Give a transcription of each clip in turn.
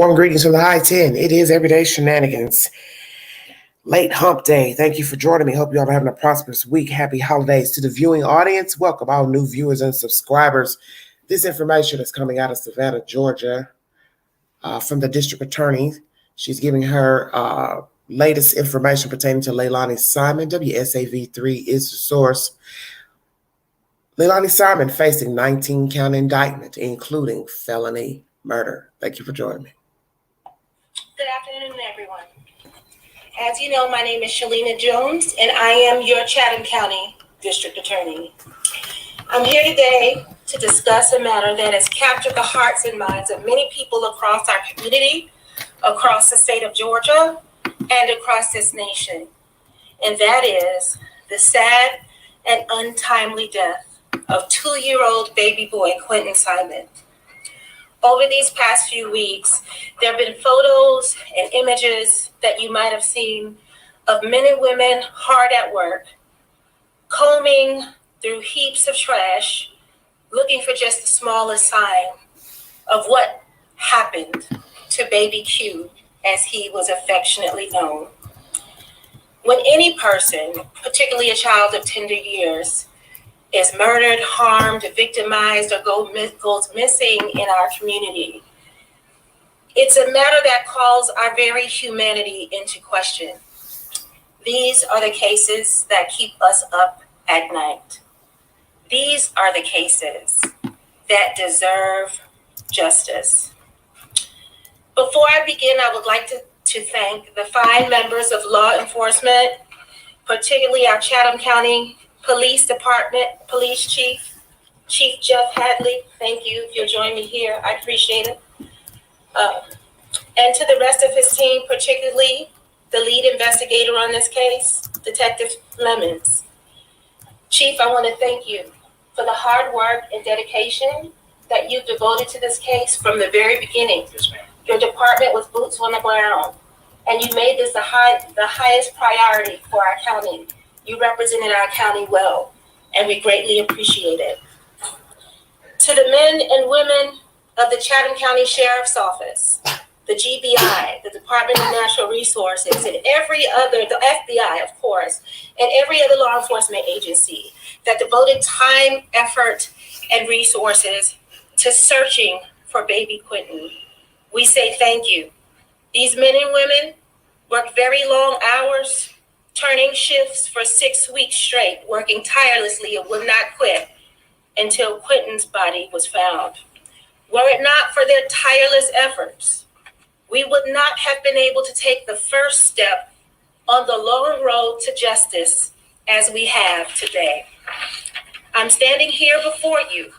Warm greetings from the high 10. It is Everyday Shenanigans. Late hump day. Thank you for joining me. Hope you all are having a prosperous week. Happy holidays to the viewing audience. Welcome all new viewers and subscribers. This information is coming out of Savannah, Georgia, from the district attorney. She's giving her latest information pertaining to Leilani Simon. WSAV3 is the source. Leilani Simon facing 19-count indictment, including felony murder. Thank you for joining me. Good afternoon, everyone. As you know, my name is Shalina Jones, and I am your Chatham County District Attorney. I'm here today to discuss a matter that has captured the hearts and minds of many people across our community, across the state of Georgia, and across this nation. And that is the sad and untimely death of 2-year-old baby boy Quentin Simon. Over these past few weeks, there have been photos and images that you might have seen of men and women hard at work, combing through heaps of trash, looking for just the smallest sign of what happened to baby Q, as he was affectionately known. When any person, particularly a child of tender years, is murdered, harmed, victimized, or goes missing in our community, it's a matter that calls our very humanity into question. These are the cases that keep us up at night. These are the cases that deserve justice. Before I begin, I would like to thank the fine members of law enforcement, particularly our Chatham County Police Department, Police Chief Jeff Hadley. Thank you if you'll join me here. I appreciate it. And to the rest of his team, particularly the lead investigator on this case, Detective Lemons. Chief, I want to thank you for the hard work and dedication that you've devoted to this case from the very beginning. Yes, ma'am. Your department was boots on the ground, and you made this the highest priority for our county. You represented our county well, and we greatly appreciate it. To the men and women of the Chatham County Sheriff's Office, the GBI, the Department of Natural Resources, and the FBI, of course, and every other law enforcement agency that devoted time, effort, and resources to searching for baby Quentin, we say thank you. These men and women worked very long hours, turning shifts for 6 weeks straight, working tirelessly and would not quit until Quentin's body was found. Were it not for their tireless efforts, we would not have been able to take the first step on the long road to justice as we have today. I'm standing here before you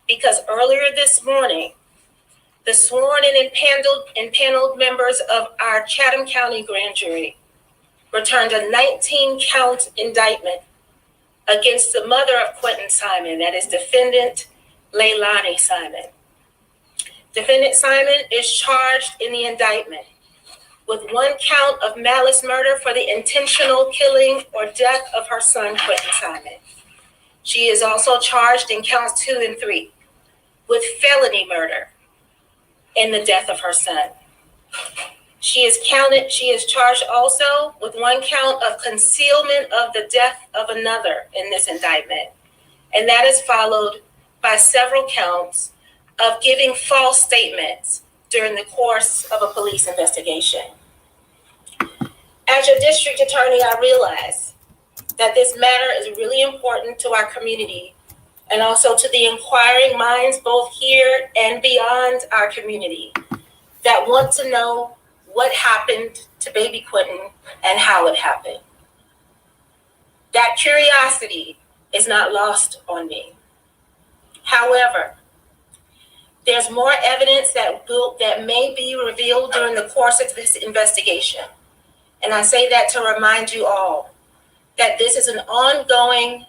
because earlier this morning, the sworn and impaneled members of our Chatham County Grand Jury returned a 19-count indictment against the mother of Quentin Simon, that is defendant Leilani Simon. Defendant Simon is charged in the indictment with 1 count of malice murder for the intentional killing or death of her son, Quentin Simon. She is also charged in counts 2 and 3 with felony murder in the death of her son. She is charged also with 1 count of concealment of the death of another in this indictment. And that is followed by several counts of giving false statements during the course of a police investigation. As your district attorney, I realize that this matter is really important to our community and also to the inquiring minds both here and beyond our community that want to know what happened to baby Quentin and how it happened. That curiosity is not lost on me. However, there's more evidence that may be revealed during the course of this investigation. And I say that to remind you all that this is an ongoing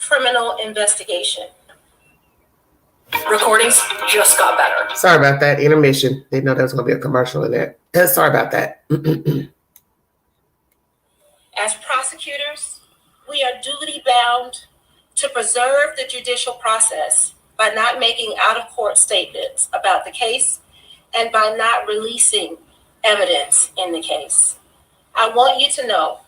criminal investigation. Recordings just got better. Sorry about that. Intermission. Didn't know there was going to be a commercial in that. Sorry about that. As prosecutors, we are duty bound to preserve the judicial process by not making out-of-court statements about the case and by not releasing evidence in the case. I want you to know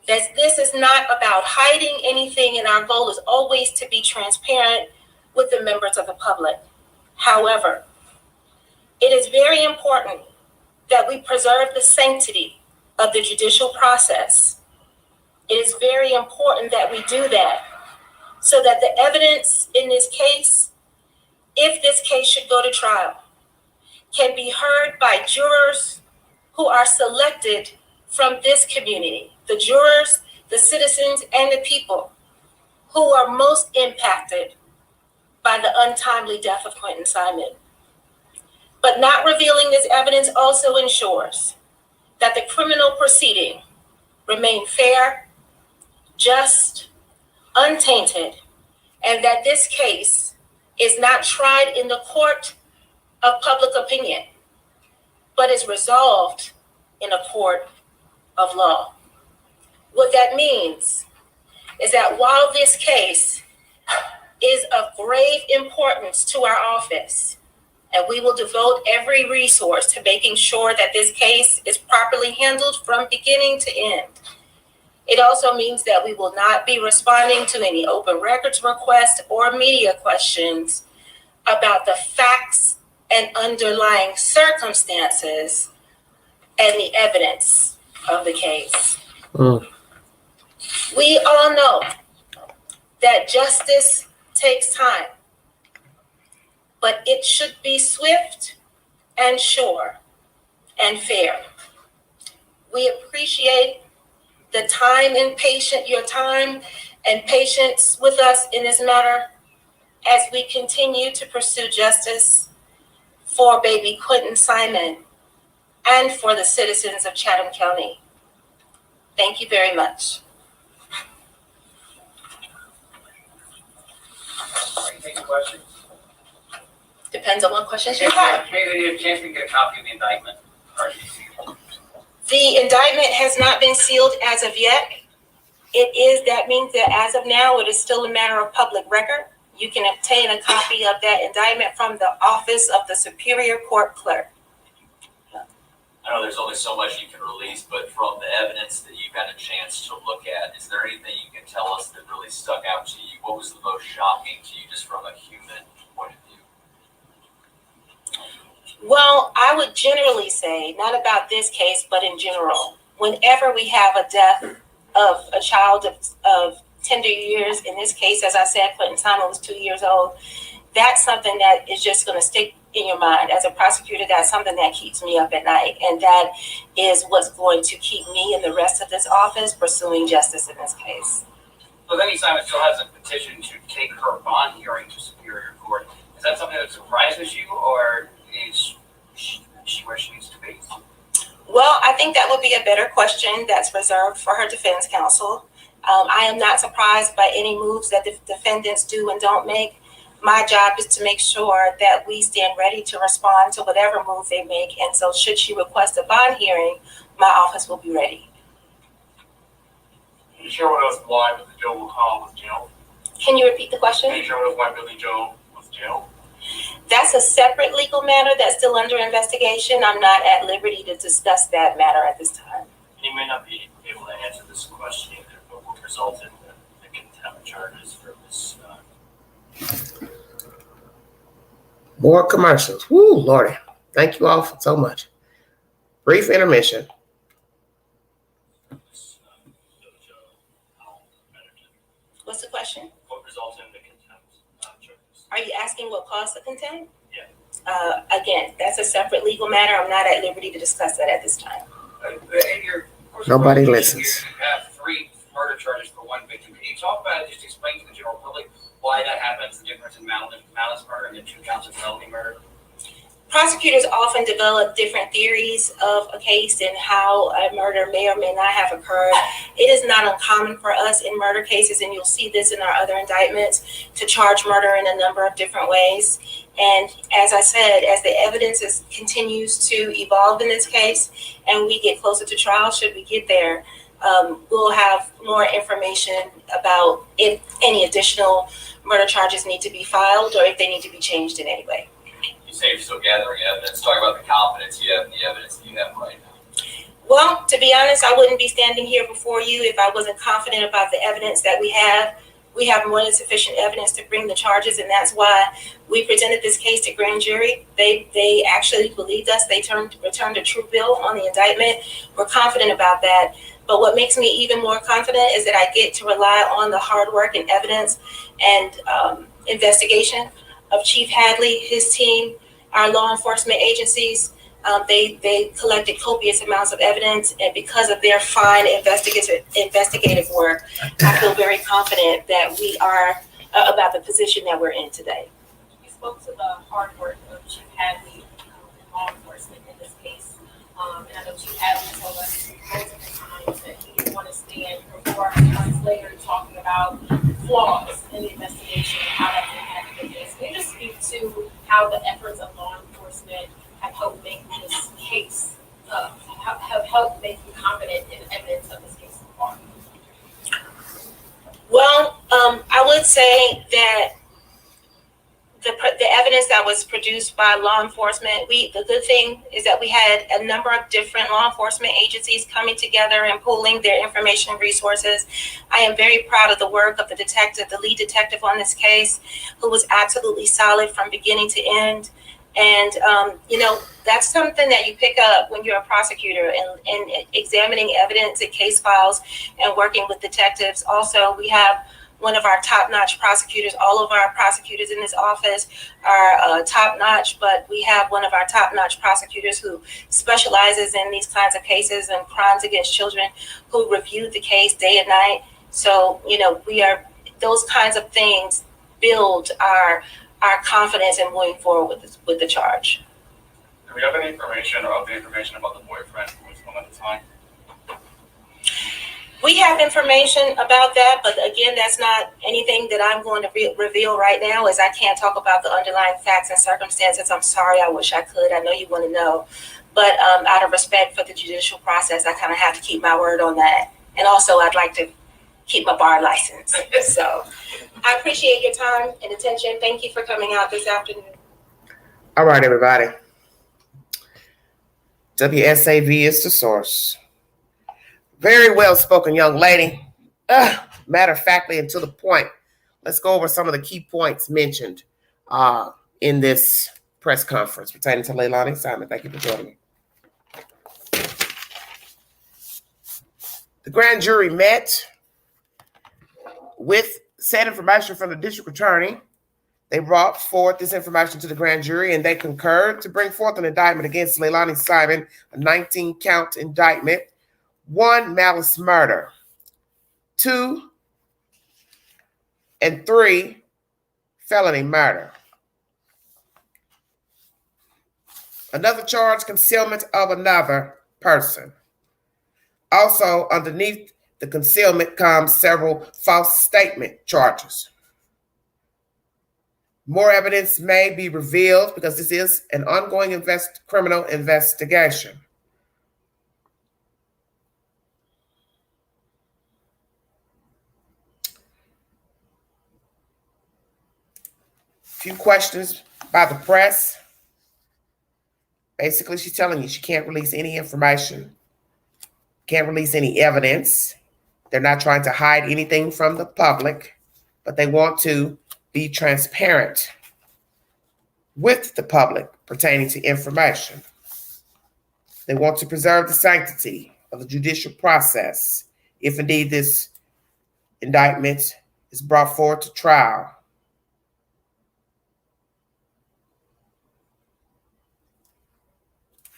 that this is not about hiding anything, and our goal is always to be transparent with the members of the public. However, it is very important that we preserve the sanctity of the judicial process. It is very important that we do that so that the evidence in this case, if this case should go to trial, can be heard by jurors who are selected from this community, the jurors, the citizens, and the people who are most impacted by the untimely death of Quentin Simon. But not revealing this evidence also ensures that the criminal proceeding remain fair, just, untainted, and that this case is not tried in the court of public opinion, but is resolved in a court of law. What that means is that while this case is of grave importance to our office, and we will devote every resource to making sure that this case is properly handled from beginning to end, it also means that we will not be responding to any open records requests or media questions about the facts and underlying circumstances and the evidence of the case. We all know that justice takes time, but it should be swift and sure and fair. We appreciate the time and your time and patience with us in this matter as we continue to pursue justice for baby Quentin Simon and for the citizens of Chatham County. Thank you very much. Take a question. Depends on what questions you have. Maybe you have a chance to get a copy of the indictment. The indictment has not been sealed as of yet. That means that as of now, it is still a matter of public record. You can obtain a copy of that indictment from the office of the Superior Court Clerk. I know there's only so much you can release, but from the evidence that you've had a chance to look at, is there anything you can tell us that really stuck out to you? What was the most shocking to you just from a human point of view? Well, I would generally say, not about this case, but in general, whenever we have a death of a child of tender years, in this case, as I said, Quentin Simon was 2 years old, that's something that is just going to stick in your mind. As a prosecutor, that's something that keeps me up at night, and that is what's going to keep me and the rest of this office pursuing justice in this case. So then Simon still has a petition to take her bond hearing to Superior Court. Is that something that surprises you, or is she where she needs to be? Well, I think that would be a better question that's reserved for her defense counsel. I am not surprised by any moves that the defendants do and don't make. My job is to make sure that we stand ready to respond to whatever move they make. And so should she request a bond hearing, my office will be ready. Can you share with us why Billy Joe was jailed? Can you repeat the question? Can you share with us why Billy Joe was jailed? That's a separate legal matter that's still under investigation. I'm not at liberty to discuss that matter at this time. And you may not be able to answer this question either, but what resulted in the contempt charges for this? More commercials. Woo, Lordy. Thank you all so much. Brief intermission. What's the question? What resulted in the contempt charges? Are you asking what caused the contempt? Yeah. Again, that's a separate legal matter. I'm not at liberty to discuss that at this time. In your Nobody presentation, listens. You have 3 murder charges for 1 victim. Can you talk about it? Just explain to the general public why that happens, the difference in malice murder and the 2 counts of felony murder? Prosecutors often develop different theories of a case and how a murder may or may not have occurred. It is not uncommon for us in murder cases, and you'll see this in our other indictments, to charge murder in a number of different ways. And as I said, as the evidence continues to evolve in this case and we get closer to trial, should we get there, we'll have more information about if any additional murder charges need to be filed or if they need to be changed in any way. You say you're still gathering evidence. Talk about the confidence you have in the evidence that you have right now. Well, to be honest, I wouldn't be standing here before you if I wasn't confident about the evidence that we have. We have more than sufficient evidence to bring the charges, and that's why we presented this case to grand jury. They actually believed us. They returned a true bill on the indictment. We're confident about that. But what makes me even more confident is that I get to rely on the hard work and evidence and investigation of Chief Hadley, his team, our law enforcement agencies. They collected copious amounts of evidence, and because of their fine investigative work, I feel very confident that we are about the position that we're in today. You spoke to the hard work of Chief Hadley and law enforcement in this case, and I know Chief Hadley told us multiple times that he didn't want to stand before months later talking about flaws in the investigation and how that impacted the case. Can you just speak to how the efforts of law enforcement have helped make this case, have helped make you confident in the evidence of this case so far? Well, I would say that the evidence that was produced by law enforcement, the good thing is that we had a number of different law enforcement agencies coming together and pooling their information and resources. I am very proud of the work of the detective, the lead detective on this case, who was absolutely solid from beginning to end. And, that's something that you pick up when you're a prosecutor and examining evidence and case files and working with detectives. Also, we have one of our top-notch prosecutors. All of our prosecutors in this office are top-notch, but we have one of our top-notch prosecutors who specializes in these kinds of cases and crimes against children, who reviewed the case day and night. So, those kinds of things build our confidence in moving forward with the charge. Do we have any information or update information about the boyfriend who was home at the time? We have information about that, but again, that's not anything that I'm going to reveal right now, as I can't talk about the underlying facts and circumstances. I'm sorry, I wish I could. I know you want to know, but out of respect for the judicial process, I kind of have to keep my word on that. And also, I'd like to keep my bar license. So I appreciate your time and attention. Thank you for coming out this afternoon. All right, everybody. WSAV is the source. Very well spoken, young lady. Matter of factly and to the point. Let's go over some of the key points mentioned in this press conference pertaining to Leilani. Simon, thank you for joining me. The grand jury met with said information from the district attorney. They brought forth this information to the grand jury, and they concurred to bring forth an indictment against Leilani Simon, a 19-count indictment. 1, malice murder. 2 and 3, felony murder. Another charge, concealment of another person. Also, underneath the concealment comes several false statement charges. More evidence may be revealed because this is an ongoing criminal investigation. Few questions by the press. Basically, she's telling you she can't release any information, can't release any evidence. They're not trying to hide anything from the public, but they want to be transparent with the public pertaining to information. They want to preserve the sanctity of the judicial process if indeed this indictment is brought forward to trial.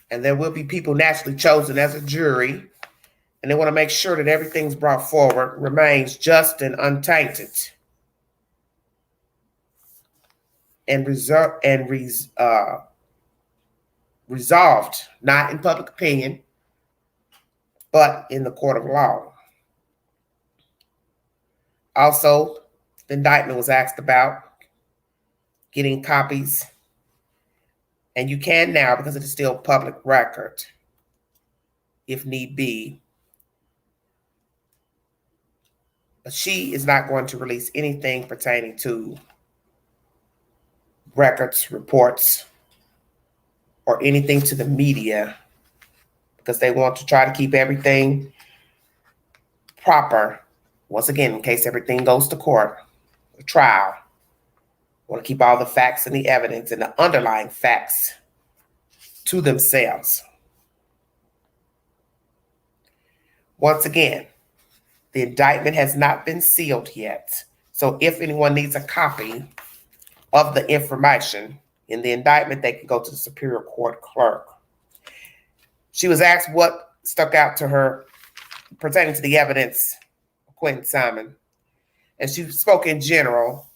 And there will be people naturally chosen as a jury, and they want to make sure that everything's brought forward remains just and untainted, and resolved not in public opinion, but in the court of law. Also, the indictment was asked about getting copies, and you can now because it is still public record, if need be. But she is not going to release anything pertaining to records, reports, or anything to the media because they want to try to keep everything proper. Once again, in case everything goes to court, a trial, want to keep all the facts and the evidence and the underlying facts to themselves. Once again, the indictment has not been sealed yet. So if anyone needs a copy of the information in the indictment, they can go to the Superior Court clerk. She was asked what stuck out to her pertaining to the evidence of Quentin Simon. And she spoke in general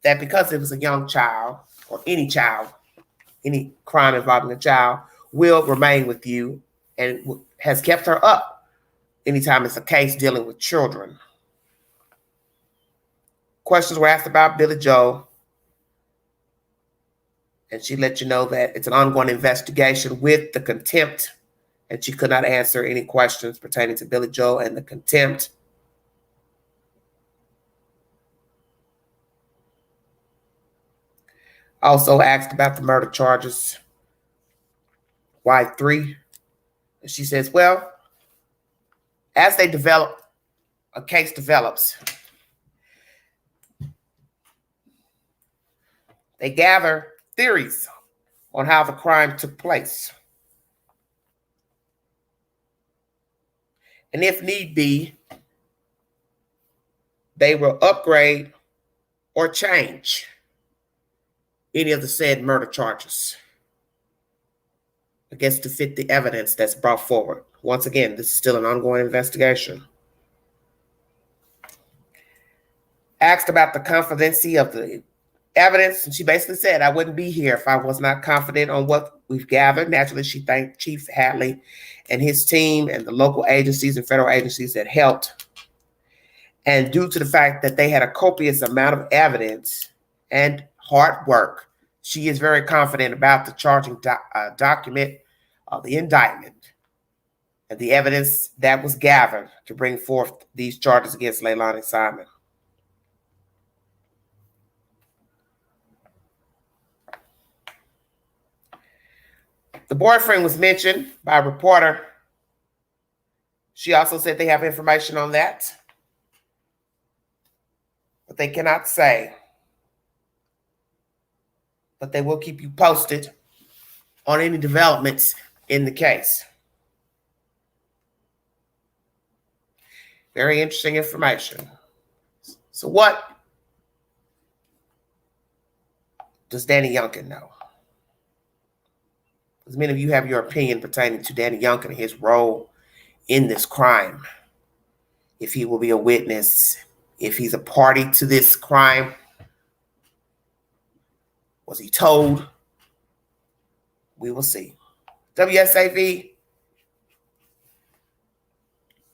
that because it was a young child, or any crime involving a child, will remain with you and has kept her up anytime it's a case dealing with children. Questions were asked about Billy Joe, and she let you know that it's an ongoing investigation with the contempt, and she could not answer any questions pertaining to Billy Joe and the contempt. Also asked about the murder charges. Why 3? And she says, well, as they develop, a case develops, they gather theories on how the crime took place. And if need be, they will upgrade or change any of the said murder charges, I guess, to fit the evidence that's brought forward. Once again, this is still an ongoing investigation. Asked about the confidency of the evidence, and she basically said, I wouldn't be here if I was not confident on what we've gathered. Naturally, she thanked Chief Hadley and his team and the local agencies and federal agencies that helped. And due to the fact that they had a copious amount of evidence and hard work, she is very confident about the charging document, the indictment, and the evidence that was gathered to bring forth these charges against Leilani Simon. The boyfriend was mentioned by a reporter. She also said they have information on that, but they cannot say. But they will keep you posted on any developments in the case. Very interesting information. So what does Danny Youngkin know? Because many of you have your opinion pertaining to Danny Youngkin and his role in this crime. If he will be a witness, if he's a party to this crime. Was he told? We will see. WSAV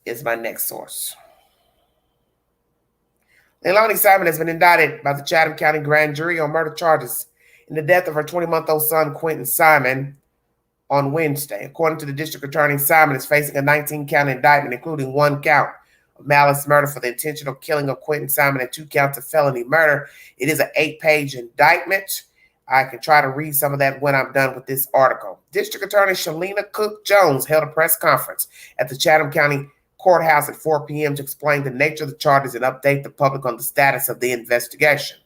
is my next source. Leilani Simon has been indicted by the Chatham County Grand Jury on murder charges in the death of her 20-month-old son, Quentin Simon, on Wednesday. According to the district attorney, Simon is facing a 19-count indictment, including 1 count of malice murder for the intentional killing of Quentin Simon and 2 counts of felony murder. It is an 8-page indictment. I can try to read some of that when I'm done with this article. District Attorney Shalina Cook Jones held a press conference at the Chatham County Courthouse at 4 p.m. to explain the nature of the charges and update the public on the status of the investigation.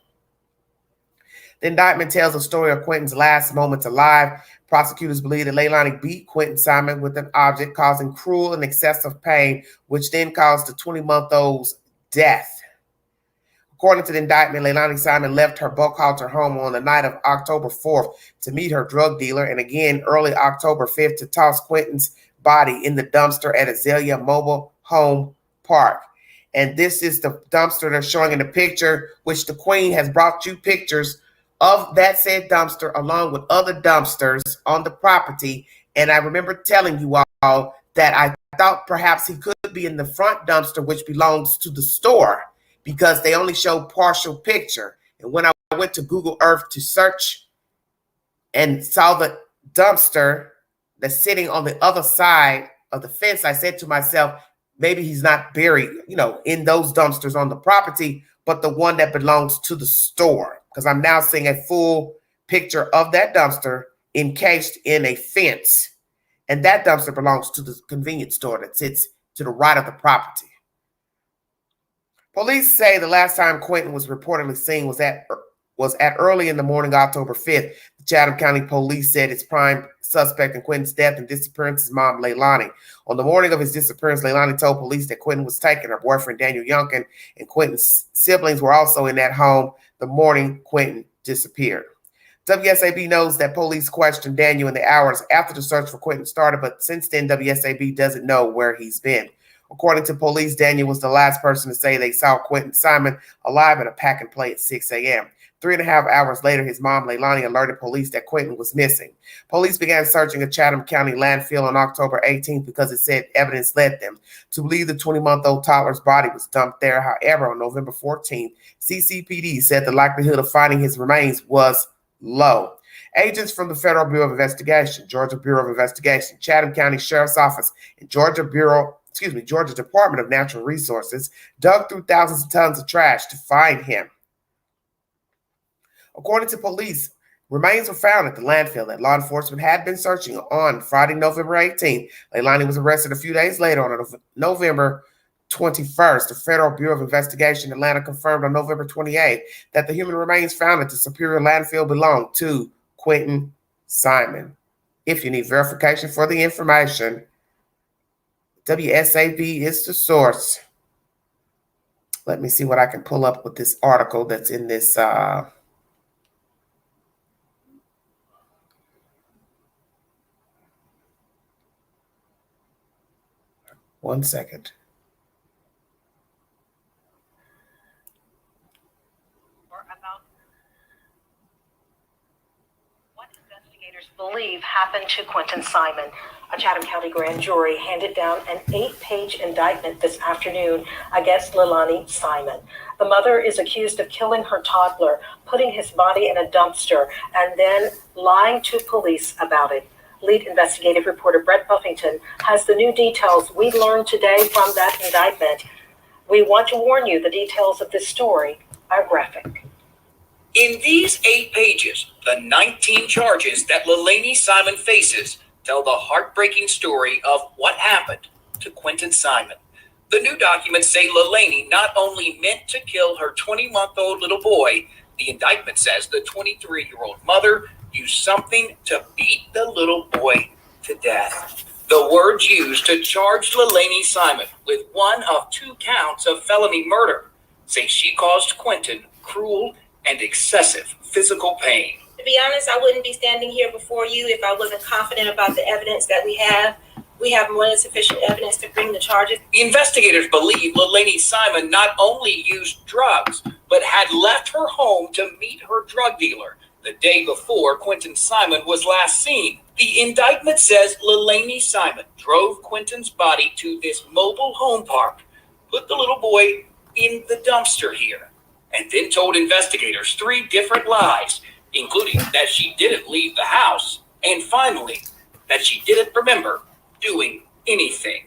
The indictment tells the story of Quentin's last moments alive. Prosecutors believe that Leilani beat Quentin Simon with an object, causing cruel and excessive pain, which then caused the 20-month-old's death. According to the indictment, Leilani Simon left her Buckhalter home on the night of October 4th to meet her drug dealer, and again early October 5th to toss Quentin's body in the dumpster at Azalea Mobile Home Park. And this is the dumpster they're showing in the picture, which the Queen has brought you pictures of that said dumpster along with other dumpsters on the property. And I remember telling you all that I thought perhaps he could be in the front dumpster, which belongs to the store, because they only show partial picture. And when I went to Google Earth to search and saw the dumpster that's sitting on the other side of the fence, I said to myself, maybe he's not buried, in those dumpsters on the property, but the one that belongs to the store. Because I'm now seeing a full picture of that dumpster encased in a fence. And that dumpster belongs to the convenience store that sits to the right of the property. Police say the last time Quentin was reportedly seen was at early in the morning, October 5th. The Chatham County Police said its prime suspect in Quentin's death and disappearance is mom, Leilani. On the morning of his disappearance, Leilani told police that Quentin was taken. Her boyfriend, Daniel Youngkin, and Quentin's siblings were also in that home the morning Quentin disappeared. WSAB knows that police questioned Daniel in the hours after the search for Quentin started, but since then, WSAB doesn't know where he's been. According to police, Daniel was the last person to say they saw Quentin Simon alive at a pack and play at 6 a.m. 3.5 hours later, his mom, Leilani, alerted police that Quentin was missing. Police began searching a Chatham County landfill on October 18th because it said evidence led them to believe the 20-month-old toddler's body was dumped there. However, on November 14th, CCPD said the likelihood of finding his remains was low. Agents from the Federal Bureau of Investigation, Georgia Bureau of Investigation, Chatham County Sheriff's Office, and Georgia Department of Natural Resources dug through thousands of tons of trash to find him. According to police, remains were found at the landfill that law enforcement had been searching on Friday, November 18th. Leilani was arrested a few days later on November 21st. The Federal Bureau of Investigation in Atlanta confirmed on November 28th that the human remains found at the Superior landfill belonged to Quentin Simon. If you need verification for the information, WSAB is the source. Let me see what I can pull up with this article that's in this. 1 second. About what investigators believe happened to Quentin Simon. A Chatham County grand jury handed down an 8-page indictment this afternoon against Leilani Simon. The mother is accused of killing her toddler, putting his body in a dumpster, and then lying to police about it. Lead investigative reporter Brett Buffington has the new details we learned today from that indictment. We want to warn you the details of this story are graphic. In these 8 pages, the 19 charges that Leilani Simon faces tell the heartbreaking story of what happened to Quentin Simon. The new documents say Leilani not only meant to kill her 20-month-old little boy, the indictment says the 23-year-old mother used something to beat the little boy to death. The words used to charge Leilani Simon with one of 2 counts of felony murder say she caused Quentin cruel and excessive physical pain. To be honest, I wouldn't be standing here before you if I wasn't confident about the evidence that we have. We have more than sufficient evidence to bring the charges. Investigators believe Leilani Simon not only used drugs, but had left her home to meet her drug dealer the day before Quentin Simon was last seen. The indictment says Leilani Simon drove Quentin's body to this mobile home park, put the little boy in the dumpster here, and then told investigators 3 different lies, including that she didn't leave the house, and finally, that she didn't remember doing anything.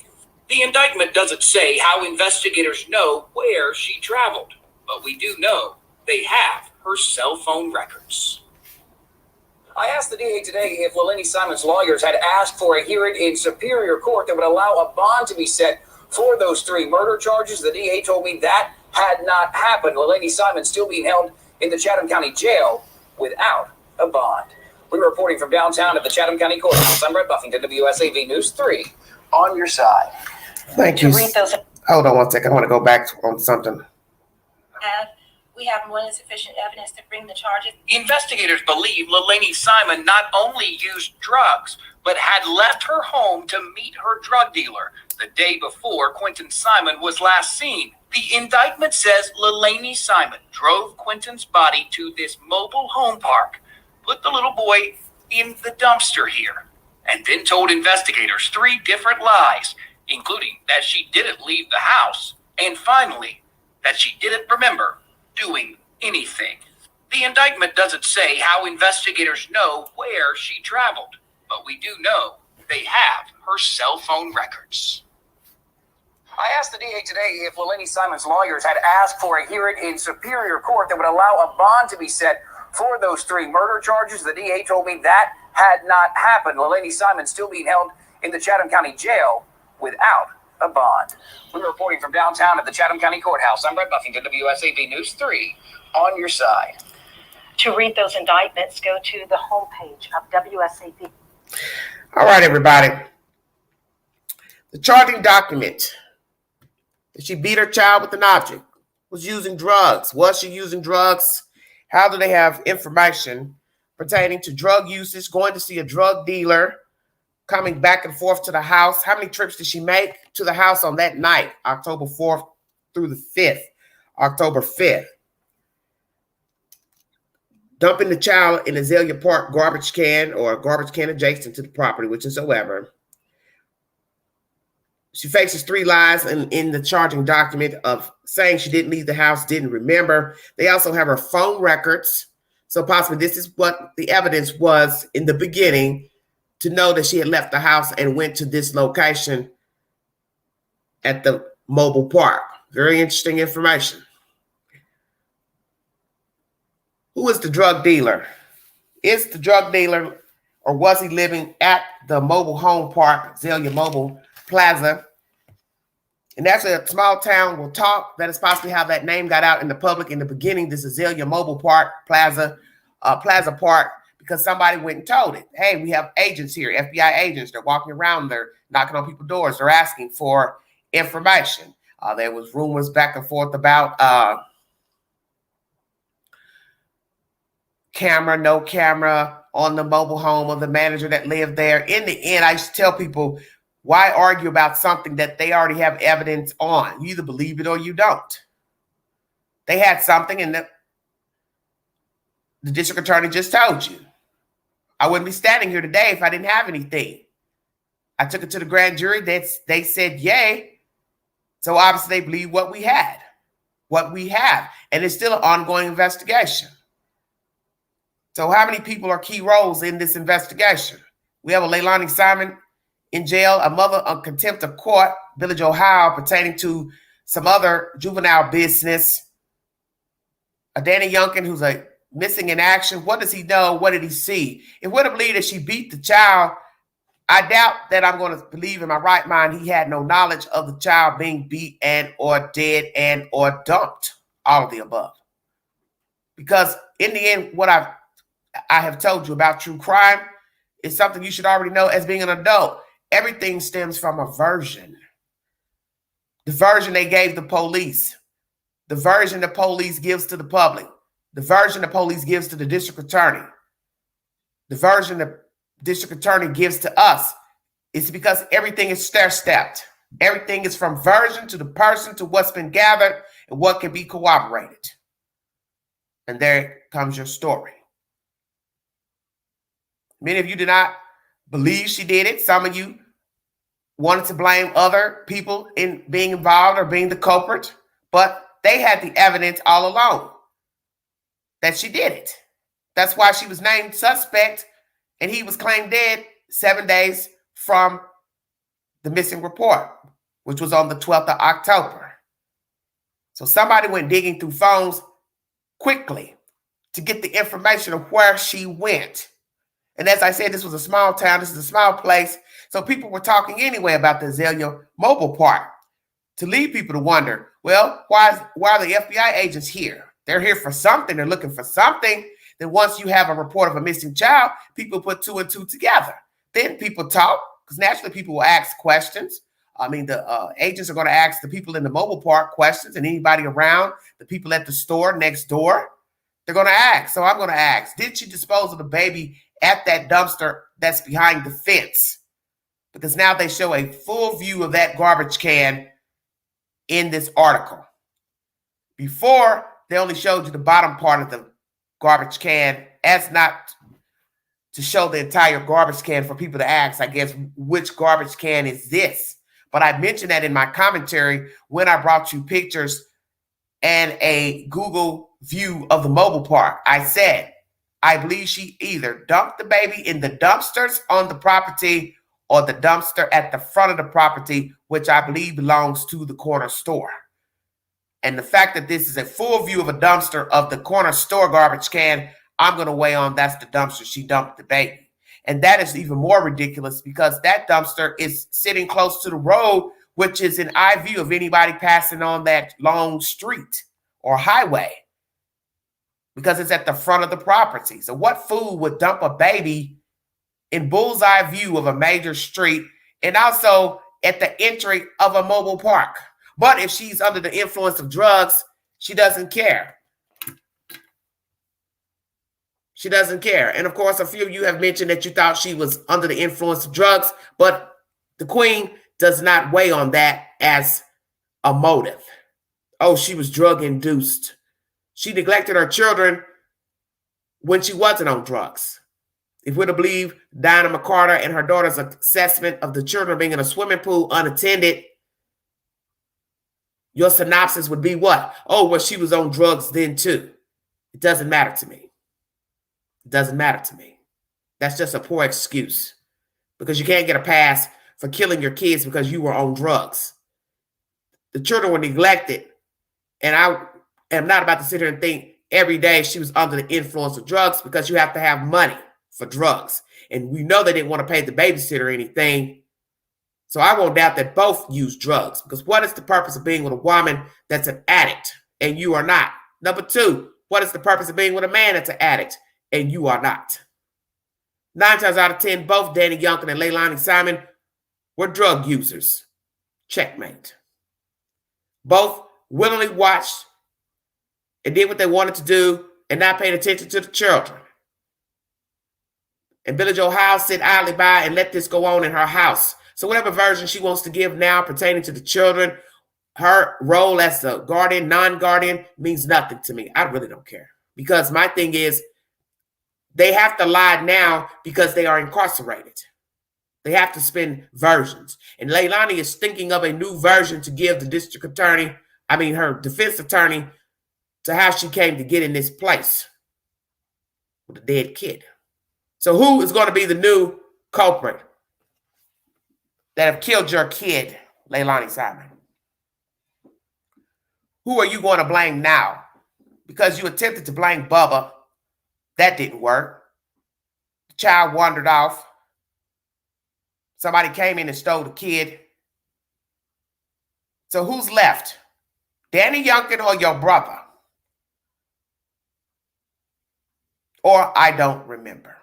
The indictment doesn't say how investigators know where she traveled, but we do know they have her cell phone records. I asked the DA today if Leilani Simon's lawyers had asked for a hearing in Superior Court that would allow a bond to be set for those 3 murder charges. The DA told me that had not happened. Leilani Simon still being held in the Chatham County Jail without a bond. We're reporting from downtown at the Chatham County Courthouse. I'm Brett Buffington, WSAV News 3, on your side. Thank you. Hold on 1 second. I want to go back on something. We have more than sufficient evidence to bring the charges. Investigators believe Leilani Simon not only used drugs, but had left her home to meet her drug dealer the day before Quentin Simon was last seen. The indictment says Leilani Simon drove Quentin's body to this mobile home park, put the little boy in the dumpster here, and then told investigators 3 different lies, including that she didn't leave the house, and finally, that she didn't remember doing anything. The indictment doesn't say how investigators know where she traveled, but we do know they have her cell phone records. I asked the DA today if Leilani Simon's lawyers had asked for a hearing in Superior Court that would allow a bond to be set for those 3 murder charges. The DA told me that had not happened. Leilani Simon still being held in the Chatham County Jail without a bond. We're reporting from downtown at the Chatham County Courthouse. I'm Brett Buffington, WSAB News 3, on your side. To read those indictments, go to the homepage of WSAB. All right, everybody. The charging document. Did she beat her child with an object? Was using drugs? Was she using drugs? How do they have information pertaining to drug usage, going to see a drug dealer, coming back and forth to the house? How many trips did she make to the house on that night, October 4th through the 5th, October 5th? Dumping the child in Azalea Park garbage can or a garbage can adjacent to the property, whichever. She faces 3 lies in the charging document of saying she didn't leave the house, didn't remember. They also have her phone records. So possibly this is what the evidence was in the beginning to know that she had left the house and went to this location at the mobile park. Very interesting information. Who is the drug dealer? Is the drug dealer, or was he living at the mobile home park, Azalea Mobile Plaza? And that's a small town will talk. That is possibly how that name got out in the public in the beginning. This Azalea Mobile Park Plaza Park, because somebody went and told it. Hey, we have agents here, FBI agents. They're walking around. They're knocking on people's doors. They're asking for information. There was rumors back and forth about camera, no camera on the mobile home of the manager that lived there. In the end, I used to tell people, why argue about something that they already have evidence on? You either believe it or you don't. They had something, and the district attorney just told you. I wouldn't be standing here today if I didn't have anything. I took it to the grand jury. They said yay. So obviously they believe what we have. And it's still an ongoing investigation. So how many people are key roles in this investigation? We have a Leilani Simon in jail, a mother on contempt of court, Village, Ohio, pertaining to some other juvenile business. A Danny Youngkin who's a missing in action. What does he know? What did he see? If we're to believe that she beat the child, I doubt that I'm going to believe in my right mind he had no knowledge of the child being beat and or dead and or dumped. All of the above. Because in the end, what I have told you about true crime is something you should already know as being an adult. Everything stems from a version. The version they gave the police. The version the police gives to the public. The version the police gives to the district attorney. The version the district attorney gives to us. It's because everything is stair-stepped. Everything is from version to the person to what's been gathered and what can be corroborated. And there comes your story. Many of you did not believe she did it. Some of you wanted to blame other people in being involved or being the culprit, but they had the evidence all along that she did it. That's why she was named suspect and he was claimed dead 7 days from the missing report, which was on the 12th of October. So somebody went digging through phones quickly to get the information of where she went. And as I said, this was a small town. This is a small place. So people were talking anyway about the Azalea Mobile Park to lead people to wonder, well, why are the FBI agents here? They're here for something. They're looking for something. Then once you have a report of a missing child, people put 2 and 2 together. Then people talk, because naturally people will ask questions. I mean, the agents are going to ask the people in the mobile park questions and anybody around, the people at the store next door. They're going to ask. So I'm going to ask, did she dispose of the baby at that dumpster that's behind the fence? Because now they show a full view of that garbage can in this article. Before, they only showed you the bottom part of the garbage can as not to show the entire garbage can for people to ask, I guess, which garbage can is this? But I mentioned that in my commentary when I brought you pictures and a Google view of the mobile park. I said, I believe she either dumped the baby in the dumpsters on the property or the dumpster at the front of the property, which I believe belongs to the corner store. And the fact that this is a full view of a dumpster of the corner store garbage can, I'm going to weigh on that's the dumpster she dumped the baby. And that is even more ridiculous because that dumpster is sitting close to the road, which is in eye view of anybody passing on that long street or highway, because it's at the front of the property. So what fool would dump a baby in bullseye view of a major street and also at the entry of a mobile park? But if she's under the influence of drugs, she doesn't care. She doesn't care. And of course, a few of you have mentioned that you thought she was under the influence of drugs, but the queen does not weigh on that as a motive. Oh, she was drug induced. She neglected her children when she wasn't on drugs. If we're to believe Dinah McCarter and her daughter's assessment of the children being in a swimming pool unattended, your synopsis would be what? Oh, well, she was on drugs then too. It doesn't matter to me. It doesn't matter to me. That's just a poor excuse because you can't get a pass for killing your kids because you were on drugs. The children were neglected, and I am not about to sit here and think every day she was under the influence of drugs because you have to have money for drugs. And we know they didn't want to pay the babysitter or anything. So I won't doubt that both use drugs, because what is the purpose of being with a woman that's an addict and you are not? Number two, what is the purpose of being with a man that's an addict and you are not? 9 times out of 10, both Danny Youngkin and Leilani Simon were drug users. Checkmate. Both willingly watched and did what they wanted to do and not paid attention to the children. And Billie Joe House sit idly by and let this go on in her house. So whatever version she wants to give now pertaining to the children, her role as the guardian, non-guardian, means nothing to me. I really don't care. Because my thing is, they have to lie now because they are incarcerated. They have to spin versions. And Leilani is thinking of a new version to give the district attorney, her defense attorney, to how she came to get in this place with a dead kid. So who is going to be the new culprit that have killed your kid, Leilani Simon? Who are you going to blame now? Because you attempted to blame Bubba. That didn't work. The child wandered off. Somebody came in and stole the kid. So who's left? Danny Youngkin or your brother? Or I don't remember.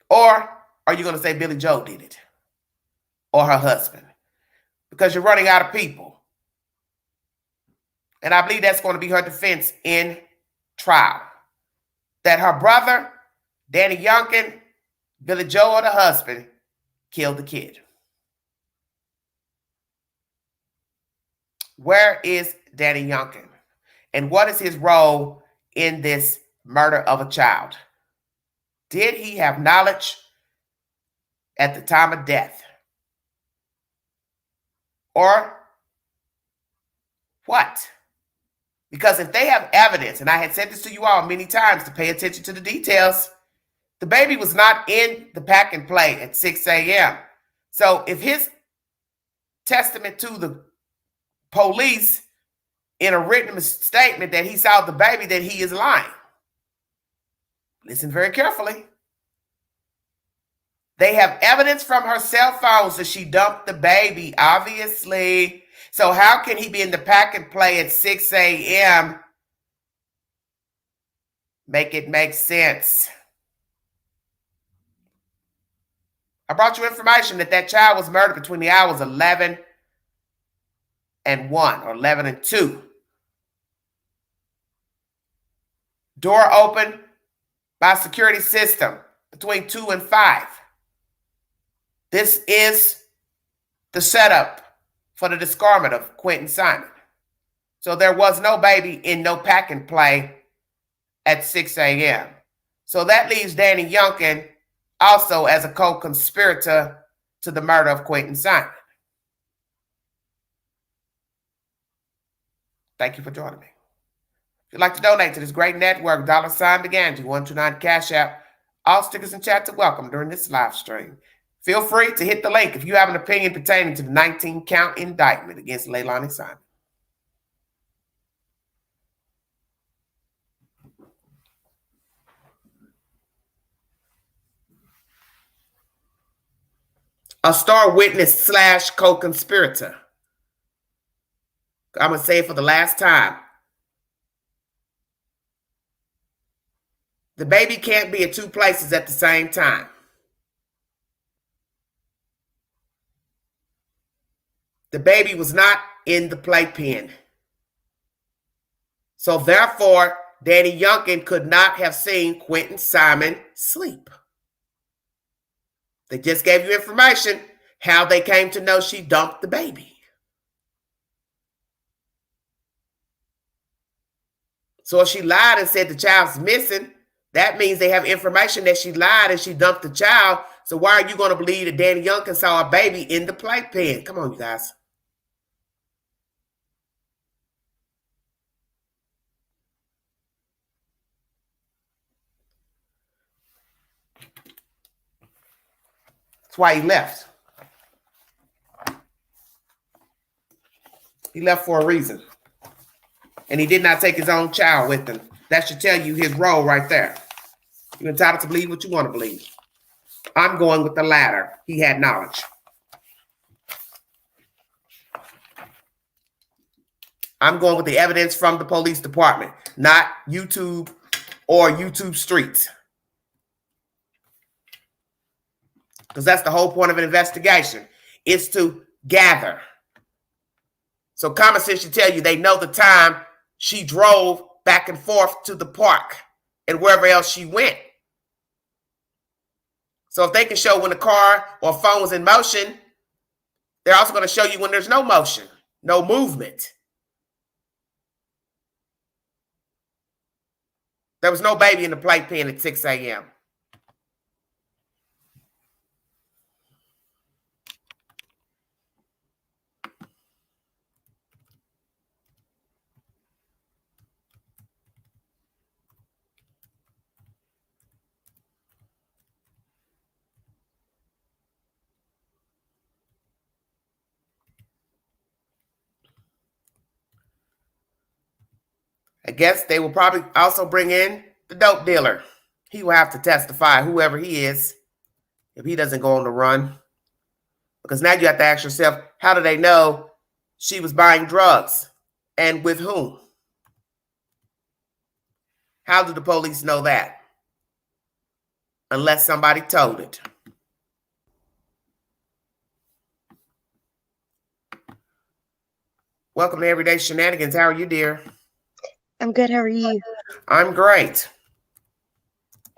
Or are you going to say Billie Joe did it? Or her husband? Because you're running out of people. And I believe that's going to be her defense in trial. That her brother, Danny Youngkin, Billie Joe or the husband, killed the kid. Where is Danny Youngkin? And what is his role in this murder of a child? Did he have knowledge at the time of death? Or what? Because if they have evidence, and I had said this to you all many times to pay attention to the details, the baby was not in the pack and play at 6 a.m. So if his testament to the police in a written statement that he saw the baby, that he is lying. Listen very carefully. They have evidence from her cell phones that she dumped the baby, obviously. So how can he be in the pack and play at 6 a.m.? Make it make sense. I brought you information that child was murdered between the hours 11 and 1 or 11 and 2. Door open by security system between 2 and 5. This is the setup for the discarment of Quentin Simon. So there was no baby in no pack and play at 6 a.m. So that leaves Danny Youngkin also as a co-conspirator to the murder of Quentin Simon. Thank you for joining me. If you'd like to donate to this great network, $BeGanji 129 Cash App. All stickers and chats are welcome during this live stream. Feel free to hit the link if you have an opinion pertaining to the 19-count indictment against Leilani Simon. a star witness / co-conspirator. I'm going to say it for the last time. The baby can't be at two places at the same time. The baby was not in the playpen. So therefore, Danny Youngkin could not have seen Quentin Simon sleep. They just gave you information how they came to know she dumped the baby. So if she lied and said the child's missing, that means they have information that she lied and she dumped the child. So why are you going to believe that Danny Youngkin saw a baby in the playpen? Come on, you guys. That's why he left. He left for a reason. And he did not take his own child with him. That should tell you his role right there. You're entitled to believe what you want to believe. I'm going with the latter. He had knowledge. I'm going with the evidence from the police department, not YouTube or YouTube streets. Because that's the whole point of an investigation, is to gather. So common sense should tell you they know the time she drove back and forth to the park and wherever else she went. So if they can show when the car or phone was in motion, they're also going to show you when there's no motion, no movement. There was no baby in the playpen at 6 a.m. I guess they will probably also bring in the dope dealer. He will have to testify, whoever he is, if he doesn't go on the run. Because now you have to ask yourself, how do they know she was buying drugs and with whom? How do the police know that? Unless somebody told it. Welcome to Everyday Shenanigans. How are you, dear? I'm good. How are you? I'm great.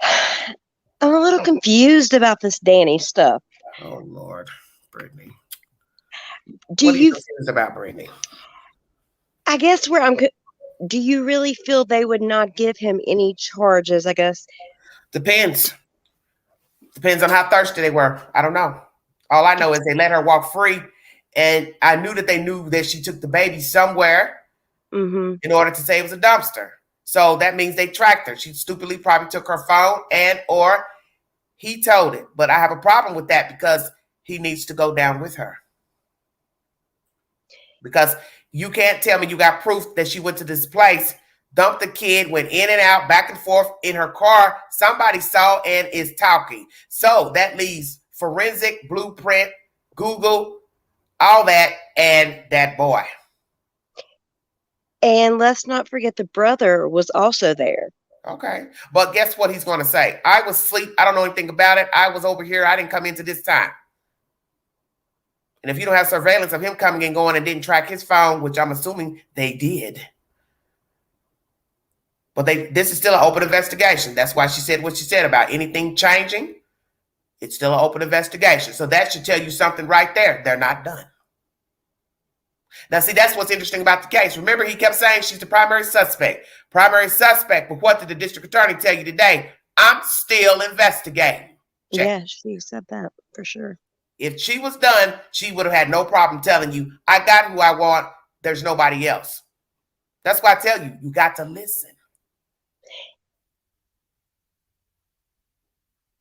I'm a little confused about this Danny stuff. Oh, Lord. Brittany. Do what are you confused about, Brittany? I guess do you really feel they would not give him any charges, I guess? Depends. Depends on how thirsty they were. I don't know. All I know is they let her walk free. And I knew that they knew that she took the baby somewhere in order to say it was a dumpster. So that means they tracked her. She stupidly probably took her phone or he told it. But I have a problem with that because he needs to go down with her. Because you can't tell me you got proof that she went to this place, dumped the kid, went in and out, back and forth in her car. Somebody saw and is talking. So that leaves forensic, blueprint, Google, all that, and that boy. And let's not forget the brother was also there. Okay. But guess what he's going to say? I was asleep. I don't know anything about it. I was over here. I didn't come into this time. And if you don't have surveillance of him coming and going and didn't track his phone, which I'm assuming they did. But this is still an open investigation. That's why she said what she said about anything changing. It's still an open investigation. So that should tell you something right there. They're not done. Now, see, that's what's interesting about the case. Remember, he kept saying she's the primary suspect. Primary suspect. But what did the district attorney tell you today? I'm still investigating. Check. Yeah, she said that for sure. If she was done, she would have had no problem telling you, I got who I want. There's nobody else. That's why I tell you, you got to listen.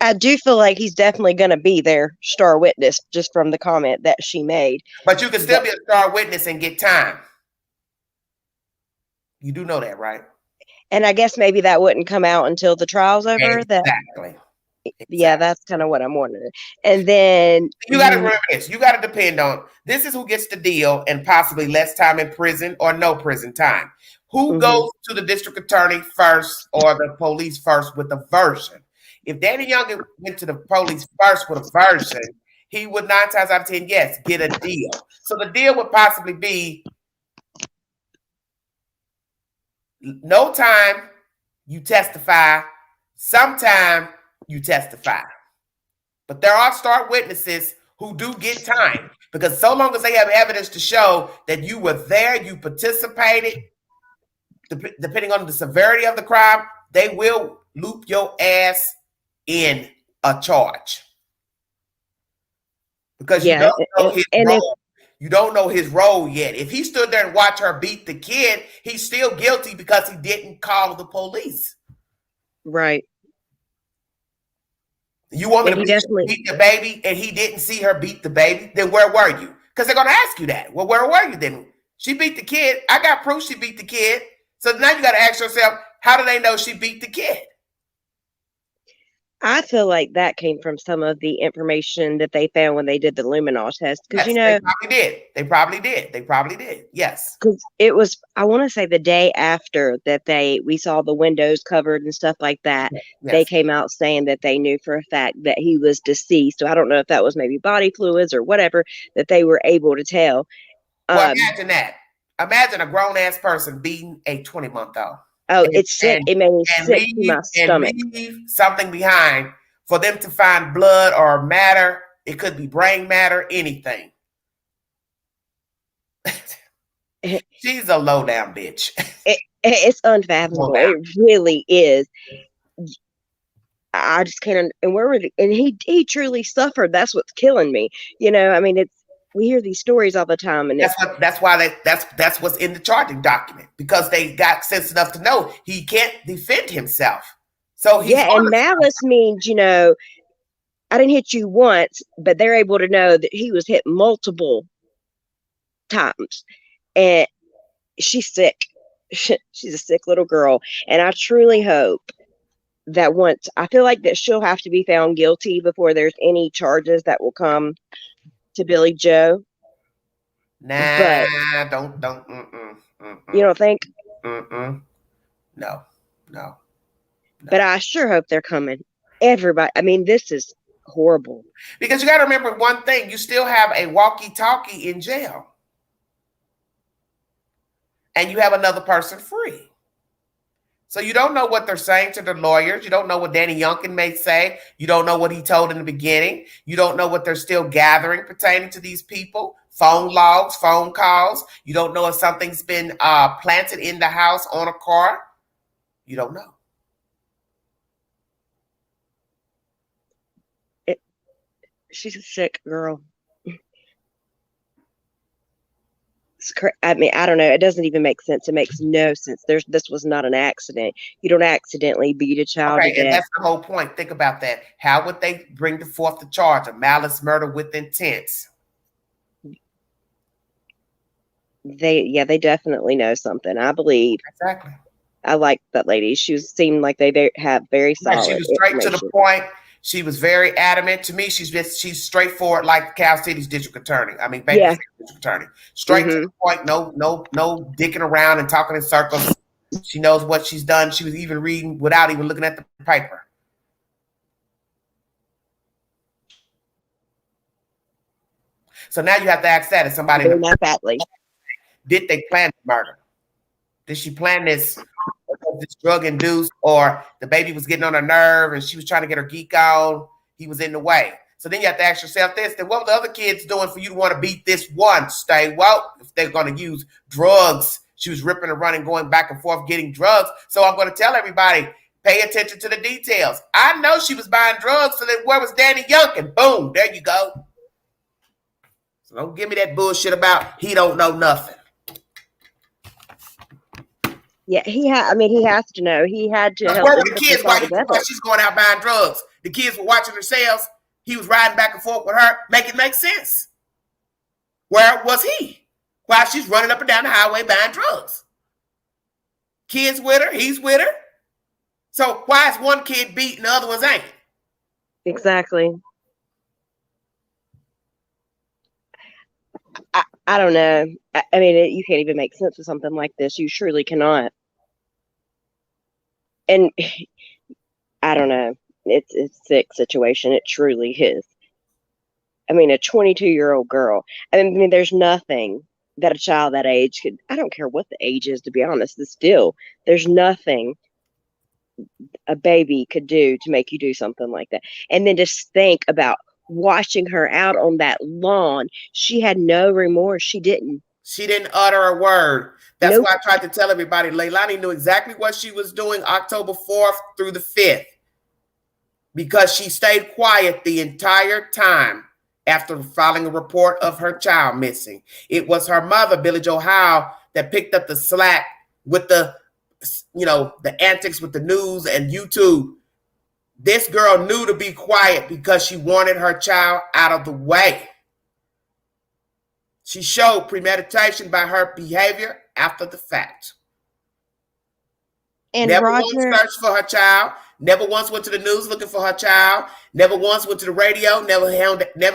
I do feel like he's definitely going to be their star witness just from the comment that she made. But you can still be a star witness and get time. You do know that, right? And I guess maybe that wouldn't come out until the trial's over. Exactly. Yeah, that's kind of what I'm wondering. And then You got to remember this. You got to depend on this is who gets the deal and possibly less time in prison or no prison time. Who goes to the district attorney first or the police first with a version? If Danny Young went to the police first with a version, he would 9 times out of 10, yes, get a deal. So the deal would possibly be no time, you testify, sometime you testify. But there are star witnesses who do get time because so long as they have evidence to show that you were there, you participated, depending on the severity of the crime, they will loop your ass in a charge. Because you don't know his role. You don't know his role yet. If he stood there and watched her beat the kid, he's still guilty because he didn't call the police. Right. You want me to beat the baby and he didn't see her beat the baby? Then where were you? Because they're going to ask you that. Well, where were you then? She beat the kid. I got proof she beat the kid. So now you got to ask yourself, how do they know she beat the kid? I feel like that came from some of the information that they found when they did the luminol test. Because, they probably did. They probably did. They probably did. Yes. Because it was, I want to say the day after that we saw the windows covered and stuff like that. Yes. They came out saying that they knew for a fact that he was deceased. So I don't know if that was maybe body fluids or whatever that they were able to tell. Well, imagine that. Imagine a grown-ass person beating a 20-month-old. Oh, it's sick. It made me sick to my stomach. And leave something behind for them to find blood or matter. It could be brain matter, anything. She's a low down bitch. It's unfathomable. It really is. I just can't. And he truly suffered. That's what's killing me. I mean, we hear these stories all the time, and that's what's in the charging document, because they got sense enough to know he can't defend himself. So and malice means I didn't hit you once, but they're able to know that he was hit multiple times, and she's sick. She's a sick little girl, and I truly hope that I feel like that she'll have to be found guilty before there's any charges that will come to Billy Joe. Nah, don't. You don't think? No. But I sure hope they're coming. Everybody. I mean, this is horrible. Because you got to remember one thing: you still have a walkie-talkie in jail, and you have another person free. So you don't know what they're saying to the lawyers. You don't know what Danny Youngkin may say. You don't know what he told in the beginning. You don't know what they're still gathering pertaining to these people. Phone logs, phone calls. You don't know if something's been planted in the house on a car. You don't know. She's a sick girl. I mean, I don't know. It doesn't even make sense. It makes no sense. This was not an accident. You don't accidentally beat a child to death. And that's the whole point. Think about that. How would they bring forth the charge of malice murder with intent? They definitely know something. I believe. Exactly. I like that lady. She seemed like they have very solid. She was straight to the point. She was very adamant. To me, she's straightforward, like Cal City's district attorney. I mean, Baker City's district attorney. Straight to the point. No dicking around and talking in circles. She knows what she's done. She was even reading without even looking at the paper. So now you have to ask that: if somebody did they plan the murder? Did she plan this drug induced, or the baby was getting on her nerve and she was trying to get her geek on? He was in the way. So then you have to ask yourself this: then what were the other kids doing for you to want to beat this one? Stay well. If they're going to use drugs, she was ripping and running, going back and forth, getting drugs. So I'm going to tell everybody: pay attention to the details. I know she was buying drugs. So then where was Danny Youngkin? Boom, there you go. So don't give me that bullshit about he don't know nothing. Yeah, he has to know. He had to help. Where were the kids while she's going out buying drugs? The kids were watching themselves. He was riding back and forth with her. Make it make sense. Where was he while she's running up and down the highway buying drugs? Kids with her. He's with her. So why is one kid beat and the other ones ain't? Exactly. I don't know. I mean, you can't even make sense of something like this. You surely cannot. And I don't know. It's a sick situation. It truly is. I mean, a 22-year-old girl. I mean, there's nothing that a child that age could. I don't care what the age is, to be honest. It's still, there's nothing a baby could do to make you do something like that. And then just think about watching her out on that lawn. She had no remorse. She didn't utter a word. That's Nope. why I tried to tell everybody. Leilani knew exactly what she was doing October 4th through the 5th, because she stayed quiet the entire time after filing a report of her child missing. It was her mother, Billie Joe Howe, that picked up the slack with the antics with the news and YouTube. This girl knew to be quiet because she wanted her child out of the way. She showed premeditation by her behavior after the fact. And Never Roger, once searched for her child. Never once went to the news looking for her child. Never once went to the radio. Never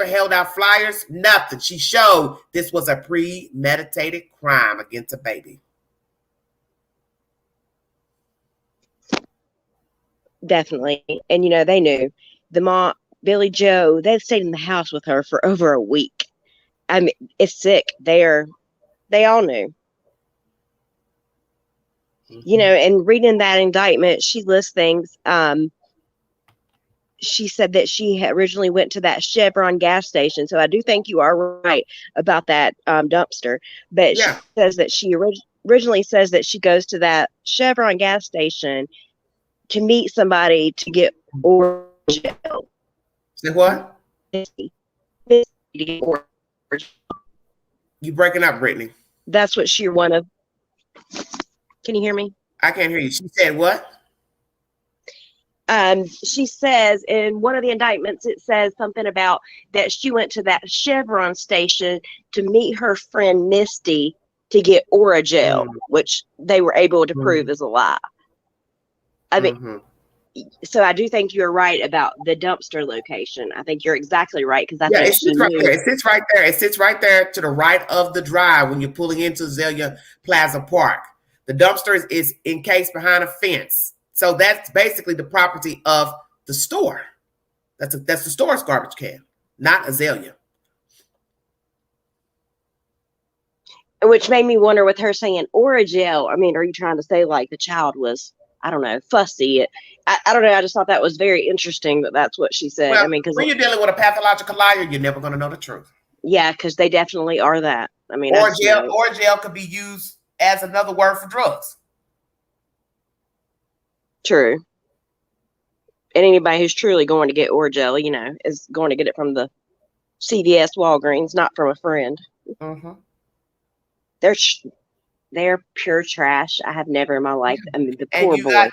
held out flyers. Nothing. She showed this was a premeditated crime against a baby. definitely. And they knew. The mom, Billie Joe, they've stayed in the house with her for over a week. I mean, it's sick. They all knew. And reading that indictment, she lists things. She said that she had originally went to that Chevron gas station. So I do think you are right about that dumpster. But Yeah. she says that she originally says that she goes to that Chevron gas station to meet somebody to get orange gel. Say what? You breaking up, Brittany? That's what she wanted. Can you hear me? I can't hear you. She said what? She says in one of the indictments, it says something about that she went to that Chevron station to meet her friend Misty to get Oragel, which they were able to prove is a lie. I mean, so I do think you're right about the dumpster location. I think you're exactly right, because I think it sits right there. It sits right there. It sits right there to the right of the drive when you're pulling into Azalea Plaza Park. The dumpster is encased behind a fence. So that's basically the property of the store. That's the store's garbage can, not Azalea. Which made me wonder, with her saying Oragel, I mean, are you trying to say like the child was, I don't know, fussy? I don't know. I just thought that was very interesting that that's what she said. Well, I mean, because when you're dealing with a pathological liar, you're never going to know the truth. Yeah, because they definitely are that. I mean, Oragel could be used as another word for drugs. True. And anybody who's truly going to get Oragel, is going to get it from the CVS Walgreens, not from a friend. Mm-hmm. They're pure trash. I have never in my life. I mean, the poor boy. And you got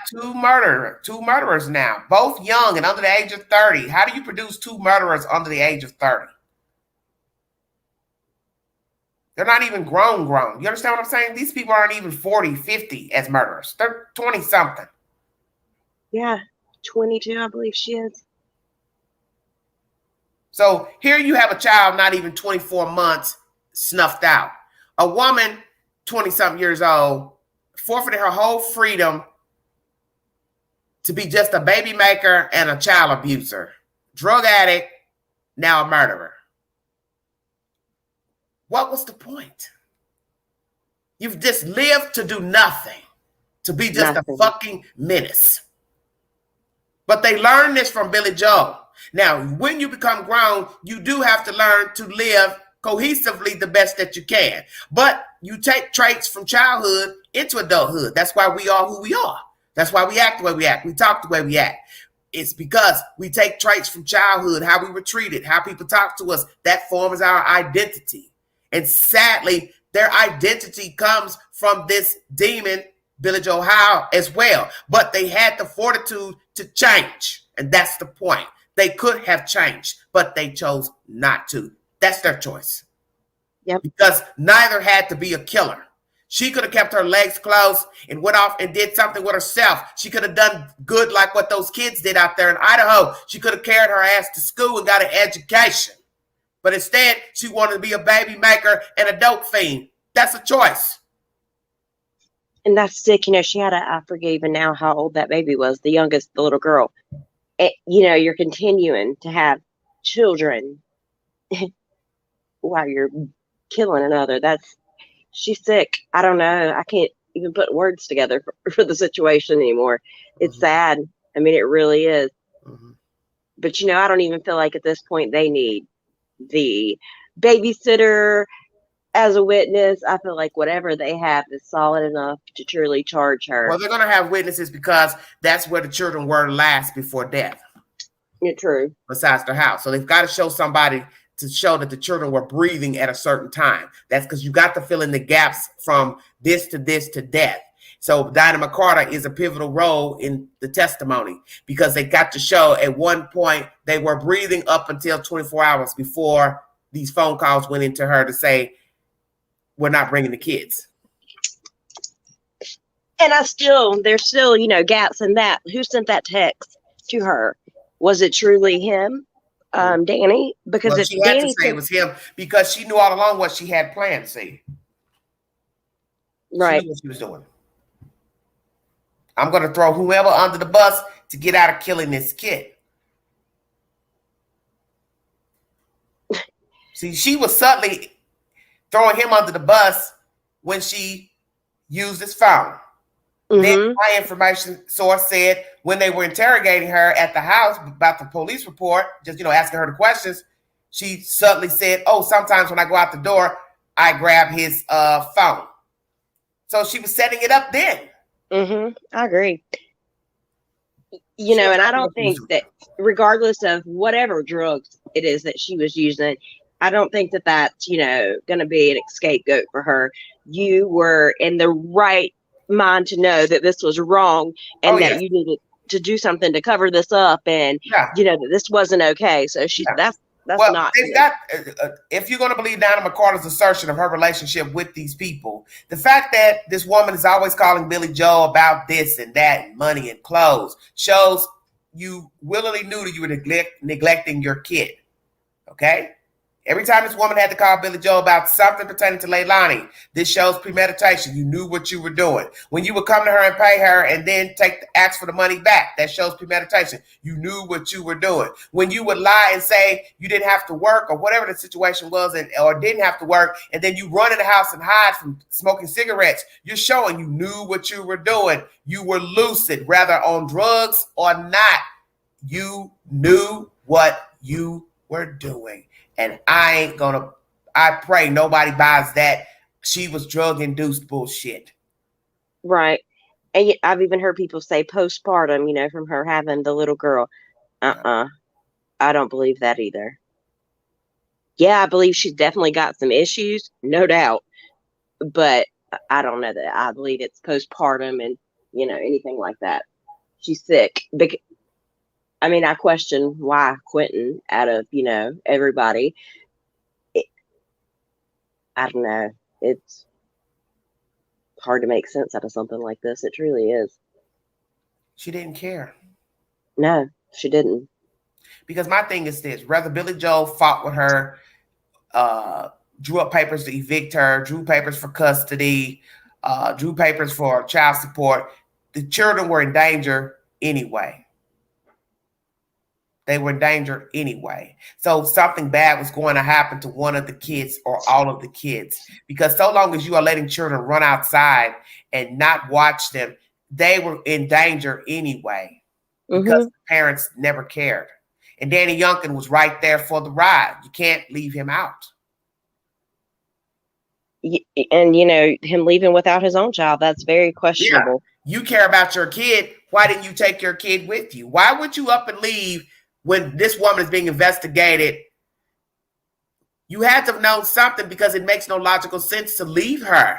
two murderers now, both young and under the age of 30. How do you produce two murderers under the age of 30? They're not even grown. You understand what I'm saying? These people aren't even 40, 50 as murderers. They're 20-something. Yeah, 22, I believe she is. So here you have a child not even 24 months snuffed out. A woman, 20-something years old, forfeited her whole freedom to be just a baby maker and a child abuser. Drug addict, now a murderer. What was the point? You've just lived to do nothing, to be just a fucking menace. But they learned this from Billie Joe. Now, when you become grown, you do have to learn to live cohesively the best that you can. But you take traits from childhood into adulthood. That's why we are who we are. That's why we act the way we act. We talk the way we act. It's because we take traits from childhood, how we were treated, how people talk to us. That forms our identity. And sadly, their identity comes from this demon, Billie Joe Howe, as well. But they had the fortitude to change. And that's the point. They could have changed, but they chose not to. That's their choice. Yep. Because neither had to be a killer. She could have kept her legs closed and went off and did something with herself. She could have done good like what those kids did out there in Idaho. She could have carried her ass to school and got an education. But instead, she wanted to be a baby maker and a dope fiend. That's a choice. And that's sick. She had I forget even now how old that baby was, the youngest, the little girl. You're continuing to have children while you're killing another. She's sick. I don't know. I can't even put words together for the situation anymore. It's sad. I mean, it really is. But, I don't even feel like at this point they need the babysitter as a witness. I feel like whatever they have is solid enough to truly charge her. Well, they're going to have witnesses because that's where the children were last before death. Yeah, true. Besides their house. So they've got to show somebody to show that the children were breathing at a certain time. That's because you got to fill in the gaps from this to death. So Dinah McCarter is a pivotal role in the testimony because they got to show at one point they were breathing up until 24 hours before these phone calls went into her to say, we're not bringing the kids. And there's still, gaps in that. Who sent that text to her? Was it truly him, Danny? Because if she had Danny to say it was him because she knew all along what she had planned. See, right? She knew what she was doing. I'm going to throw whoever under the bus to get out of killing this kid. See, she was subtly throwing him under the bus when she used his phone. Then my information source said when they were interrogating her at the house about the police report, just, asking her the questions, she subtly said, oh, sometimes when I go out the door, I grab his phone. So she was setting it up then. I agree. And I don't think that regardless of whatever drugs it is that she was using, I don't think that that's, going to be an scapegoat for her. You were in the right mind to know that this was wrong and that you needed to do something to cover this up and, that this wasn't okay. So that's not. They've got, if you're going to believe Dinah McCarter's assertion of her relationship with these people, the fact that this woman is always calling Billy Joe about this and that and money and clothes shows you willingly knew that you were neglecting your kid. Okay? Every time this woman had to call Billy Joe about something pertaining to Leilani, this shows premeditation. You knew what you were doing. When you would come to her and pay her and then ask for the money back, that shows premeditation. You knew what you were doing. When you would lie and say you didn't have to work or whatever the situation was or didn't have to work, and then you run in the house and hide from smoking cigarettes, you're showing you knew what you were doing. You were lucid, whether on drugs or not. You knew what you were doing. And I pray nobody buys that she was drug-induced bullshit. Right. And I've even heard people say postpartum, from her having the little girl. I don't believe that either. Yeah, I believe she's definitely got some issues, no doubt. But I don't know that. I believe it's postpartum and, anything like that. She's sick. I question why Quentin out of, everybody. I don't know. It's hard to make sense out of something like this. It truly is. She didn't care. No, she didn't. Because my thing is this, whether Billy Joe fought with her, drew up papers to evict her, drew papers for custody, drew papers for child support, the children were in danger anyway. They were in danger anyway. So something bad was going to happen to one of the kids or all of the kids. Because so long as you are letting children run outside and not watch them, they were in danger anyway. Because the parents never cared. And Danny Youngkin was right there for the ride. You can't leave him out. And, him leaving without his own child, that's very questionable. Yeah. You care about your kid. Why didn't you take your kid with you? Why would you up and leave when this woman is being investigated? You had to have known something because it makes no logical sense to leave her.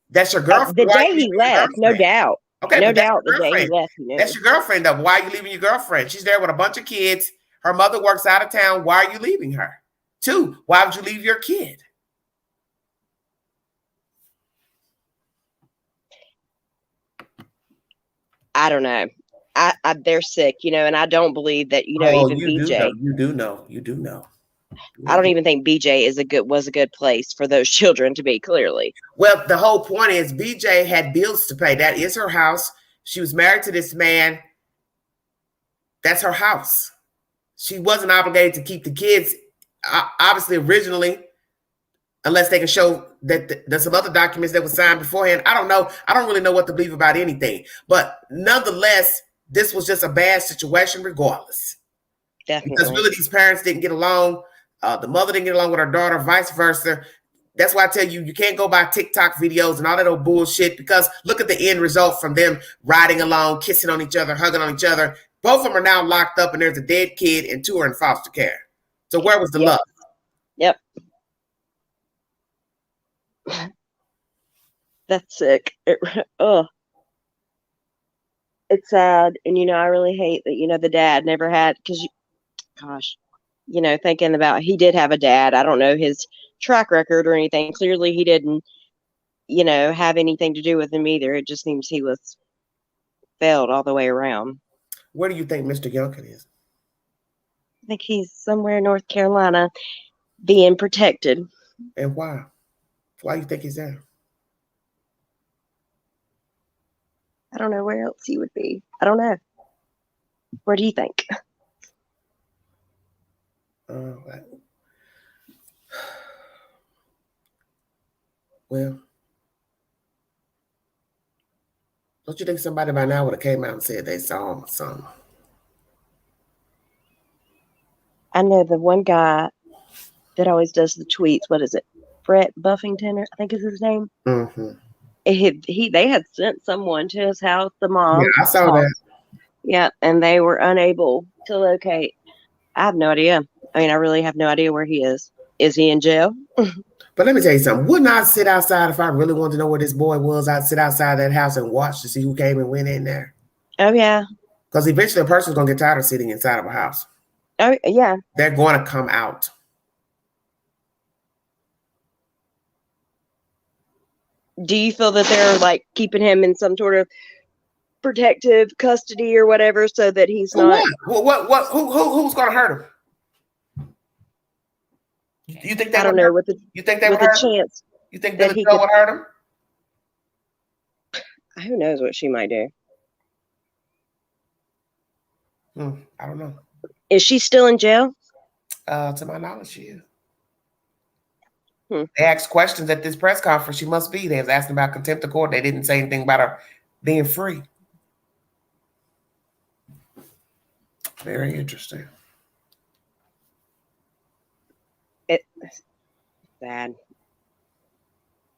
That's your girlfriend. The day he left, no doubt. Okay, no doubt the day he left. That's your girlfriend, though. Why are you leaving your girlfriend? She's there with a bunch of kids. Her mother works out of town. Why are you leaving her? 2, why would you leave your kid? I don't know. They're sick, and I don't believe that, Oh, even you do BJ. know. You do know. You do know. I don't even think BJ was a good place for those children to be, clearly. Well, the whole point is BJ had bills to pay. That is her house. She was married to this man. That's her house. She wasn't obligated to keep the kids, obviously, originally, unless they can show that there's some other documents that were signed beforehand. I don't know. I don't really know what to believe about anything. But nonetheless, this was just a bad situation regardless. Definitely. Because really these parents didn't get along. The mother didn't get along with her daughter, vice versa. That's why I tell you, you can't go by TikTok videos and all that old bullshit, because look at the end result from them riding along, kissing on each other, hugging on each other. Both of them are now locked up and there's a dead kid and 2 are in foster care. So where was the love? Yep. That's sick. It's sad. And, I really hate that, the dad never had, because, gosh, thinking about, he did have a dad. I don't know his track record or anything. Clearly he didn't, have anything to do with him either. It just seems he was failed all the way around. Where do you think Mr. Youngkin is? I think he's somewhere in North Carolina being protected. And why? Why do you think he's there? I don't know where else he would be. I don't know. Where do you think? Well, don't you think somebody by now would have came out and said they saw him or something? I know the one guy that always does the tweets. What is it? Brett Buffington, I think is his name. Mm-hmm. They had sent someone to his house, the mom. Yeah, I saw that. Yeah, and they were unable to locate. I have no idea. I mean, I really have no idea where he is. Is he in jail? But let me tell you something. Wouldn't I sit outside if I really wanted to know where this boy was? I'd sit outside that house and watch to see who came and went in there. Oh, yeah. Because eventually a person's going to get tired of sitting inside of a house. Oh, yeah. They're going to come out. Do you feel that they're keeping him in some sort of protective custody or whatever, so that he's not? What? Who's going to hurt him? You think they? I don't know. You think they would hurt him? You think Billy Joe would hurt him? Who knows what she might do? I don't know. Is she still in jail? To my knowledge, she is. They asked questions at this press conference. She must be. They was asking about contempt of court. They didn't say anything about her being free. Very interesting. It's sad.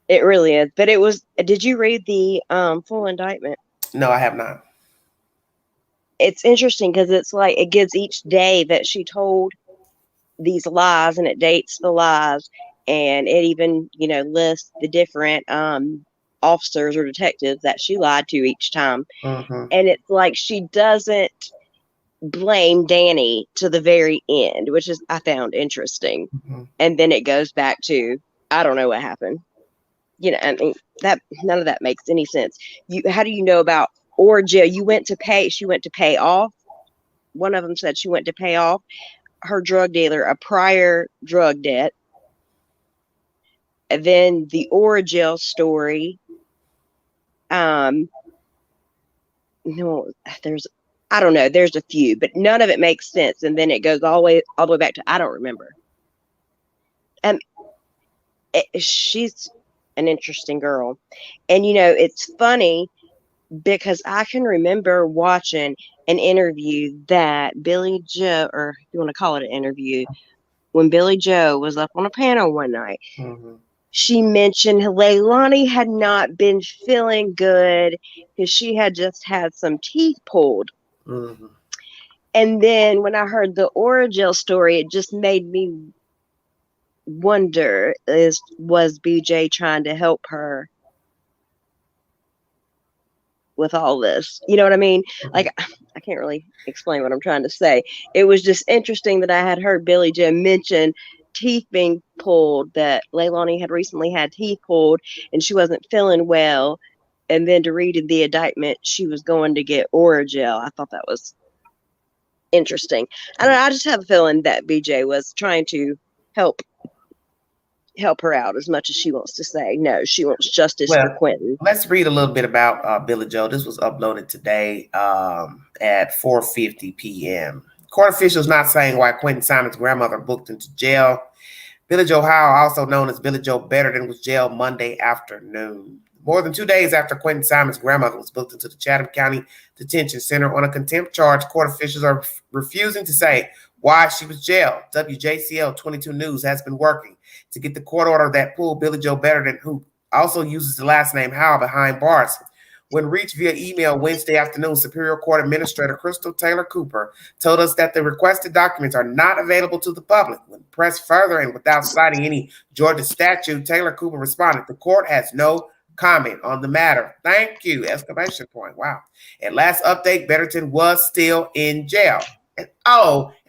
It really is. But it was. Did you read the full indictment? No, I have not. It's interesting because it's it gives each day that she told these lies, and it dates the lies. And it even, lists the different officers or detectives that she lied to each time. Mm-hmm. And it's she doesn't blame Danny to the very end, which I found interesting. Mm-hmm. And then it goes back to, I don't know what happened. I mean, that none of that makes any sense. How do you know about Orgia? She went to pay off. One of them said she went to pay off her drug dealer a prior drug debt. And then the Origel story. No, I don't know. There's a few, but none of it makes sense. And then it goes all the way back to, I don't remember. She's an interesting girl. And, it's funny because I can remember watching an interview that Billy Joe, or if you want to call it an interview, when Billy Joe was up on a panel one night. Mm-hmm. She mentioned Leilani had not been feeling good because she had just had some teeth pulled. Mm-hmm. And then when I heard the Origel story, it just made me wonder, was BJ trying to help her with all this? You know what I mean? I can't really explain what I'm trying to say. It was just interesting that I had heard Billy Joe mention teeth being pulled, that Leilani had recently had teeth pulled and she wasn't feeling well. and then to read in the indictment she was going to get Oragel. I thought that was interesting. I just have a feeling that BJ was trying to help her out as much as she wants to say. No, she wants justice for Quentin. Let's read a little bit about Billy Joe. This was uploaded today at 4:50 p.m. Court officials not saying why Quentin Simon's grandmother booked into jail. Billy Joe Howe, also known as Billy Joe Betterton, was jailed Monday afternoon. More than 2 days after Quentin Simon's grandmother was booked into the Chatham County Detention Center on a contempt charge, court officials are refusing to say why she was jailed. WJCL 22 News has been working to get the court order that pulled Billy Joe Betterton, who also uses the last name Howe, behind bars. When reached via email Wednesday afternoon, Superior Court Administrator Crystal Taylor Cooper told us that the requested documents are not available to the public. When pressed further and without citing any Georgia statute, Taylor Cooper responded, "The court has no comment on the matter. Thank you!" Exclamation point. Wow. At last update, Betterton was still in jail. And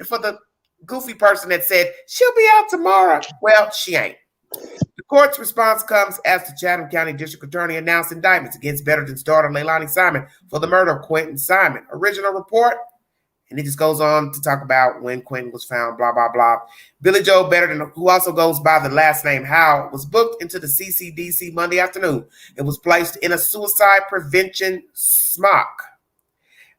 for the goofy person that said she'll be out tomorrow, well, she ain't. The court's response comes as the Chatham County District Attorney announced indictments against Betterton's daughter, Leilani Simon, for the murder of Quentin Simon. Original report, and it just goes on to talk about when Quentin was found, blah, blah, blah. Billy Joe Betterton, who also goes by the last name Howe, was booked into the CCDC Monday afternoon and was placed in a suicide prevention smock.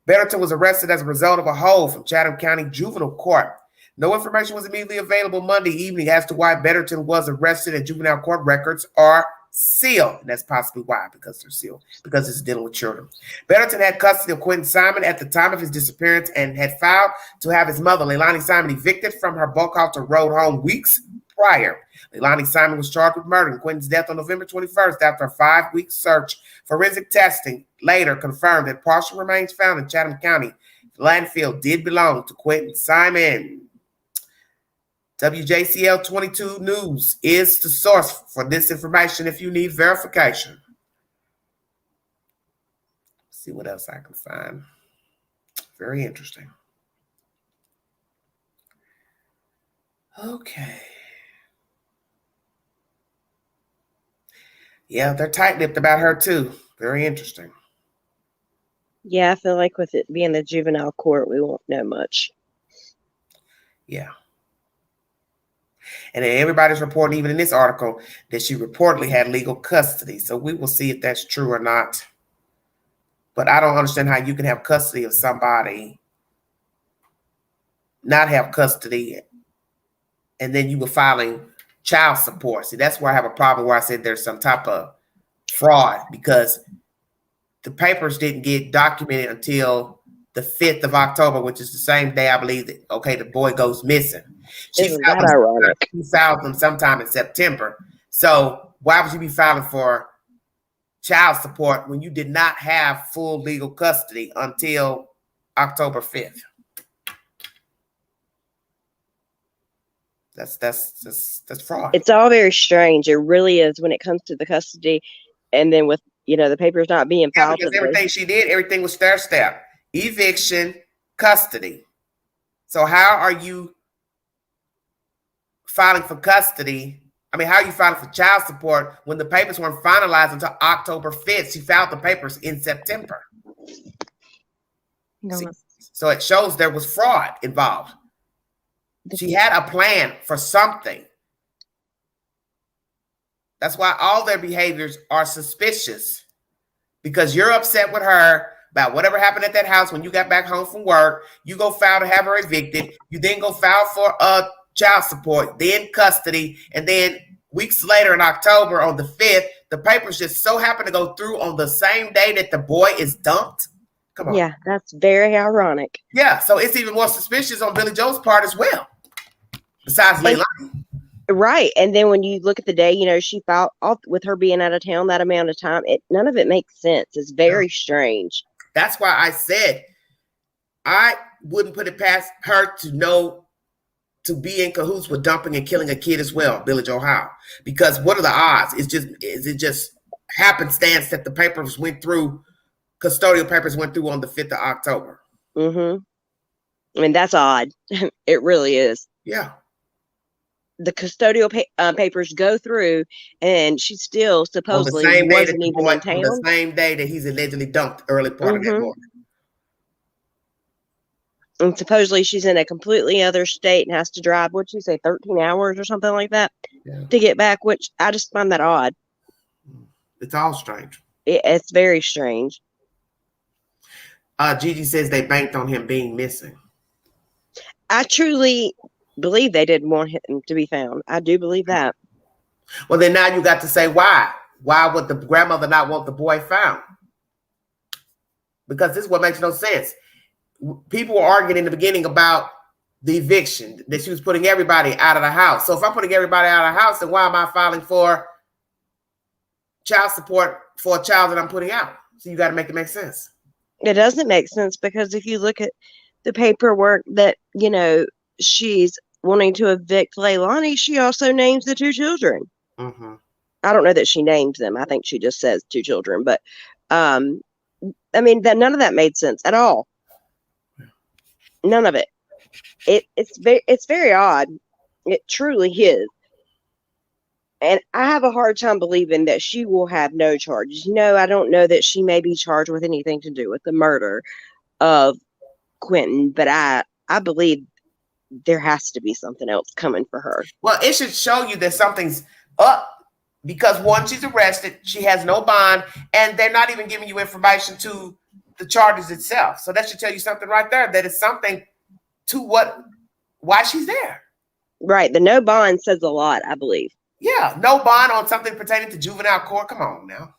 Betterton was arrested as a result of a hold from Chatham County Juvenile Court. No information was immediately available Monday evening as to why Betterton was arrested, and juvenile court records are sealed. And that's possibly why, because they're sealed, because it's dealing with children. Betterton had custody of Quentin Simon at the time of his disappearance and had filed to have his mother, Leilani Simon, evicted from her Buckhalter Road home weeks prior. Leilani Simon was charged with murdering Quentin's death on November 21st after a 5-week search. Forensic testing later confirmed that partial remains found in Chatham County landfill did belong to Quentin Simon. WJCL 22 News is the source for this information if you need verification. Let's see what else I can find. Very interesting. Okay. Yeah, they're tight-lipped about her too. Very interesting. Yeah, I feel like with it being the juvenile court, we won't know much. Yeah. And everybody's reporting, even in this article, that she reportedly had legal custody. So we will see if that's true or not. But I don't understand how you can have custody of somebody, not have custody, and then you were filing child support. See, that's where I have a problem, where I said there's some type of fraud, because the papers didn't get documented until the 5th of October, which is the same day I believe that, the boy goes missing. Isn't that ironic? She filed them sometime in September. So why would you be filing for child support when you did not have full legal custody until October 5th? That's fraud. It's all very strange. It really is when it comes to the custody, and then with the papers not being filed. Because everything she did, everything was stair-step. Eviction, custody. So how are you filing for custody? I mean, how are you filing for child support when the papers weren't finalized until October 5th? She filed the papers in September. No. See, so it shows there was fraud involved. She had a plan for something. That's why all their behaviors are suspicious, because you're upset with her about whatever happened at that house when you got back home from work. You go file to have her evicted. You then go file for child support, then custody, and then weeks later in October on the 5th, the papers just so happen to go through on the same day that the boy is dumped. Come on. Yeah, that's very ironic. Yeah, so it's even more suspicious on Billy Joe's part as well, besides Leilani. Right. And then when you look at the day, she filed off with her being out of town that amount of time. None of it makes sense. It's very strange. That's why I said I wouldn't put it past her to be in cahoots with dumping and killing a kid as well, Billy Joe Howe. Because what are the odds? Is it just happenstance that the papers went through, custodial papers went through on the 5th of October? Mm-hmm. I mean, that's odd. It really is. Yeah. the custodial papers go through, and she still On the supposedly same day that wasn't the even boy, in on the town. same day that he's allegedly dumped early part of that Mhm. morning. And supposedly she's in a completely other state and has to drive, what'd you say, 13 hours or something like that Yeah. to get back, which I just find that odd. It's all strange. It's very strange. Gigi says they banked on him being missing. I truly believe they didn't want him to be found. I do believe that. Well, then now you got to say why. Why would the grandmother not want the boy found? Because this is what makes no sense. People were arguing in the beginning about the eviction, that she was putting everybody out of the house. So if I'm putting everybody out of the house, then why am I filing for child support for a child that I'm putting out? So you got to make it make sense. It doesn't make sense because if you look at the paperwork that, you know, she's wanting to evict Leilani, she also names the 2 children. Mm-hmm. I don't know that she names them. I think she just says 2 children. But, I mean, none of that made sense at all. None of it. It's very odd. It truly is. And I have a hard time believing that she will have no charges. You know, I don't know that she may be charged with anything to do with the murder of Quentin, but I believe there has to be something else coming for her. Well, it should show you that something's up because once she's arrested, she has no bond, and they're not even giving you information to the charges itself. So that should tell you something right there, that it's something to why she's there. Right. The no bond says a lot, I believe. Yeah, no bond on something pertaining to juvenile court. Come on now.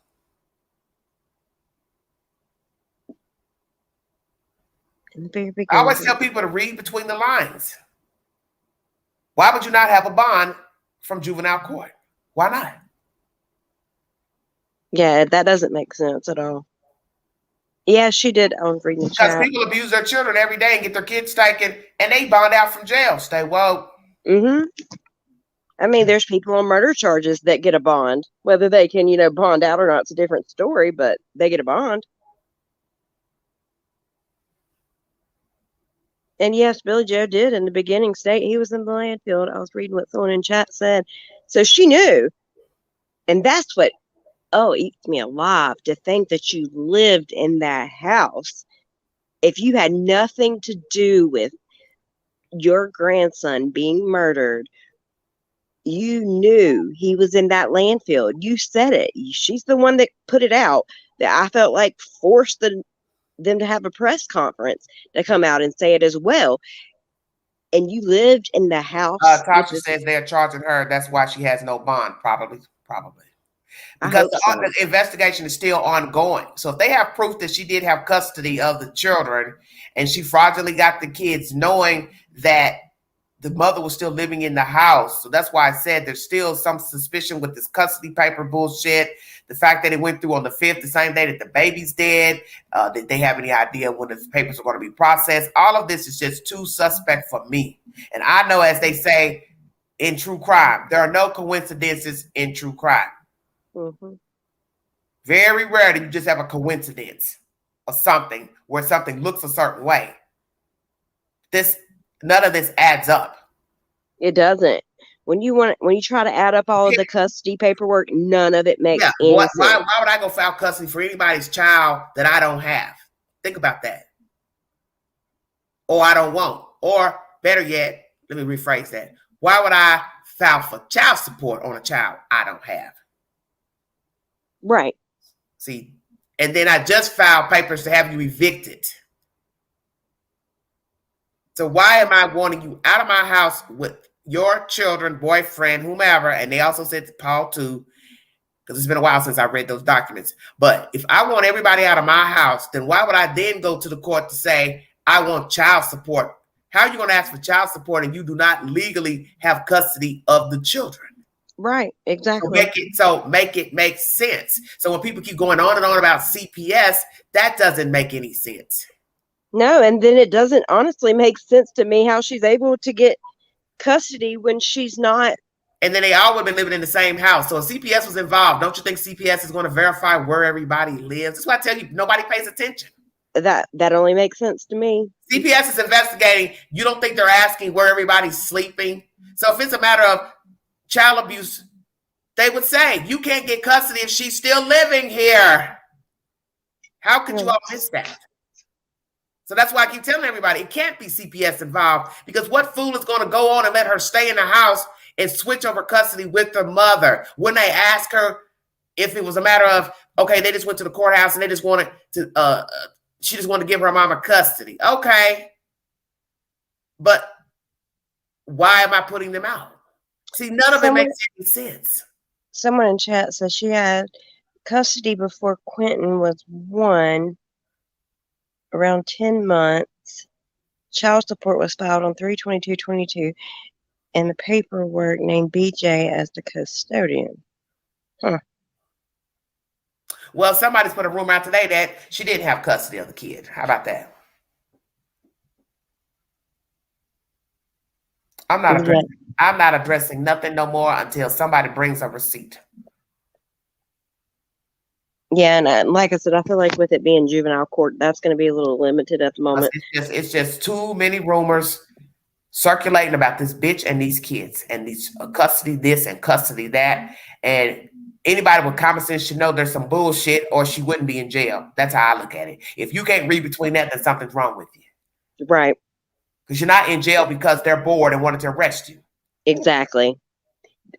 In the very beginning, I always tell people to read between the lines. Why would you not have a bond from juvenile court? Why not? Yeah, that doesn't make sense at all. Yeah, she did. I was reading the Because chat. people abuse their children every day and get their kids taken, and they bond out from jail. Stay woke. Mm-hmm. I mean, there's people on murder charges that get a bond. Whether they can, you know, bond out or not, it's a different story, but they get a bond. And yes, Billy Joe did in the beginning state he was in the landfill. I was reading what someone in chat said. So she knew. And that's what, eats me alive to think that you lived in that house. If you had nothing to do with your grandson being murdered, you knew he was in that landfill. You said it. She's the one that put it out, that I felt like forced them to have a press conference to come out and say it as well. And you lived in the house. Tasha says they're charging her. That's why she has no bond. Probably. Because the investigation is still ongoing. So if they have proof that she did have custody of the children and she fraudulently got the kids knowing that the mother was still living in the house. So that's why I said there's still some suspicion with this custody paper bullshit. The fact that it went through on the 5th, the same day that the baby's dead. Did they have any idea when the papers are going to be processed? All of this is just too suspect for me. And I know, as they say in true crime, there are no coincidences in true crime. Mm-hmm. Very rare do you just have a coincidence or something where something looks a certain way. None of this adds up. It doesn't. When you try to add up all of the custody paperwork, none of it makes any sense. Why would I go file custody for anybody's child that I don't have? Think about that. Or I don't want. Or better yet, let me rephrase that. Why would I file for child support on a child I don't have? Right. See, and then I just filed papers to have you evicted. So why am I wanting you out of my house with your children, boyfriend, whomever? And they also said to Paul too, because it's been a while since I read those documents. But if I want everybody out of my house, then why would I then go to the court to say I want child support? How are you going to ask for child support and you do not legally have custody of the children? Right, exactly. Make it make sense. So when people keep going on and on about CPS, that doesn't make any sense. No, and then it doesn't honestly make sense to me how she's able to get custody when she's not. And then they all would have been living in the same house. So if CPS was involved, don't you think CPS is going to verify where everybody lives? That's why I tell you, nobody pays attention. That only makes sense to me. CPS is investigating. You don't think they're asking where everybody's sleeping? So if it's a matter of child abuse, they would say, you can't get custody if she's still living here. How could you all miss that? So that's why I keep telling everybody, it can't be CPS involved, because what fool is going to go on and let her stay in the house and switch over custody with the mother when they ask her if it was a matter of, okay, they just went to the courthouse and they just wanted to, she just wanted to give her mama custody. Okay. But why am I putting them out? See, none of it makes any sense. Someone in chat says she had custody before Quentin was 1, around 10 months. Child support was filed on 3/22/22, and the paperwork named BJ as the custodian. Huh. Well, somebody's put a rumor out today that she didn't have custody of the kid. How about that? I'm not addressing nothing no more until somebody brings a receipt. Yeah, and like I said, I feel like with it being juvenile court, that's going to be a little limited at the moment. It's just too many rumors circulating about this bitch and these kids and these custody this and custody that. And anybody with common sense should know there's some bullshit, or she wouldn't be in jail. That's how I look at it. If you can't read between that, then something's wrong with you. Right. Because you're not in jail because they're bored and wanted to arrest you. Exactly.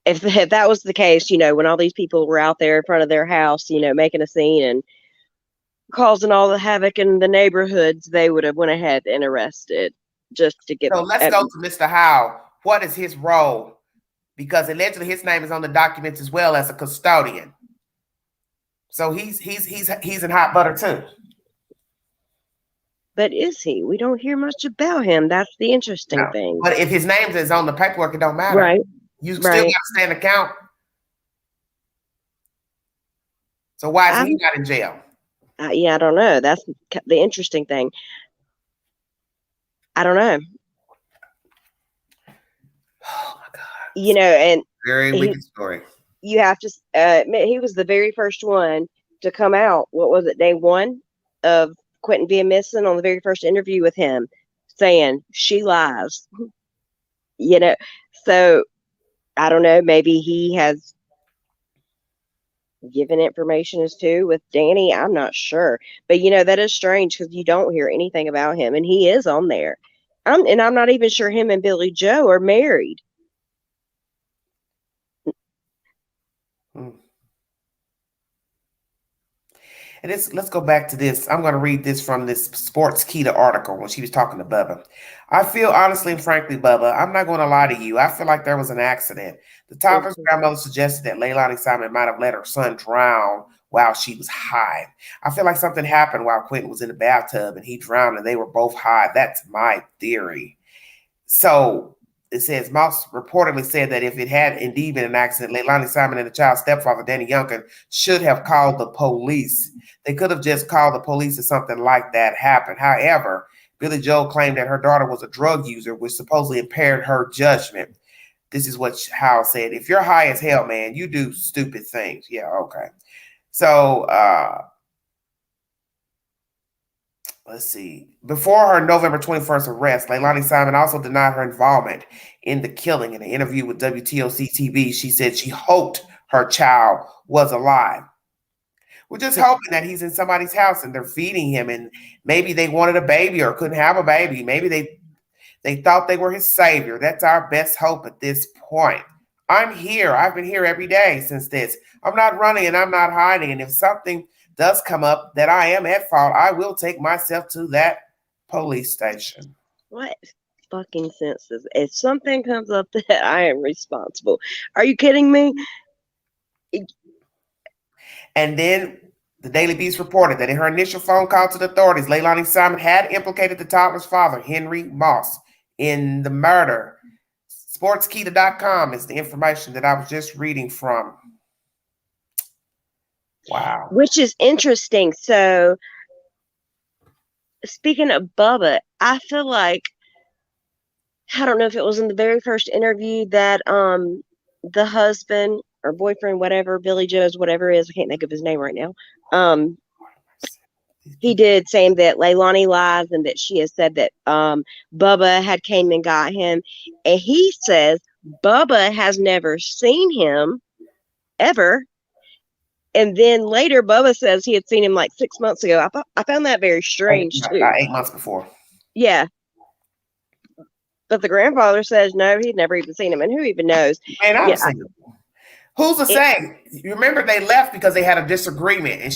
If that was the case, when all these people were out there in front of their house, making a scene and causing all the havoc in the neighborhoods, they would have went ahead and arrested just to get. So let's go to Mr. Howe. What is his role? Because allegedly his name is on the documents as well as a custodian. So he's in hot butter too. But is he? We don't hear much about him. That's the interesting thing. But if his name is on the paperwork, it don't matter. Right. You still got to stand account. So why is he not in jail? Yeah, I don't know. That's the interesting thing. I don't know. Oh my God. And very wicked story. You have to admit he was the very first one to come out. What was it? Day 1 of Quentin being missing, on the very first interview with him, saying she lies. So I don't know. Maybe he has given information as to with Danny. I'm not sure, but that is strange because you don't hear anything about him, and he is on there. I'm not even sure him and Billy Joe are married. And let's go back to this. I'm going to read this from this Sports Kita article when she was talking to Bubba. I feel honestly and frankly, Bubba, I'm not going to lie to you. I feel like there was an accident. The toddler's grandmother suggested that Leilani Simon might have let her son drown while she was high. I feel like something happened while Quentin was in the bathtub and he drowned and they were both high. That's my theory. So it says Moss reportedly said that if it had indeed been an accident, Leilani Simon and the child's stepfather, Danny Youngkin, should have called the police. They could have just called the police if something like that happened. However, Billy Joe claimed that her daughter was a drug user, which supposedly impaired her judgment. This is what Howell said. If you're high as hell, man, you do stupid things. Yeah, okay. So let's see. Before her November 21st arrest, Leilani Simon also denied her involvement in the killing. In an interview with WTOC TV, she said she hoped her child was alive. We're just hoping that he's in somebody's house and they're feeding him, and maybe they wanted a baby or couldn't have a baby. Maybe they thought they were his savior. That's our best hope at this point. I'm here. I've been here every day since this. I'm not running and I'm not hiding. And if something does come up that I am at fault, I will take myself to that police station. What fucking sense is it? If something comes up that I am responsible? Are you kidding me? And then the Daily Beast reported that in her initial phone call to the authorities, Leilani Simon had implicated the toddler's father, Henry Moss, in the murder. Sportskita.com is the information that I was just reading from. Wow. Which is interesting. So, speaking of Bubba, I feel like, I don't know if it was in the very first interview that the husband or boyfriend, whatever, Billy Joe's, whatever it is, I can't think of his name right now. He did saying that Leilani lies and that she has said that Bubba had came and got him. And he says, Bubba has never seen him ever. And then later, Bubba says he had seen him like 6 months ago. I found that very strange too. About 8 months before. Yeah. But the grandfather says no, he'd never even seen him. And who even knows? Man, I've seen him. Who's to say? You remember they left because they had a disagreement, and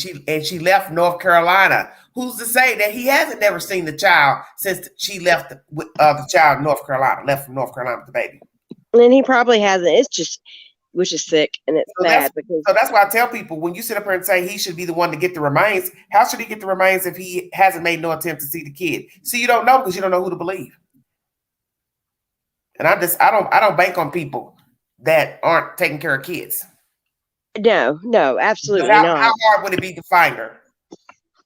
she left North Carolina. Who's to say that he hasn't never seen the child since she left the child in North Carolina, left from North Carolina with the baby? And he probably hasn't. It's just, which is sick, and it's sad because. So that's why I tell people, when you sit up here and say he should be the one to get the remains, how should he get the remains if he hasn't made no attempt to see the kid? See, you don't know because you don't know who to believe. And I don't bank on people that aren't taking care of kids. No, absolutely how, not. How hard would it be to find her?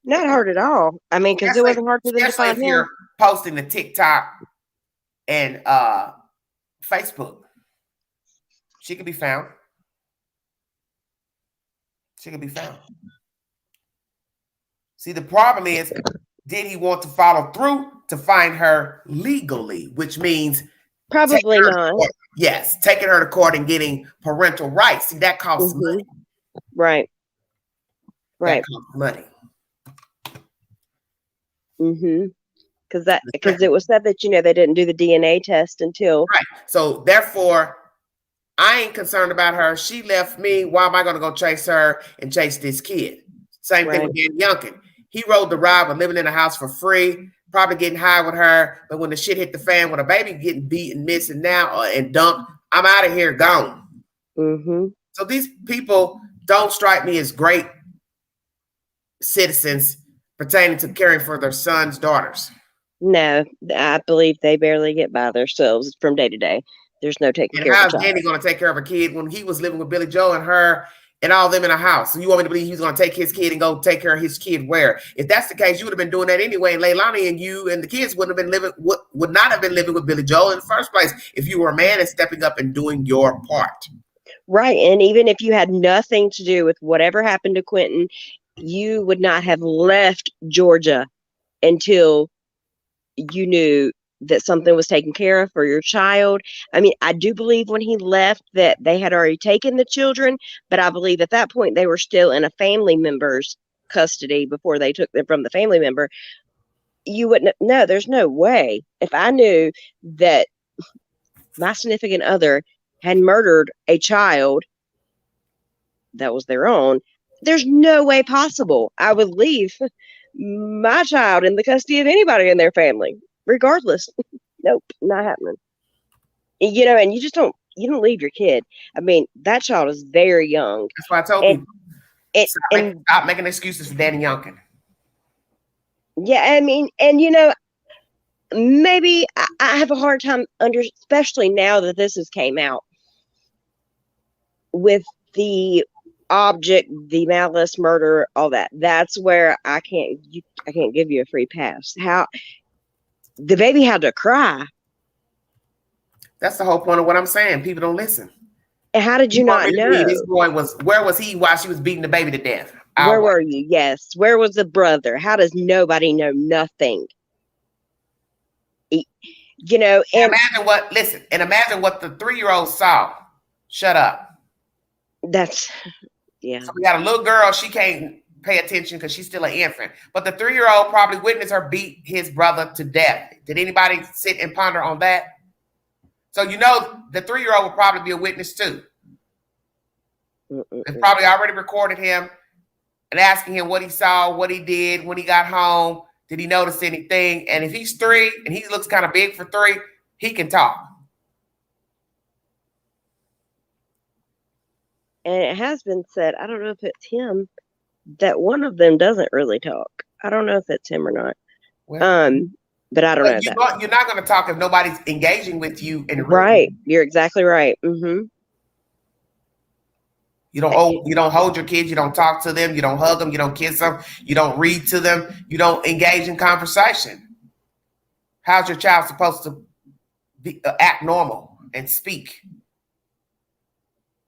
Not hard at all. I mean, because it wasn't hard for them to find him. You're posting to TikTok and Facebook. She could be found. She could be found. See, the problem is, did he want to follow through to find her legally, which means probably not. Yes, taking her to court and getting parental rights. See, that costs money. Right. That costs money. Because it was said that they didn't do the DNA test until So therefore, I ain't concerned about her. She left me. Why am I going to go chase her and chase this kid? Same thing with Danny Youngkin. He rode the ride with living in a house for free, probably getting high with her. But when the shit hit the fan, when a baby getting beat and missing now and dumped, I'm out of here, gone. So these people don't strike me as great citizens pertaining to caring for their sons' daughters. No, I believe they barely get by themselves from day to day. There's no taking care of a child. How's Danny going to take care of a kid when he was living with Billy Joe and her and all of them in a house? So you want me to believe he's going to take his kid and go take care of his kid where? If that's the case, you would have been doing that anyway. And Leilani and you and the kids would not have been living with Billy Joe in the first place if you were a man and stepping up and doing your part. Right. And even if you had nothing to do with whatever happened to Quentin, you would not have left Georgia until you knew that something was taken care of for your child. I mean, I do believe when he left that they had already taken the children, but I believe at that point they were still in a family member's custody before they took them from the family member. You wouldn't. No, there's no way. If I knew that my significant other had murdered a child that was their own, there's no way possible I would leave my child in the custody of anybody in their family, regardless. Nope, not happening. And you don't leave your kid. I mean, that child is very young. That's why I told people. Stop making excuses for Danny Youngkin. Yeah, I mean, and maybe I have a hard time especially now that this has came out with the object, the malice, murder, all that. That's where I can't give you a free pass. How the baby had to cry. That's the whole point of what I'm saying. People don't listen. And how did you not know? This boy where was he while she was beating the baby to death? Where were you? Yes. Where was the brother? How does nobody know nothing? And imagine what the 3-year-old saw. Shut up. That's So we got a little girl, she can't pay attention because she's still an infant. But the 3-year-old probably witnessed her beat his brother to death. Did anybody sit and ponder on that? So the 3-year-old will probably be a witness too. They probably already recorded him and asking him what he saw, what he did, when he got home. Did he notice anything? And if he's 3 and he looks kind of big for 3, he can talk. And it has been said, I don't know if it's him, that one of them doesn't really talk. I don't know if it's him or not. Well, but I don't know that. You're not going to talk if nobody's engaging with you in the room. Right. You're exactly right. You don't hold your kids. You don't talk to them. You don't hug them. You don't kiss them. You don't read to them. You don't engage in conversation. How's your child supposed to act normal and speak?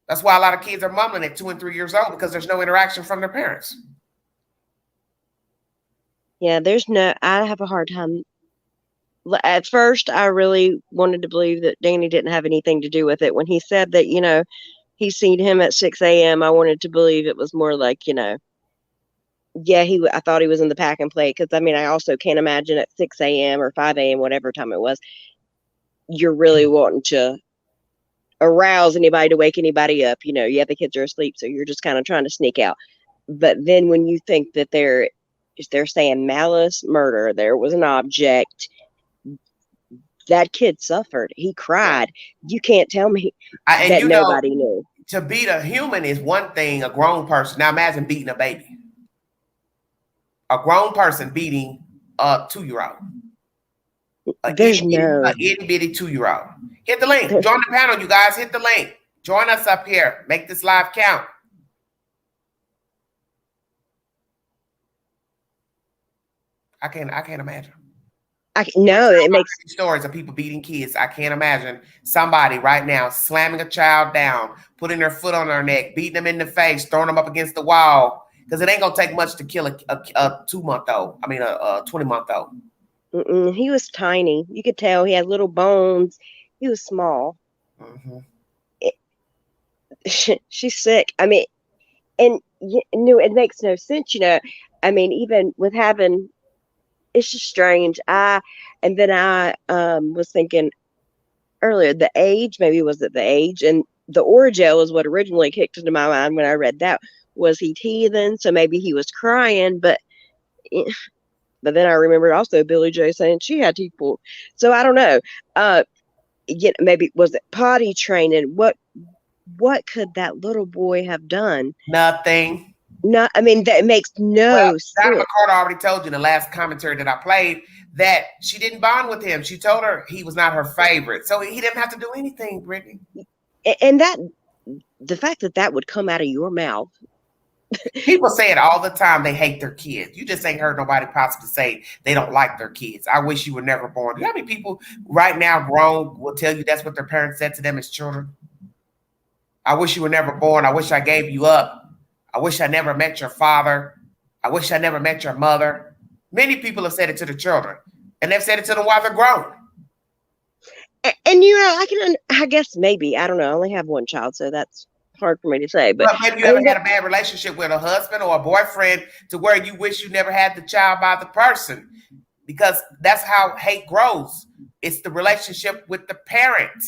That's why a lot of kids are mumbling at 2 and 3 years old, because there's no interaction from their parents. Yeah, I have a hard time At first, I really wanted to believe that Danny didn't have anything to do with it. When he said that, he seen him at 6 a.m., I wanted to believe it was more like, yeah, I thought he was in the pack and play. Because, I mean, I also can't imagine at 6 a.m. or 5 a.m., whatever time it was, you're really wanting to arouse anybody, to wake anybody up. Yeah, the kids are asleep, so you're just kind of trying to sneak out. But then when you think that they're saying malice, murder, there was an object, that kid suffered. He cried. You can't tell me And that nobody knew. To beat a human is one thing, a grown person. Now imagine beating a baby. A grown person beating a 2-year-old. There's An itty bitty 2-year-old. Hit the link. Join the panel, you guys. Hit the link. Join us up here. Make this live count. I can't imagine. It makes stories of people beating kids. I can't imagine somebody right now slamming a child down, putting their foot on their neck, beating them in the face, throwing them up against the wall. Because it ain't gonna take much to kill a 2-month-old. I mean, a 20-month-old. He was tiny. You could tell he had little bones. He was small. Mm-hmm. She's sick. I mean, and it makes no sense. I mean, even with having. It's just strange. And then I was thinking earlier, the age, maybe was it the age? And the oragel is what originally kicked into my mind when I read that. Was he teething? So maybe he was crying, but then I remembered also Billy Joe saying she had teeth pulled. So I don't know. Maybe was it potty training? What could that little boy have done? Nothing. No, I mean, that makes no sense. Donna McCarter already told you in the last commentary that I played that she didn't bond with him. She told her he was not her favorite. So he didn't have to do anything, Brittany. And the fact that would come out of your mouth. People say it all the time. They hate their kids. You just ain't heard nobody possibly say they don't like their kids. I wish you were never born. You know how many people right now grown will tell you that's what their parents said to them as children? I wish you were never born. I wish I gave you up. I wish I never met your father. I wish I never met your mother. Many people have said it to the children, and they've said it to them while they're grown. And I guess maybe, I don't know. I only have one child, so that's hard for me to say. But maybe you ever had a bad relationship with a husband or a boyfriend to where you wish you never had the child by the person, because that's how hate grows. It's the relationship with the parent.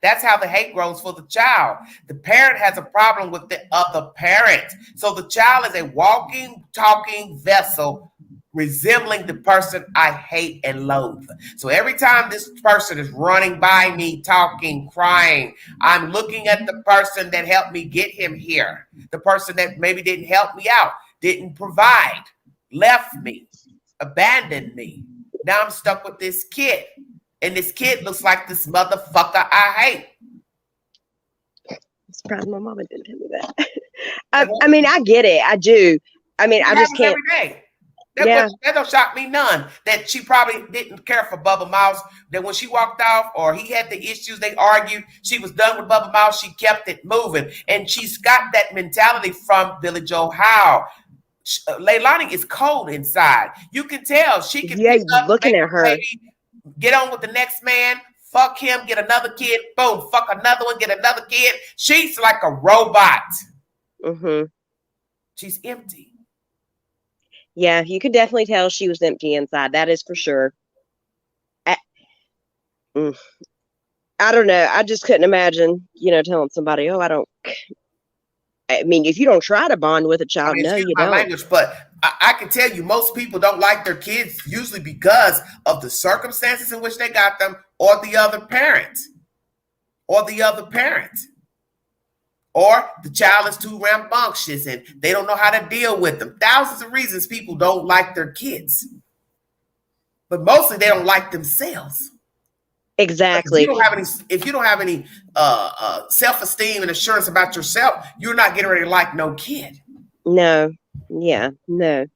That's how the hate grows for the child. The parent has a problem with the other parent. So the child is a walking, talking vessel resembling the person I hate and loathe. So every time this person is running by me, talking, crying, I'm looking at the person that helped me get him here. The person that maybe didn't help me out, didn't provide, left me, abandoned me. Now I'm stuck with this kid. And this kid looks like this motherfucker I hate. I'm surprised my mama didn't tell me that. I mean, I get it. I do. I mean, I just can't. Every day. That don't shock me none. That she probably didn't care for Bubba Mouse. That when she walked off or he had the issues, they argued. She was done with Bubba Mouse. She kept it moving. And she's got that mentality from Billy Joe Howe. Leilani is cold inside. You can tell. She can pick up, looking at her. Baby, get on with the next man, fuck him, get another kid, boom, fuck another one, get another kid. She's like a robot. Mm-hmm. She's empty. Yeah, you could definitely tell she was empty inside. That is for sure. I don't know. I just couldn't imagine, telling somebody, I mean, if you don't try to bond with a child, no, you don't. Language, but I can tell you most people don't like their kids usually because of the circumstances in which they got them or the other parent. Or the child is too rambunctious and they don't know how to deal with them. Thousands of reasons people don't like their kids. But mostly they don't like themselves. Exactly. If you don't have any self-esteem and assurance about yourself, you're not getting ready to like no kid. No. Yeah. No.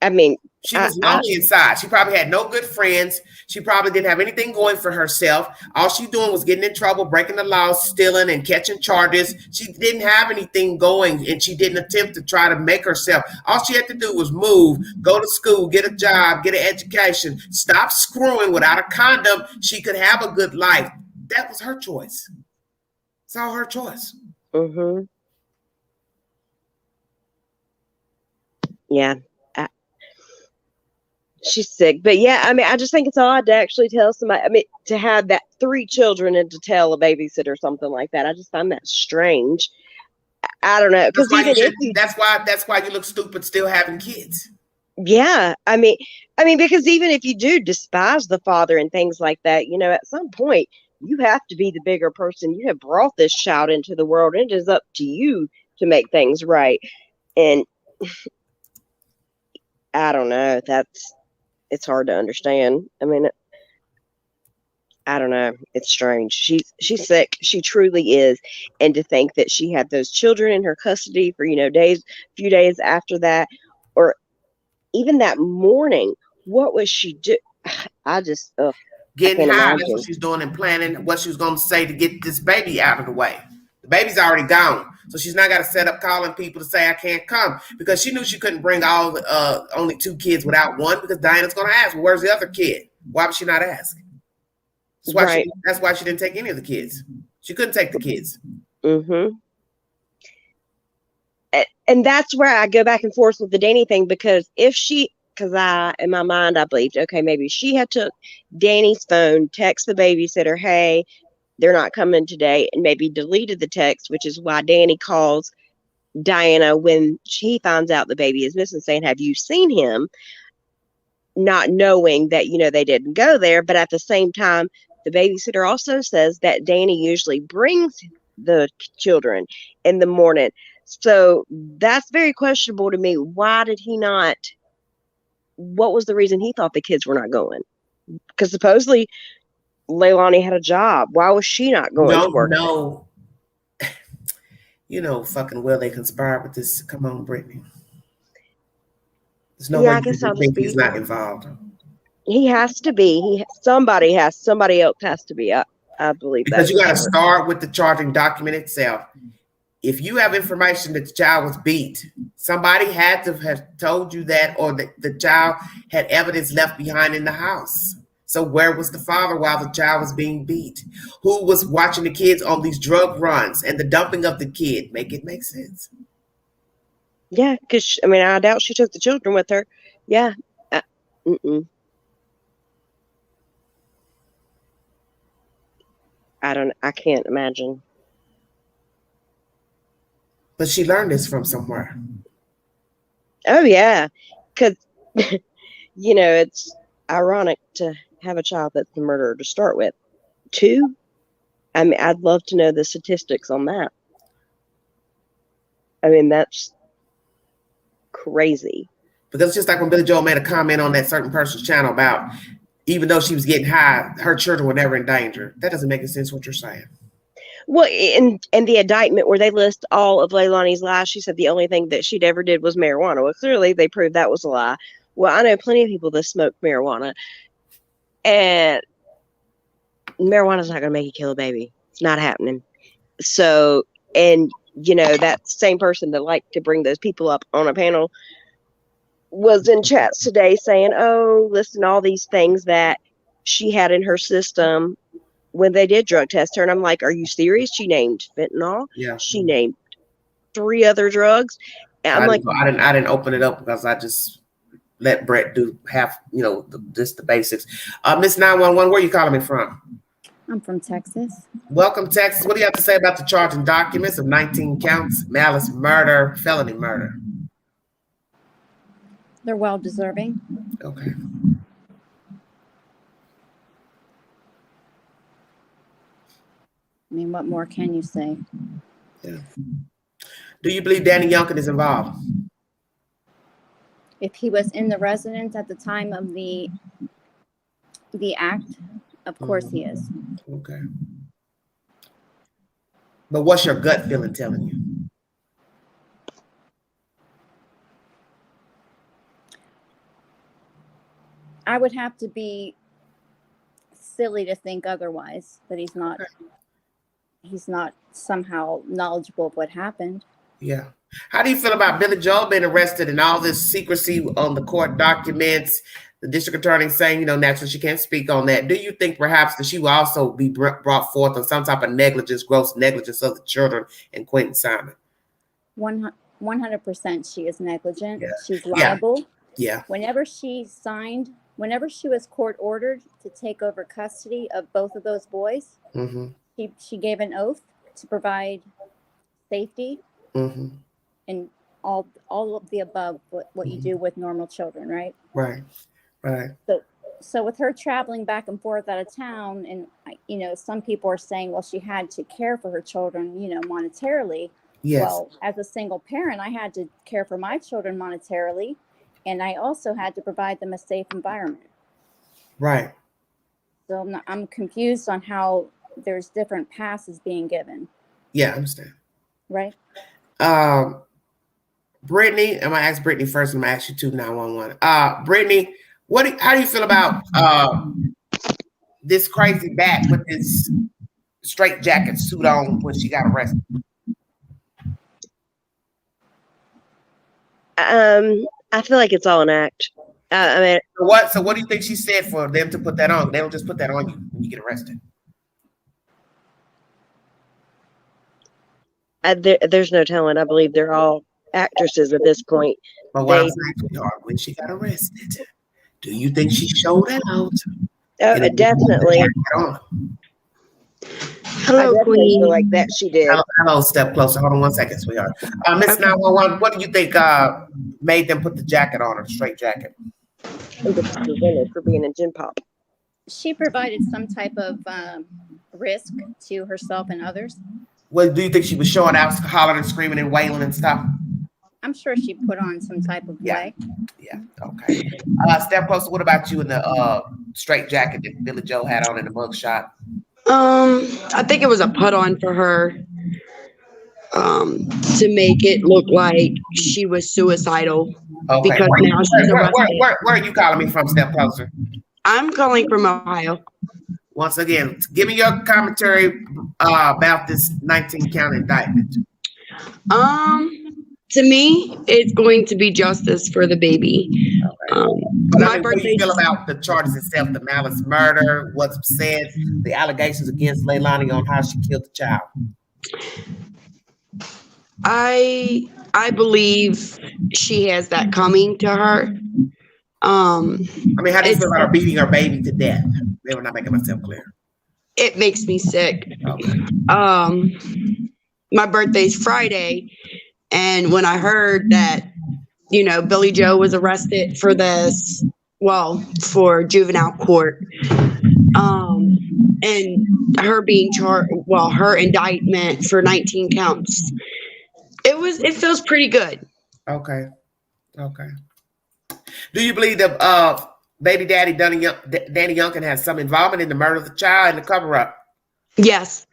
I mean, She was lonely inside. She probably had no good friends. She probably didn't have anything going for herself. All she doing was getting in trouble, breaking the law, stealing, and catching charges. She didn't have anything going, and she didn't attempt to try to make herself. All she had to do was move, go to school, get a job, get an education, stop screwing without a condom. She could have a good life. That was her choice. It's all her choice. Mm-hmm. Yeah. She's sick. But yeah, I mean, I just think it's odd to actually tell somebody, I mean, to have that 3 children and to tell a babysitter something like that. I just find that strange. I don't know. Because even if you, that's why you look stupid still having kids. Yeah. I mean, because even if you do despise the father and things like that, you know, at some point you have to be the bigger person. You have brought this child into the world, and it is up to you to make things right. And I don't know. It's hard to understand. I mean, I don't know. It's strange. She's sick. She truly is. And to think that she had those children in her custody for, few days after that, or even that morning, what was she do? I just, getting high. That's what she's doing and planning what she was going to say to get this baby out of the way. The baby's already gone. So she's not got to set up calling people to say, I can't come, because she knew she couldn't bring only 2 kids without one, because Diana's going to ask, well, where's the other kid? Why would she not ask? That's why she didn't take any of the kids. She couldn't take the kids. Mm-hmm. And that's where I go back and forth with the Danny thing, because in my mind, I believed, okay, maybe she had took Danny's phone, text the babysitter, hey, they're not coming today, and maybe deleted the text, which is why Danny calls Diana when she finds out the baby is missing, saying, have you seen him? Not knowing that, they didn't go there. But at the same time, the babysitter also says that Danny usually brings the children in the morning. So that's very questionable to me. Why did he not? What was the reason he thought the kids were not going? Because supposedly Leilani had a job. Why was she not going to work? No. Fucking well they conspired with this. Come on, Brittany. There's no way you think he's not involved. He has to be. Somebody else has to be. I believe that. Because you got to start with the charging document itself. If you have information that the child was beat, somebody had to have told you that, or the child had evidence left behind in the house. So where was the father while the child was being beat? Who was watching the kids on these drug runs and the dumping of the kid? Make it make sense. Yeah, because I doubt she took the children with her. Yeah. I can't imagine. But she learned this from somewhere. Oh, yeah. Because, it's ironic to have a child that's the murderer to start with. 2? I'd love to know the statistics on that. That's crazy. Because it's just like when Billy Joel made a comment on that certain person's channel about, even though she was getting high, her children were never in danger. That doesn't make any sense what you're saying. Well, in the indictment where they list all of Leilani's lies, she said the only thing that she'd ever did was marijuana. Well, clearly they proved that was a lie. Well, I know plenty of people that smoke marijuana, and marijuana's not going to make you kill a baby. It's not happening. So, and that same person that liked to bring those people up on a panel was in chats today saying, oh, listen, all these things that she had in her system when they did drug test her. And I'm like, are you serious? She named fentanyl. Yeah. She named 3 other drugs. And I didn't open it up because I just let Brett do half, just the basics. Miss 911, where are you calling me from? I'm from Texas. Welcome, Texas. What do you have to say about the charging documents of 19 counts, malice, murder, felony murder? They're well deserving. Okay. What more can you say? Yeah. Do you believe Danny Youngkin is involved? If he was in the residence at the time of the act, of course he is. Okay. But what's your gut feeling telling you? I would have to be silly to think otherwise, that he's not somehow knowledgeable of what happened. Yeah. How do you feel about Billy Joel being arrested and all this secrecy on the court documents? The district attorney saying, you know, naturally she can't speak on that. Do you think perhaps that she will also be brought forth on some type of negligence, gross negligence of the children and Quentin Simon? 100% she is negligent. Yeah. She's liable. Yeah. Whenever she was court ordered to take over custody of both of those boys, Mm-hmm. she gave an oath to provide safety Mm-hmm. and all of the above, what you do with normal children, right? Right. Right. So with her traveling back and forth out of town, and you know, some people are saying, well, she had to care for her children, you know, monetarily. Yes. Well, as a single parent, I had to care for my children monetarily, and I also had to provide them a safe environment. Right. So I'm confused on how there's different passes being given. Yeah, I understand. Right. Brittany, I'm gonna ask Brittany first, and I'm gonna ask you too, 911. Brittany, how do you feel about this crazy bat with this straight jacket suit on when she got arrested? I feel like it's all an act. I mean, So what do you think she said for them to put that on? They don't just put that on you when you get arrested. there's no telling. I believe they're all actresses at this point. But what I'm saying, sweetheart, when she got arrested, do you think she showed out? Oh, definitely. Hello, Queen. Feel like that she did. Hello, step closer. Hold on 1 second, sweetheart. Miss 911, what do you think made them put the jacket on her, the straight jacket? For being a gym pop. She provided some type of risk to herself and others. Well, do you think she was showing out, hollering and screaming and wailing and stuff? I'm sure she put on some type of play. Yeah. Okay. Step closer. What about you in the straight jacket that Billy Joe had on in the mugshot? I think it was a put on for her to make it look like she was suicidal. Okay. Because now she's arrested. Where are you calling me from, Step closer? I'm calling from Ohio. Once again, give me your commentary about this 19-count indictment. To me, it's going to be justice for the baby. Okay. My birthday. What do you feel about the charges itself, the malice murder, what's said, the allegations against Leilani on how she killed the child? I believe she has that coming to her. I mean, how do you feel about her beating her baby to death? They were not making myself clear. It makes me sick. Okay. My birthday's Friday. And when I heard that, you know, Billy Joe was arrested for this, for juvenile court, and her being charged, her indictment for 19 counts, it feels pretty good. Okay. Do you believe that baby daddy Danny Youngkin has some involvement in the murder of the child and the cover-up? Yes.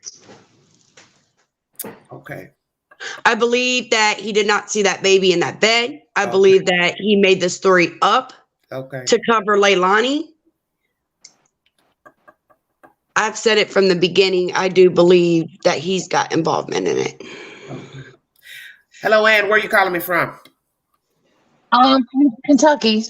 Okay. I believe that he did not see that baby in that bed. I believe that he made the story up to cover Leilani. I've said it from the beginning. I do believe that he's got involvement in it. Okay. Hello, Ann. Where are you calling me from? Kentucky.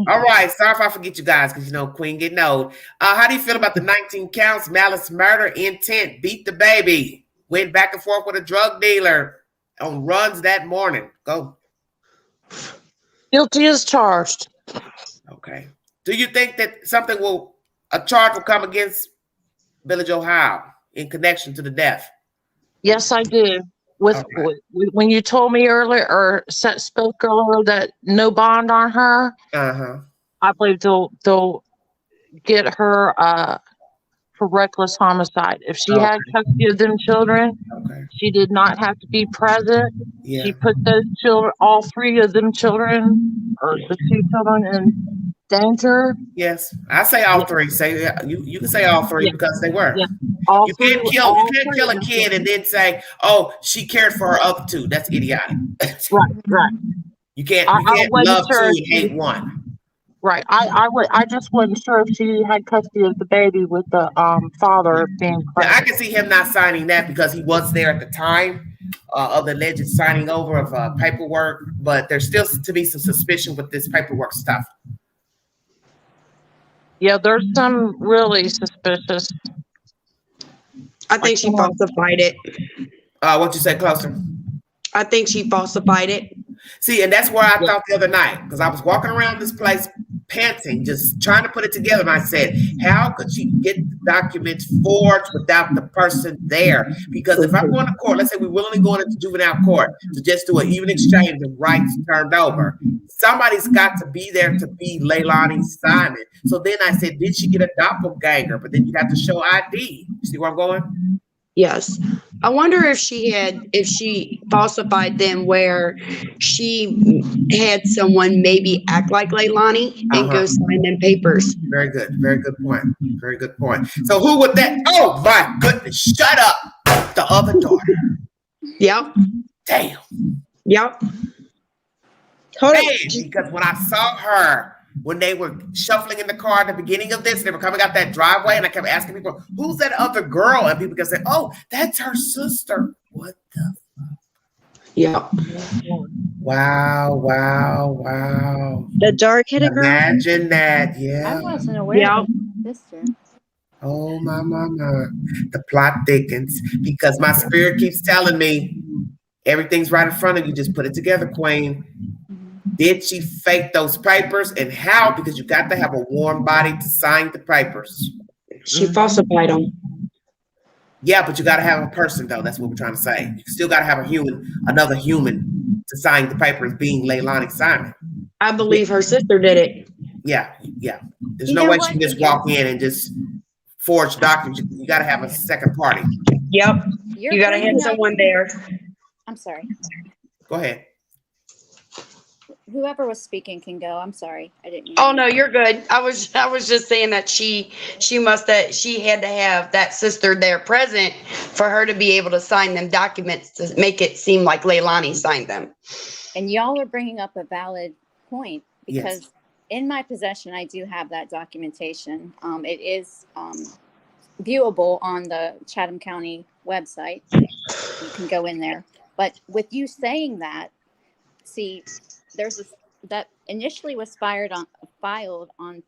All right. Sorry if I forget you guys, because you know Queen getting old. How do you feel about the 19 counts, malice, murder, intent, beat the baby? Went back and forth with a drug dealer on runs that morning. Go. Guilty as charged. Okay. Do you think that a charge will come against Billy Joe Howe in connection to the death? Yes, I do. When you told me earlier or spoke earlier that no bond on her, I believe they'll get her for reckless homicide. If she had custody of them children, she did not have to be present. Yeah. She put those children, all three of them children, or the two children, in danger. Yes, I say all three. Say you can say all three because they were. Yeah. You can't kill a kid and then say, "Oh, she cared for her other two." That's idiotic. Right. You can't love two and hate one. Right. I just wasn't sure if she had custody of the baby with the father being Now, I present. can see him not signing that because he was there at the time of the alleged signing over of paperwork, but there's still to be some suspicion with this paperwork stuff. Yeah, there's some really suspicious. I think she falsified it. What you say, Closer? I think she falsified it. See, and that's where I thought the other night, because I was walking around this place panting, just trying to put it together. And I said, how could she get the documents forged without the person there? Because if I'm going to court, let's say we're willingly going into juvenile court to just do an even exchange of rights turned over, somebody's got to be there to be Leilani Simon. So then I said, did she get a doppelganger? But then you have to show ID. See where I'm going? Yes. I wonder if she falsified them where she had someone maybe act like Leilani and go sign them papers. Very good. Very good point. Very good point. So who would that? Oh my goodness. Shut up. The other daughter. Yep. Damn. Yep. Man, because when I saw her, when they were shuffling in the car at the beginning of this, they were coming out that driveway, and I kept asking people, who's that other girl? And people kept saying, oh, that's her sister. What the fuck? Yeah. Wow, wow, wow. The dark-headed girl? Imagine that, yeah. I wasn't aware of his sister. Oh, my. The plot thickens because my spirit keeps telling me everything's right in front of you. Just put it together, Queen. Did she fake those papers, and how? Because you got to have a warm body to sign the papers. She falsified them. Yeah, but you got to have a person, though. That's what we're trying to say. You still got to have a human, another human, to sign the papers, being Leilani Simon. I believe her sister did it. Yeah. There's no way she can just walk in and just forge documents. You got to have a second party. Yep. You got to have someone there. I'm sorry. Go ahead. Whoever was speaking can go. I'm sorry. I didn't. Oh no, you're good. I was just saying that she had to have that sister there present for her to be able to sign them documents to make it seem like Leilani signed them. And y'all are bringing up a valid point because in my possession, I do have that documentation. It is viewable on the Chatham County website. You can go in there. But with you saying that, see, that initially was filed on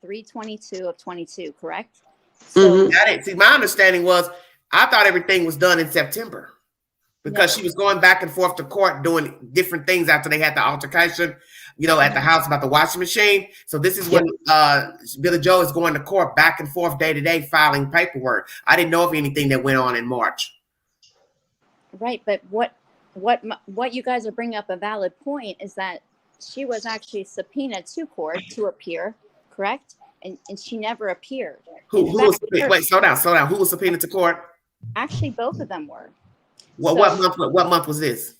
3/22 of 22, correct? So Got it. See, my understanding was I thought everything was done in September because she was going back and forth to court doing different things after they had the altercation, at the house about the washing machine. So this is when Billy Joe is going to court back and forth day to day filing paperwork. I didn't know of anything that went on in March. Right, but what you guys are bringing up a valid point is that she was actually subpoenaed to court to appear, correct? And she never appeared. Who was subpoenaed? Wait, slow down. Who was subpoenaed to court? Actually, both of them were. Well, what month was this?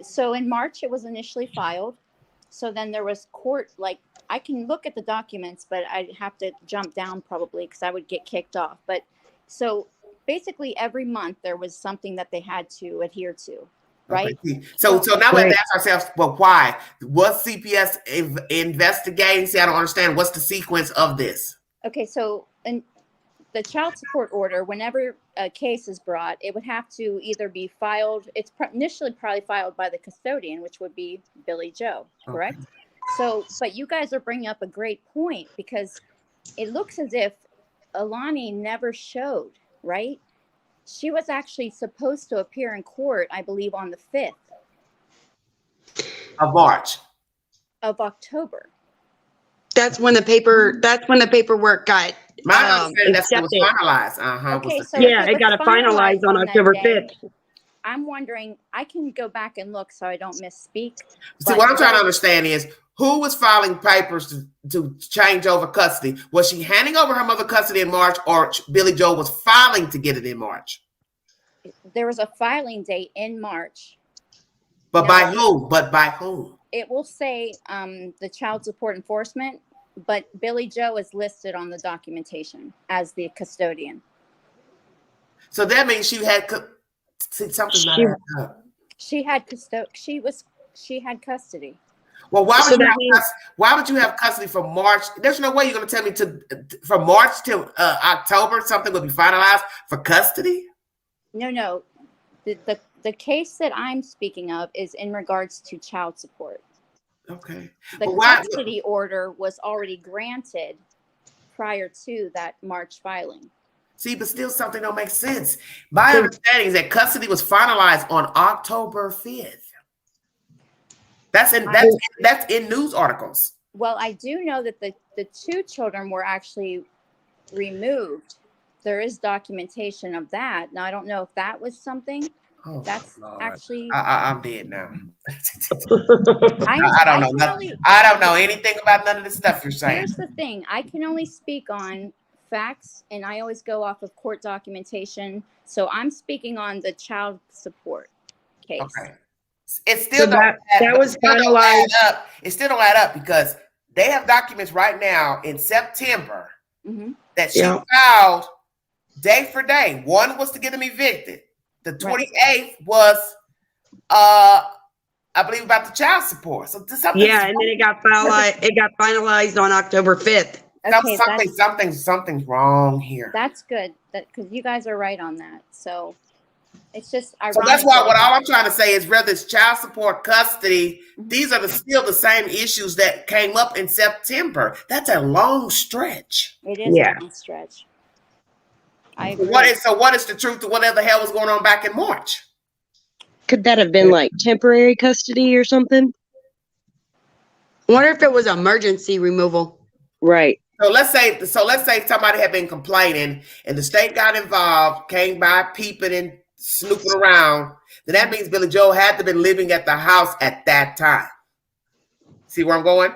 So in March, it was initially filed. So then there was court, I can look at the documents, but I'd have to jump down probably because I would get kicked off. But so basically every month there was something that they had to adhere to. Right. Okay. So now we have to ask ourselves, well, why? Was CPS investigating? See, I don't understand. What's the sequence of this? Okay, so in the child support order, whenever a case is brought, it would have to either be filed. It's initially probably filed by the custodian, which would be Billy Joe, correct? Okay. So, but you guys are bringing up a great point because it looks as if Alani never showed, right? She was actually supposed to appear in court, I believe, on the 5th of March. Of October. That's when the paperwork got that's when it was finalized. Okay, so it got finalized on October 5th. I'm wondering, I can go back and look so I don't misspeak. See, what I'm trying to understand is who was filing papers to change over custody? Was she handing over her mother custody in March, or Billy Joe was filing to get it in March? There was a filing date in March. But by whom? It will say the child support enforcement, but Billy Joe is listed on the documentation as the custodian. So that means she had something. She had custody. Well, why So would, that means, why would you have custody from March? There's no way you're going to tell me from March till October something will be finalized for custody. No. The case that I'm speaking of is in regards to child support. Okay. The custody order was already granted prior to that March filing. See, but still something don't make sense. My understanding is that custody was finalized on October 5th. That's in news articles. Well, I do know that the two children were actually removed. There is documentation of that. Now, I don't know if that was something. That's Lord. actually. I'm dead now. I don't know nothing. I don't know anything about none of the stuff you're saying. Here's the thing. I can only speak on facts, and I always go off of court documentation. So I'm speaking on the child support case. Okay. It still don't add up because they have documents right now in September that she filed day for day. One was to get them evicted. The 28th was, I believe, about the child support. So and then it got finalized on October 5th. Okay, something's wrong here. That's good, because you guys are right on that. So it's just ironic. So that's why all I'm trying to say is whether it's child support, custody, these are still the same issues that came up in September. That's a long stretch. It is a long stretch. I agree. What is the truth of whatever the hell was going on back in March? Could that have been like temporary custody or something? I wonder if it was emergency removal. Right. So let's say somebody had been complaining and the state got involved, came by peeping and snooping around. Then that means Billy Joe had to have been living at the house at that time. See where I'm going?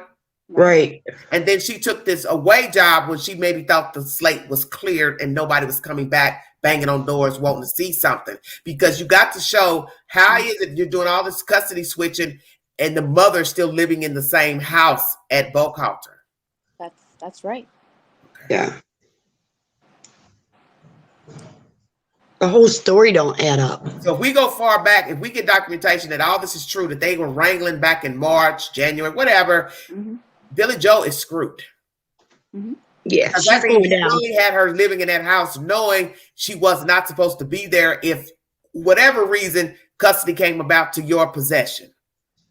Right. And then she took this away job when she maybe thought the slate was cleared and nobody was coming back, banging on doors, wanting to see something. Because you got to show how is it you're doing all this custody switching and the mother's still living in the same house at Buckhalter. That's right. Yeah. The whole story don't add up. So if we go far back, if we get documentation that all this is true, that they were wrangling back in March, January, whatever, Billy Joe is screwed. Yeah, she's going down. Really had her living in that house knowing she was not supposed to be there if whatever reason custody came about to your possession.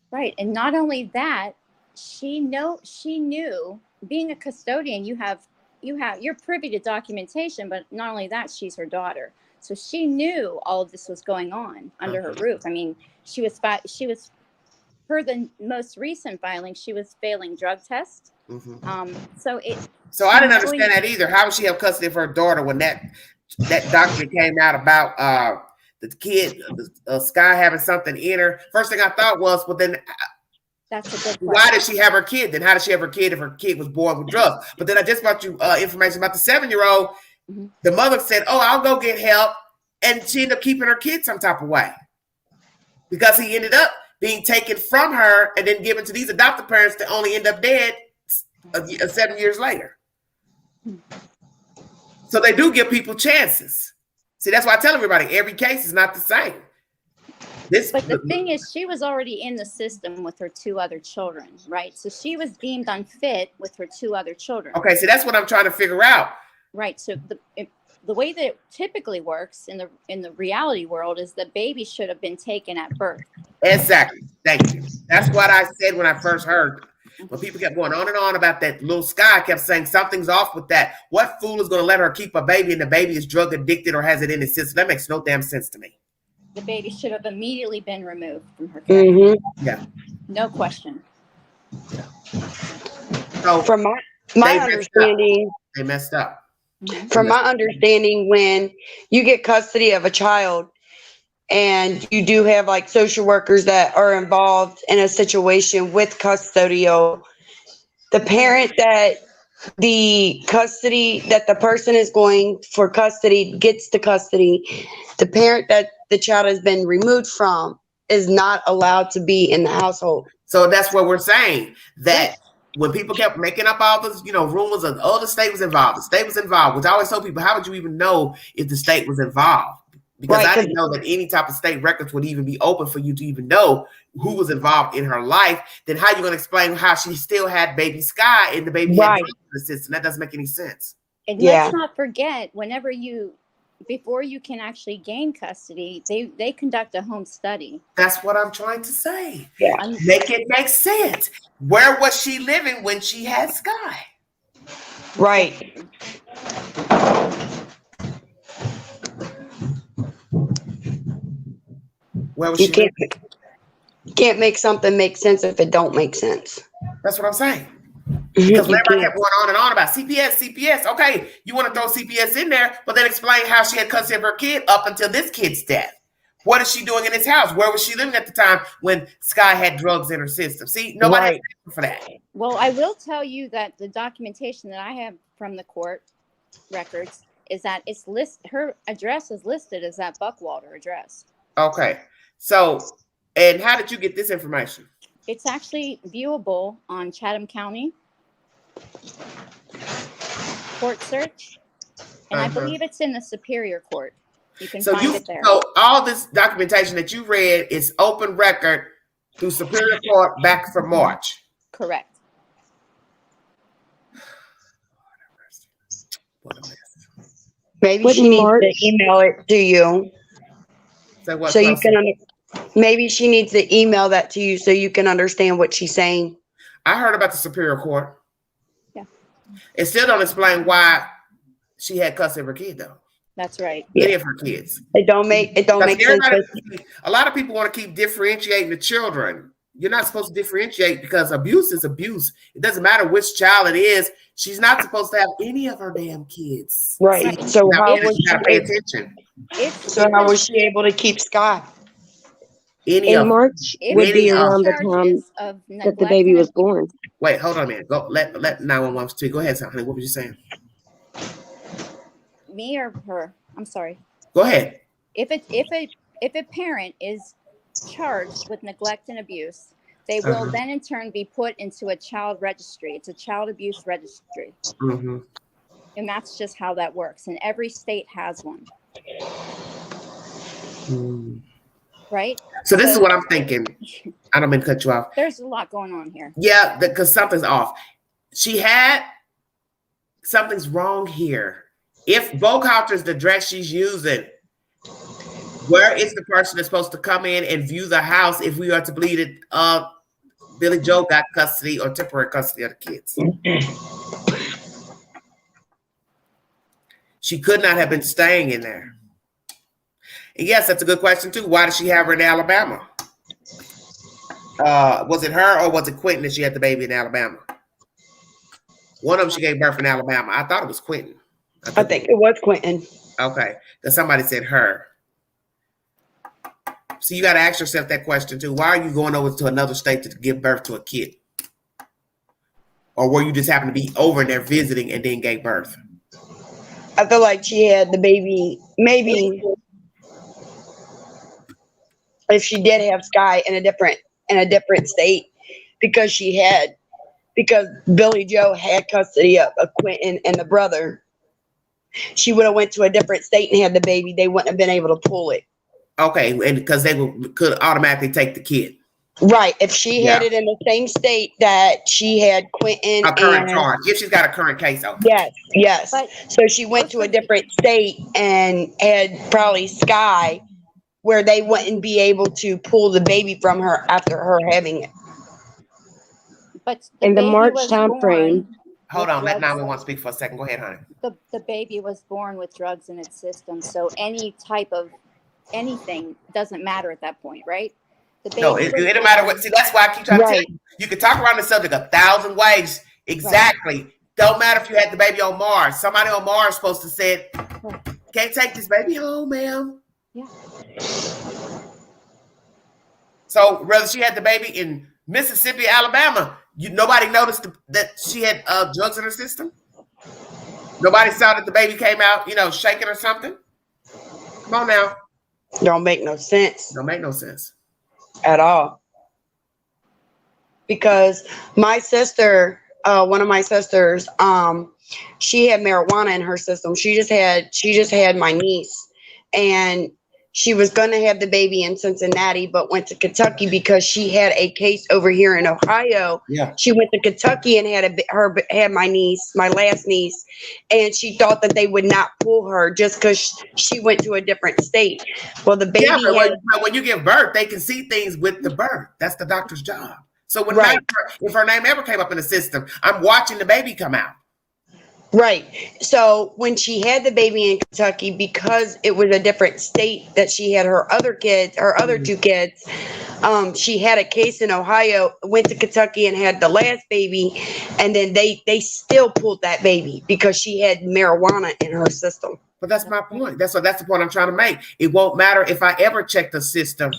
Right. And not only that, she knew being a custodian, you're privy to documentation, but not only that, she's her daughter. So she knew all of this was going on under her roof. I mean, she was per the most recent filing, she was failing drug tests. So I didn't understand that either. How would she have custody of her daughter when that document came out about the kid, Sky having something in her? First thing I thought was, well, then that's a good question. Why did she have her kid? Then how did she have her kid if her kid was born with drugs? But then I just brought you information about the 7-year-old. The mother said, "Oh, I'll go get help," and she ended up keeping her kid some type of way because he ended up being taken from her and then given to these adoptive parents that only end up dead 7 years later. So they do give people chances. See, that's why I tell everybody every case is not the same. But the thing is, she was already in the system with her 2 other children, right? So she was deemed unfit with her 2 other children. Okay, so that's what I'm trying to figure out. Right. So the way that it typically works in the reality world is the baby should have been taken at birth. Exactly. Thank you. That's what I said when I first heard. When people kept going on and on about that little Sky, kept saying something's off with that. What fool is going to let her keep a baby and the baby is drug addicted or has it in his system? That makes no damn sense to me. The baby should have immediately been removed from her care. Yeah. No question. So from my understanding, they messed up. From my understanding, when you get custody of a child and you do have like social workers that are involved in a situation with custodial, the parent that the person is going for custody gets the custody, the parent that the child has been removed from is not allowed to be in the household. So that's what we're saying, that when people kept making up all this, rumors of, the state was involved, which I always tell people, how would you even know if the state was involved? Because I didn't know that any type of state records would even be open for you to even know who was involved in her life. Then how are you going to explain how she still had baby Sky and the baby had drugs in the system? That doesn't make any sense. And let's not forget, before you can actually gain custody, they conduct a home study. That's what I'm trying to say. Yeah. Make it make sense. Where was she living when she had Sky? Right. Where was You she can't, living? can't make something make sense if it don't make sense. That's what I'm saying. Because You everybody can't. kept going on and on about CPS. Okay, you want to throw CPS in there, but then explain how she had custody of her kid up until this kid's death. What is she doing in this house? Where was she living at the time when Sky had drugs in her system? See, nobody has an answer for that. Well, I will tell you that the documentation that I have from the court records is that her address is listed as that Buckwalter address. Okay. So, and how did you get this information? It's actually viewable on Chatham County court search, and I believe it's in the Superior Court. You can find it there. So all this documentation that you read is open record through Superior Court back from March. Correct. Maybe she needs to email it to you. So you can. Maybe she needs to email that to you so you can understand what she's saying. I heard about the Superior Court. Yeah. It still don't explain why she had custody of her kid, though. That's right. Any of her kids. It don't make sense. A lot of people want to keep differentiating the children. You're not supposed to differentiate because abuse is abuse. It doesn't matter which child it is. She's not supposed to have any of her damn kids. Right. So how was she pay attention? So how was she able to keep Scott? In March would be around the time that the baby was born. Wait, hold on a minute. Go let 911 speak. Go ahead, honey. What were you saying? Me or her? I'm sorry. Go ahead. If a parent is charged with neglect and abuse, they will then in turn be put into a child registry. It's a child abuse registry. Mm-hmm. And that's just how that works. And every state has one. Right? So this is what I'm thinking. I don't mean to cut you off. There's a lot going on here. Yeah, because something's off. Something's wrong here. If Bocalter's the address she's using, where is the person that's supposed to come in and view the house if we are to believe that Billy Joe got custody or temporary custody of the kids? She could not have been staying in there. And yes, that's a good question too. Why did she have her in Alabama? Was it her or was it Quentin that she had the baby in Alabama? One of them she gave birth in Alabama. I thought it was Quentin. I think it was Quentin. Okay, because somebody said her. So you got to ask yourself that question too. Why are you going over to another state to give birth to a kid? Or were you just happen to be over there visiting and then gave birth? I feel like she had the baby, maybe if she did have Sky in a different state, because Billy Joe had custody of Quentin and the brother. She would have went to a different state and had the baby. They wouldn't have been able to pull it. Okay, and because they could automatically take the kid. Right. If she had it in the same state that she had Quentin. A current charge. If she's got a current case open. Yes. So she went to a different state and had probably Sky where they wouldn't be able to pull the baby from her after her having it. But in the March time frame. Hold on, let 911 speak for a second. Go ahead, honey. The baby was born with drugs in its system, so any type of anything doesn't matter at that point, right? No, it don't matter what. See, that's why I keep trying to tell you. You can talk around the subject 1,000 ways. Exactly. Right. Don't matter if you had the baby on Mars. Somebody on Mars is supposed to say, "Can't take this baby home, ma'am." Yeah. So whether she had the baby in Mississippi, Alabama, nobody noticed that she had drugs in her system. Nobody saw that the baby came out, shaking or something. Come on now. Don't make no sense. Don't make no sense at all. Because my sister, one of my sisters, she had marijuana in her system. She just had my niece, and She was going to have the baby in Cincinnati, but went to Kentucky because she had a case over here in Ohio. Yeah. She went to Kentucky and had my niece, my last niece, and she thought that they would not pull her just because she went to a different state. Well, the baby but when you give birth, they can see things with the birth. That's the doctor's job. So when if her name ever came up in the system, I'm watching the baby come out. Right. So when she had the baby in Kentucky, because it was a different state that she had her other kids, her other two kids, she had a case in Ohio, went to Kentucky and had the last baby, and then they still pulled that baby because she had marijuana in her system. But that's my point. That's the point I'm trying to make. It won't matter if I ever check the system.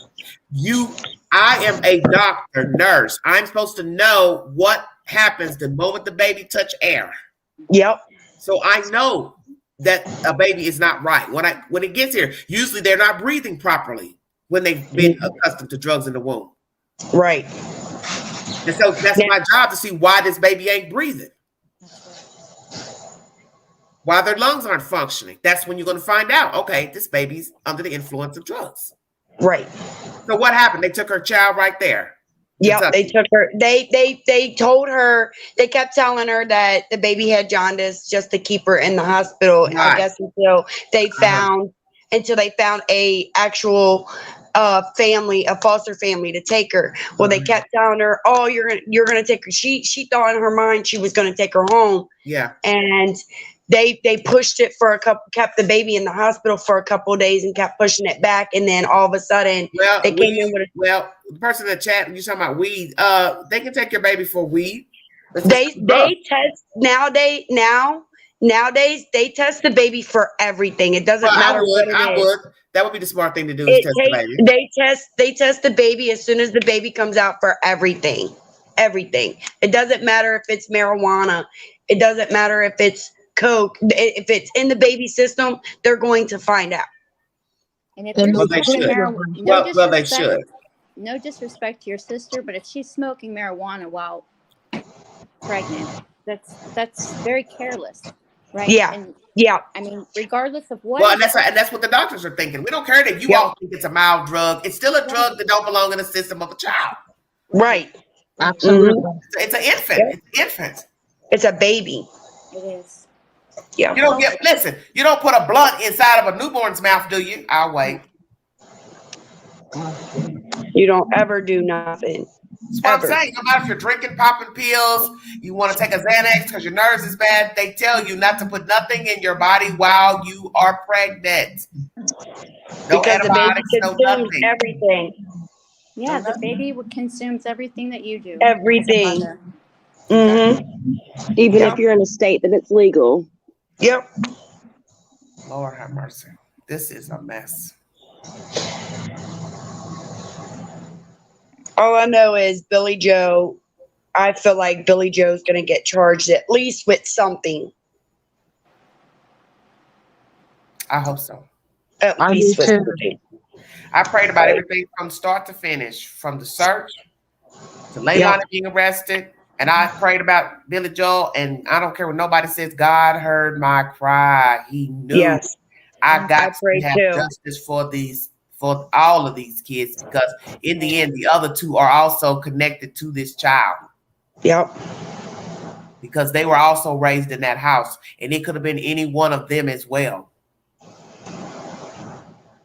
I am a doctor, nurse. I'm supposed to know what happens the moment the baby touch air. Yep. So I know that a baby is not right. When it gets here, usually they're not breathing properly when they've been accustomed to drugs in the womb. Right. And so that's my job to see why this baby ain't breathing. Why their lungs aren't functioning. That's when you're going to find out, okay, this baby's under the influence of drugs. Right. So what happened? They took her child right there. Yep, they took her. They told her, they kept telling her that the baby had jaundice just to keep her in the hospital. Right. I guess until they found a actual family, a foster family to take her. Well, they kept telling her, "Oh, you're gonna take her." She thought in her mind she was gonna take her home. Yeah. And they pushed it for kept the baby in the hospital for a couple of days and kept pushing it back. And then all of a sudden, they came in with the person in the chat, you're talking about weed. They can take your baby for weed. They test nowadays. They test the baby for everything. It doesn't matter what it is. That would be the smart thing to do. Is test the baby. They test the baby as soon as the baby comes out for everything. Everything. It doesn't matter if it's marijuana. It doesn't matter if it's coke. If it's in the baby system, they're going to find out. And if they should. They should. No disrespect to your sister, but if she's smoking marijuana while pregnant, that's very careless, right? Yeah. And, yeah. I mean, regardless of what. Well, and that's what the doctors are thinking. We don't care that you all think it's a mild drug. It's still a drug that don't belong in the system of a child. Right. Absolutely. It's an infant. Yeah. It's an infant. It's a baby. It is. Yeah. You don't put a blunt inside of a newborn's mouth, do you? I'll wait. You don't ever do nothing. That's what I'm saying. No matter if you're drinking, popping pills, you want to take a Xanax because your nerves is bad, they tell you not to put nothing in your body while you are pregnant. No because antibiotics, the baby consumes everything. Yeah, the baby consumes everything that you do. Everything. Mm-hmm. Even if you're in a state that it's legal. Yep. Lord have mercy. This is a mess. All I know is Billy Joe. I feel like Billy Joe's going to get charged at least with something. I hope so. At least with something. I prayed about everything from start to finish, from the search to Leilani being arrested. And I prayed about Billy Joel, and I don't care what nobody says. God heard my cry. He knew. Yes. I got to have justice for all of these kids, because in the end, the other two are also connected to this child. Yep. Because they were also raised in that house, and it could have been any one of them as well.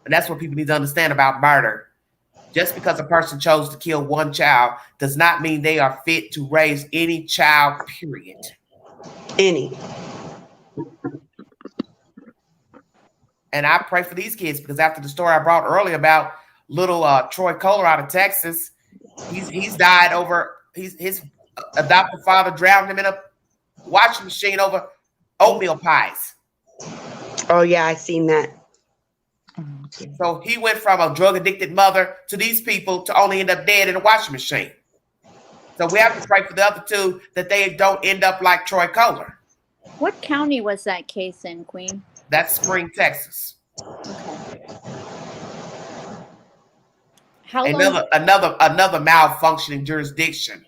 And that's what people need to understand about murder. Just because a person chose to kill one child does not mean they are fit to raise any child, period. Any. And I pray for these kids, because after the story I brought earlier about little Troy Kohler out of Texas, he's died over, his adopted father drowned him in a washing machine over oatmeal pies. Oh, yeah, I seen that. So he went from a drug-addicted mother to these people to only end up dead in a washing machine. So we have to pray for the other two that they don't end up like Troy Kohler. What county was that case in, Queen? That's Spring, Texas. Okay. How long? Another malfunctioning jurisdiction.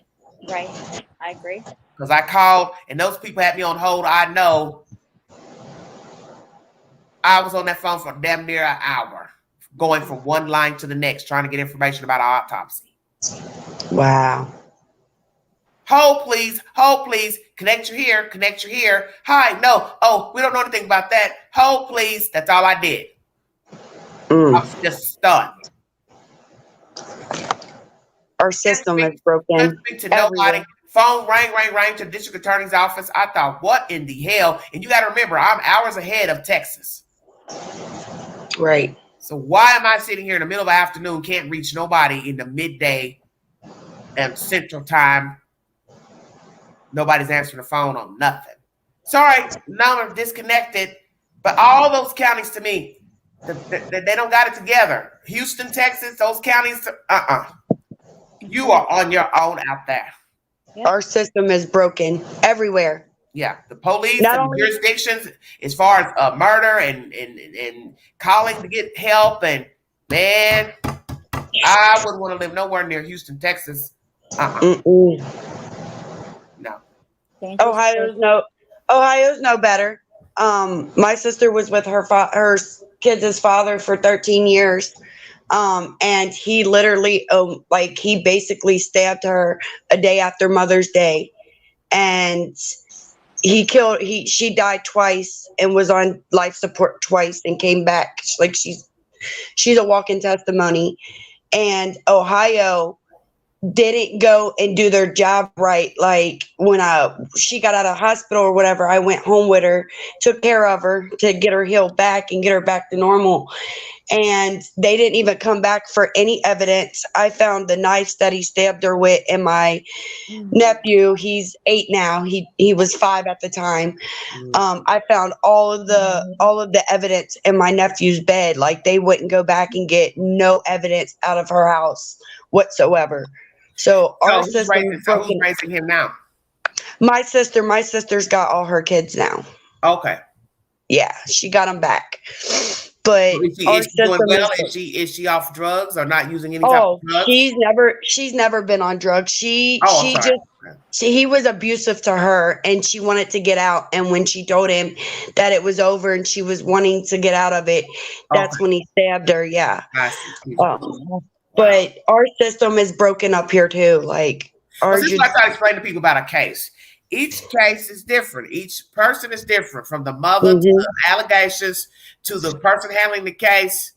Right, I agree. Because I called, and those people had me on hold. I know I was on that phone for damn near an hour going from one line to the next, trying to get information about an autopsy. Wow. Hold, please. Hold, please. Connect your here. Connect your here. Hi. No. Oh, we don't know anything about that. Hold, please. That's all I did. I was just stunned. Our system is broken. Couldn't speak to nobody. Phone rang to the district attorney's office. I thought, what in the hell? And you got to remember, I'm hours ahead of Texas. Right. So why am I sitting here in the middle of the afternoon, can't reach nobody in the midday and Central Time? Nobody's answering the phone on nothing. Sorry, number disconnected. But all those counties to me, they don't got it together. Houston, Texas, those counties, You are on your own out there. Yep. Our system is broken everywhere. Yeah, the police and jurisdictions, as far as murder and calling to get help, and man, I wouldn't want to live nowhere near Houston, Texas. No. Ohio's no better. My sister was with her kids' father for 13 years. And he literally, he basically stabbed her a day after Mother's Day, and she died twice and was on life support twice and came back. Like she's a walking testimony. And Ohio didn't go and do their job right. Like when she got out of hospital or whatever, I went home with her, took care of her to get her healed back and get her back to normal. And they didn't even come back for any evidence. I found the knives that he stabbed her with, and my nephew, he's 8 now. He was 5 at the time. I found all of the evidence in my nephew's bed. Like they wouldn't go back and get no evidence out of her house whatsoever. So our system is broken. Who's raising him now? My sister's got all her kids now. Okay. Yeah, she got them back. But is she doing well? Is she off drugs or not using any type of drugs? She's never been on drugs. He was abusive to her, and she wanted to get out. And when she told him that it was over and she was wanting to get out of it, that's when he stabbed her. Yeah. But our system is broken up here too. Like this is what I try to explain to people about a case. Each case is different. Each person is different, from the mother to the allegations to the person handling the case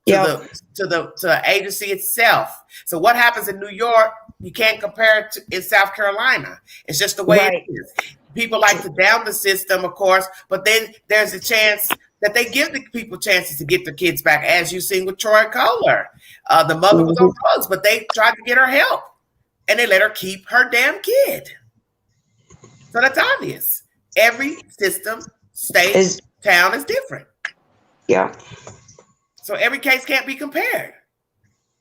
to the agency itself. So what happens in New York, you can't compare it to in South Carolina. It's just the way it is. People like to down the system, of course, but then there's a chance that they give the people chances to get their kids back, as you've seen with Troy Kohler. The mother was on drugs, but they tried to get her help, and they let her keep her damn kid. So that's obvious. Every system, state, town is different. Yeah. So every case can't be compared.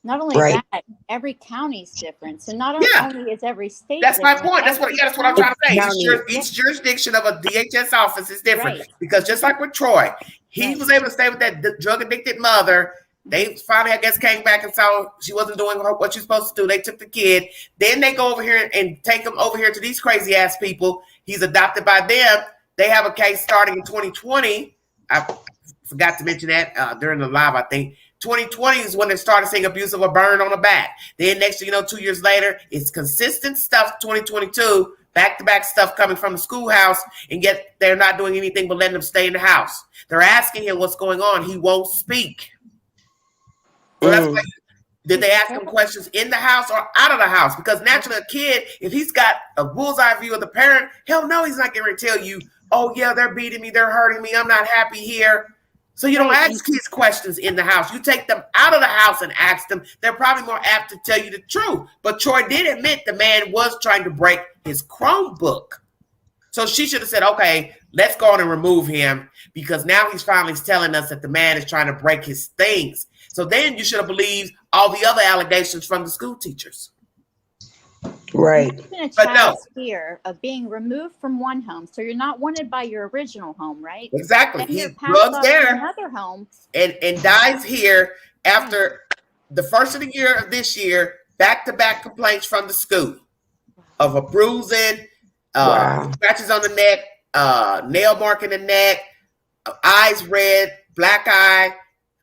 Not only that, every county's different. So not only is every state That's different, my point. That's what I'm trying to say. Each jurisdiction of a DHS office is different. Right. Because just like with Troy, he was able to stay with that drug addicted mother. They finally, I guess, came back and saw she wasn't doing what she was supposed to do. They took the kid. Then they go over here and take him over here to these crazy ass people. He's adopted by them. They have a case starting in 2020. I forgot to mention that during the live, I think. 2020 is when they started seeing abuse of a burn on the back. Then next thing you know, 2 years later, it's consistent stuff, 2022, back-to-back stuff coming from the schoolhouse, and yet they're not doing anything but letting them stay in the house. They're asking him what's going on. He won't speak. So that's why, did they ask him questions in the house or out of the house? Because naturally, a kid, if he's got a bullseye view of the parent, hell no, he's not going to tell you, oh yeah, they're beating me, they're hurting me, I'm not happy here. So you don't ask kids questions in the house. You take them out of the house and ask them. They're probably more apt to tell you the truth. But Troy did admit the man was trying to break his Chromebook. So she should have said, okay, let's go on and remove him, because now he's finally telling us that the man is trying to break his things. So then you should have believed all the other allegations from the school teachers. Right. A child's fear of being removed from one home, so you're not wanted by your original home, right? Exactly. Then He drugs there another home and dies here after the first of the year of this year. Back-to-back complaints from the school of a bruising, scratches on the neck, nail mark in the neck, eyes red, black eye,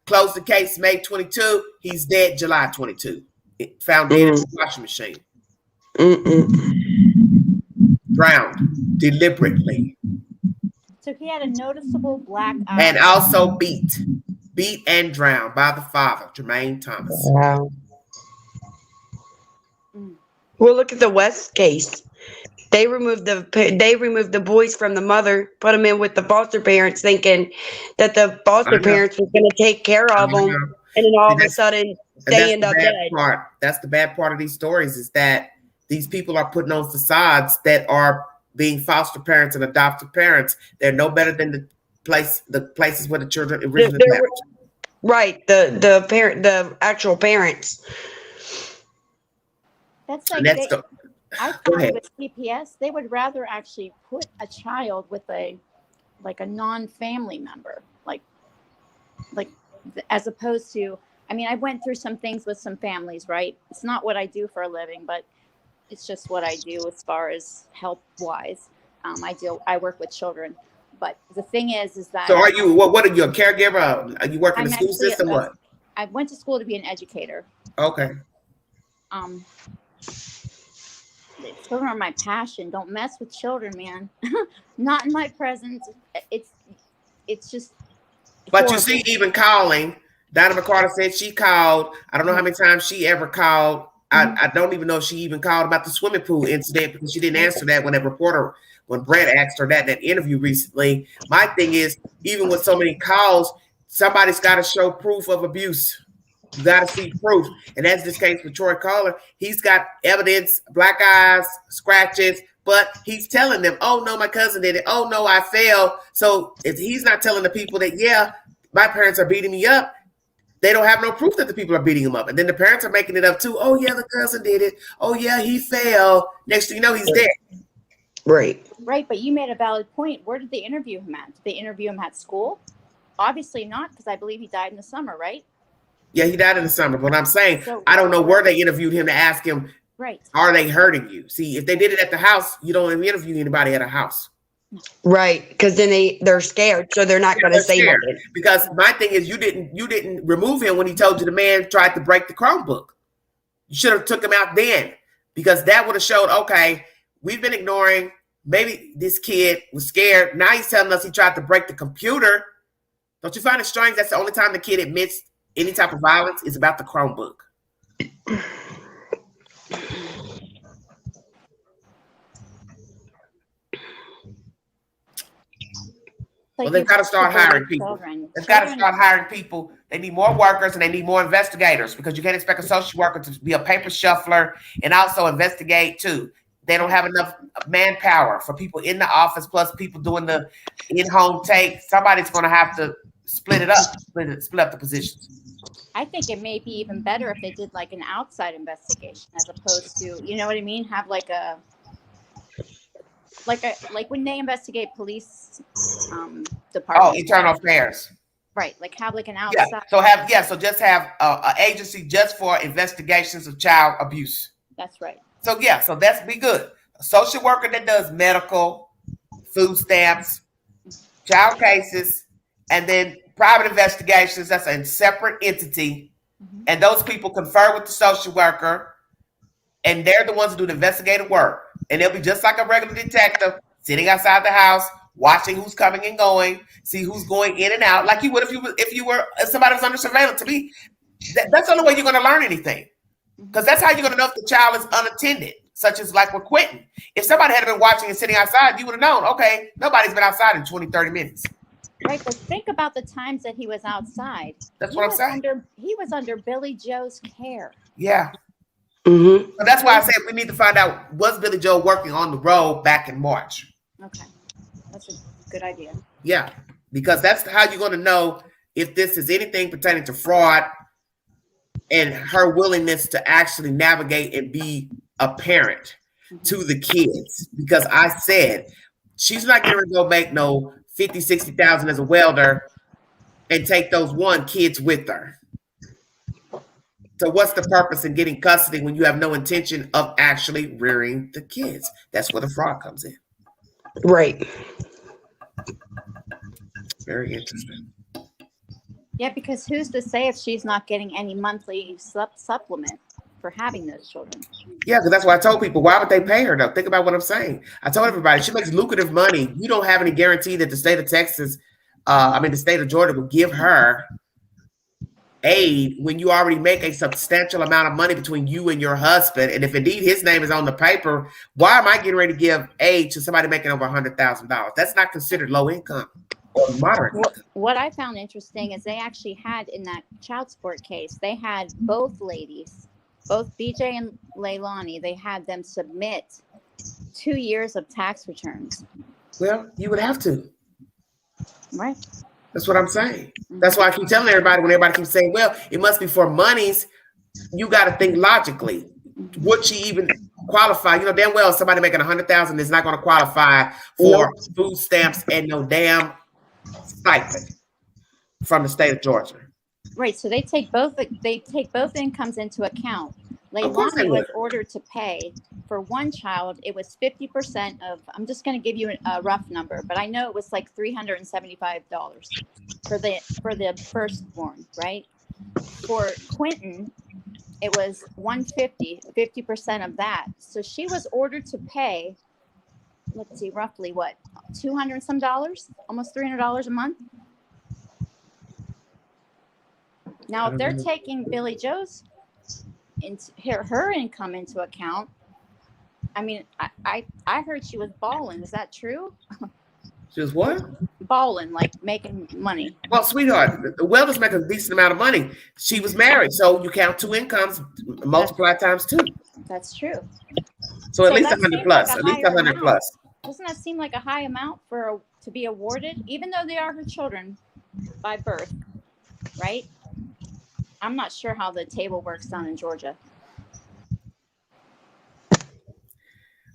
Closed the case May 22. He's dead July 22. Found dead in the washing machine. Drowned deliberately. So he had a noticeable black eye. And also beat and drowned by the father, Jermaine Thomas. Wow. Well, look at the West case. They removed the boys from the mother, put them in with the foster parents, thinking that the foster parents was going to take care of them, and then all of a sudden they end up dead. That's the bad part of these stories, is that these people are putting on facades that are being foster parents and adoptive parents. They're no better than the places where the children originally lived. Right, the actual parents. That's like I thought with CPS, they would rather actually put a child with a non-family member, like as opposed to. I mean, I went through some things with some families, right? It's not what I do for a living, but it's just what I do as far as help wise. I work with children, but the thing is that. So are you? What are you, a caregiver? Are you working in the school system? What? I went to school to be an educator. Okay. Children are my passion. Don't mess with children, man. Not in my presence. It's just. But horrible. You see, even calling, Donna McCarter said she called. I don't know how many times she ever called. I don't even know if she even called about the swimming pool incident, because she didn't answer that when Brett asked her that in that interview recently. My thing is, even with so many calls, somebody's got to show proof of abuse. You got to see proof. And that's this case with Troy Collar. He's got evidence, black eyes, scratches, but he's telling them, oh, no, my cousin did it. Oh, no, I fell. So if he's not telling the people that, yeah, my parents are beating me up, they don't have no proof that the people are beating him up. And then the parents are making it up too. Oh, yeah, the cousin did it. Oh, yeah, he fell. Next thing you know, he's dead. Right. Right, but you made a valid point. Where did they interview him at? Did they interview him at school? Obviously not, because I believe he died in the summer, right? Yeah, he died in the summer. But I'm saying, I don't know where they interviewed him to ask him, right? Are they hurting you? See, if they did it at the house, you don't interview anybody at a house. Right, because then they're scared, so they're not going to say nothing. Because my thing is, you didn't remove him when he told you the man tried to break the Chromebook. You should have took him out then, because that would have showed, okay, we've been ignoring. Maybe this kid was scared. Now he's telling us he tried to break the computer. Don't you find it strange? That's the only time the kid admits any type of violence is about the Chromebook. Well, they've got to start hiring people. They've got to start hiring people. They need more workers and they need more investigators, because you can't expect a social worker to be a paper shuffler and also investigate too. They don't have enough manpower for people in the office, plus people doing the in-home take. Somebody's going to have to split up the positions. I think it may be even better if they did like an outside investigation as opposed to, you know what I mean? Have like when they investigate police departments. Oh, internal affairs. Right, like have like an outside. So just have an agency just for investigations of child abuse. That's right. So that's be good. A social worker that does medical, food stamps, child cases, and then private investigations. That's a separate entity, and those people confer with the social worker, and they're the ones who do the investigative work. And they'll be just like a regular detective, sitting outside the house, watching who's coming and going, see who's going in and out, like you would if somebody was under surveillance. To me, that's the only way you're going to learn anything. Because that's how you're going to know if the child is unattended, such as like with Quentin. If somebody had been watching and sitting outside, you would have known, okay, nobody's been outside in 20, 30 minutes. Right, but think about the times that he was outside. That's what I'm saying. He was under Billy Joe's care. Yeah. Mm-hmm. So that's why I said we need to find out, was Billy Joe working on the road back in March? Okay. That's a good idea. Yeah, because that's how you're going to know if this is anything pertaining to fraud and her willingness to actually navigate and be a parent to the kids. Because I said she's not going to go make no 50, 60,000 as a welder and take those kids with her. So what's the purpose in getting custody when you have no intention of actually rearing the kids? That's where the fraud comes in. Right. Very interesting. Yeah, because who's to say if she's not getting any monthly supplement for having those children? Yeah, because that's why I told people, why would they pay her though? Think about what I'm saying. I told everybody she makes lucrative money. You don't have any guarantee that the state of Texas, the state of Georgia will give her aid when you already make a substantial amount of money between you and your husband. And if indeed his name is on the paper, why am I getting ready to give aid to somebody making over $100,000? That's not considered low income or moderate income. What I found interesting is they actually had in that child support case, they had both ladies, both BJ and Leilani, they had them submit 2 years of tax returns. Well, you would have to. Right. That's what I'm saying. That's why I keep telling everybody when everybody keeps saying, well, it must be for monies. You got to think logically. Would she even qualify? You know, damn well somebody making $100,000 is not going to qualify for food stamps and no damn stipend from the state of Georgia. Right. So they take both incomes into account. Leilani was ordered to pay for one child. It was 50% of, I'm just going to give you a rough number, but I know it was like $375 for the firstborn, right? For Quentin, it was $150, 50% of that. So she was ordered to pay, let's see, roughly what, $200 and some dollars, almost $300 a month. Now, if they're taking Billy Joe's her income into account, I mean, I heard she was balling. Is that true? She was what? Balling, like making money. Well, sweetheart, the Welders make a decent amount of money. She was married, so you count two incomes, multiply times two. That's true. So at least 100 plus. At least 100 plus. Doesn't that seem like a high amount to be awarded, even though they are her children by birth, right? I'm not sure how the table works down in Georgia.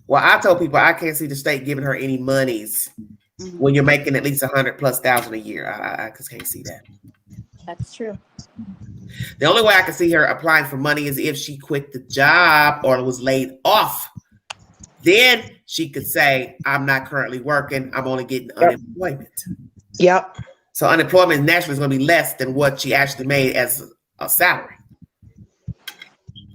Well, I told people I can't see the state giving her any monies when you're making at least 100,000+ a year. I just can't see that. That's true. The only way I can see her applying for money is if she quit the job or was laid off. Then she could say, I'm not currently working. I'm only getting unemployment. Yep. So unemployment naturally is going to be less than what she actually made as a salary.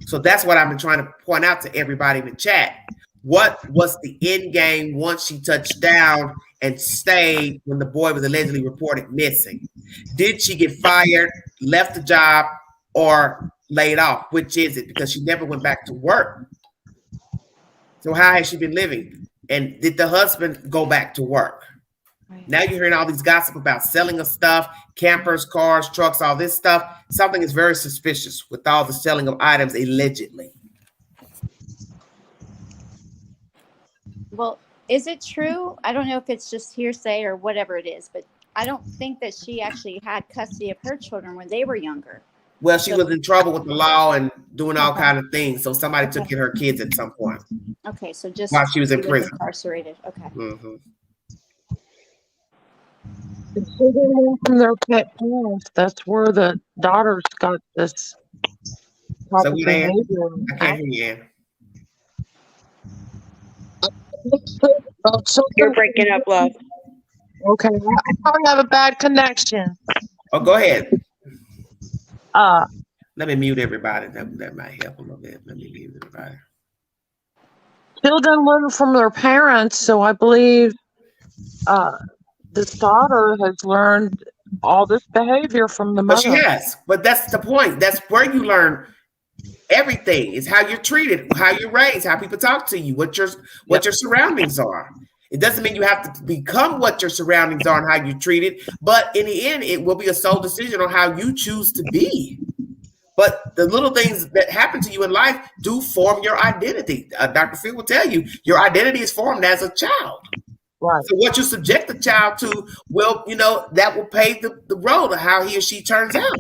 So that's what I've been trying to point out to everybody in the chat. What was the end game once she touched down and stayed when the boy was allegedly reported missing? Did she get fired, left the job, or laid off? Which is it? Because she never went back to work. So how has she been living? And did the husband go back to work? Right. Now you're hearing all these gossip about selling of stuff, campers, cars, trucks, all this stuff. Something is very suspicious with all the selling of items allegedly. Well, is it true? I don't know if it's just hearsay or whatever it is, but I don't think that she actually had custody of her children when they were younger. Well, she was in trouble with the law and doing all kind of things. So somebody took in her kids at some point. Okay, so just while she was in prison, incarcerated. Okay. Mm-hmm. From their pet parents, that's where the daughters got this. So I can't hear you, Ann. You're breaking up, love. Okay, I probably have a bad connection. Oh, go ahead. Let me mute everybody. That might help a little bit. Let me mute everybody. Children learn from their parents, so I believe this daughter has learned all this behavior from the mother. But she has. But that's the point. That's where you learn everything. Is how you're treated, how you're raised, how people talk to you, what your surroundings are. It doesn't mean you have to become what your surroundings are and how you're treated, but in the end, it will be a sole decision on how you choose to be. But the little things that happen to you in life do form your identity. Dr. Phil will tell you, your identity is formed as a child. Right. So what you subject the child to will, that will pave the road of how he or she turns out.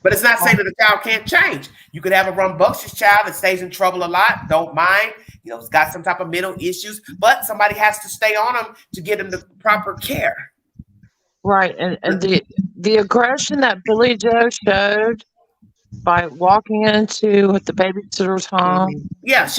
But it's not saying that the child can't change. You could have a rambunctious child that stays in trouble a lot, don't mind, has got some type of mental issues, but somebody has to stay on them to get them the proper care. Right. And the aggression that Billy Joe showed by walking into the babysitter's home. Mm-hmm. Yeah,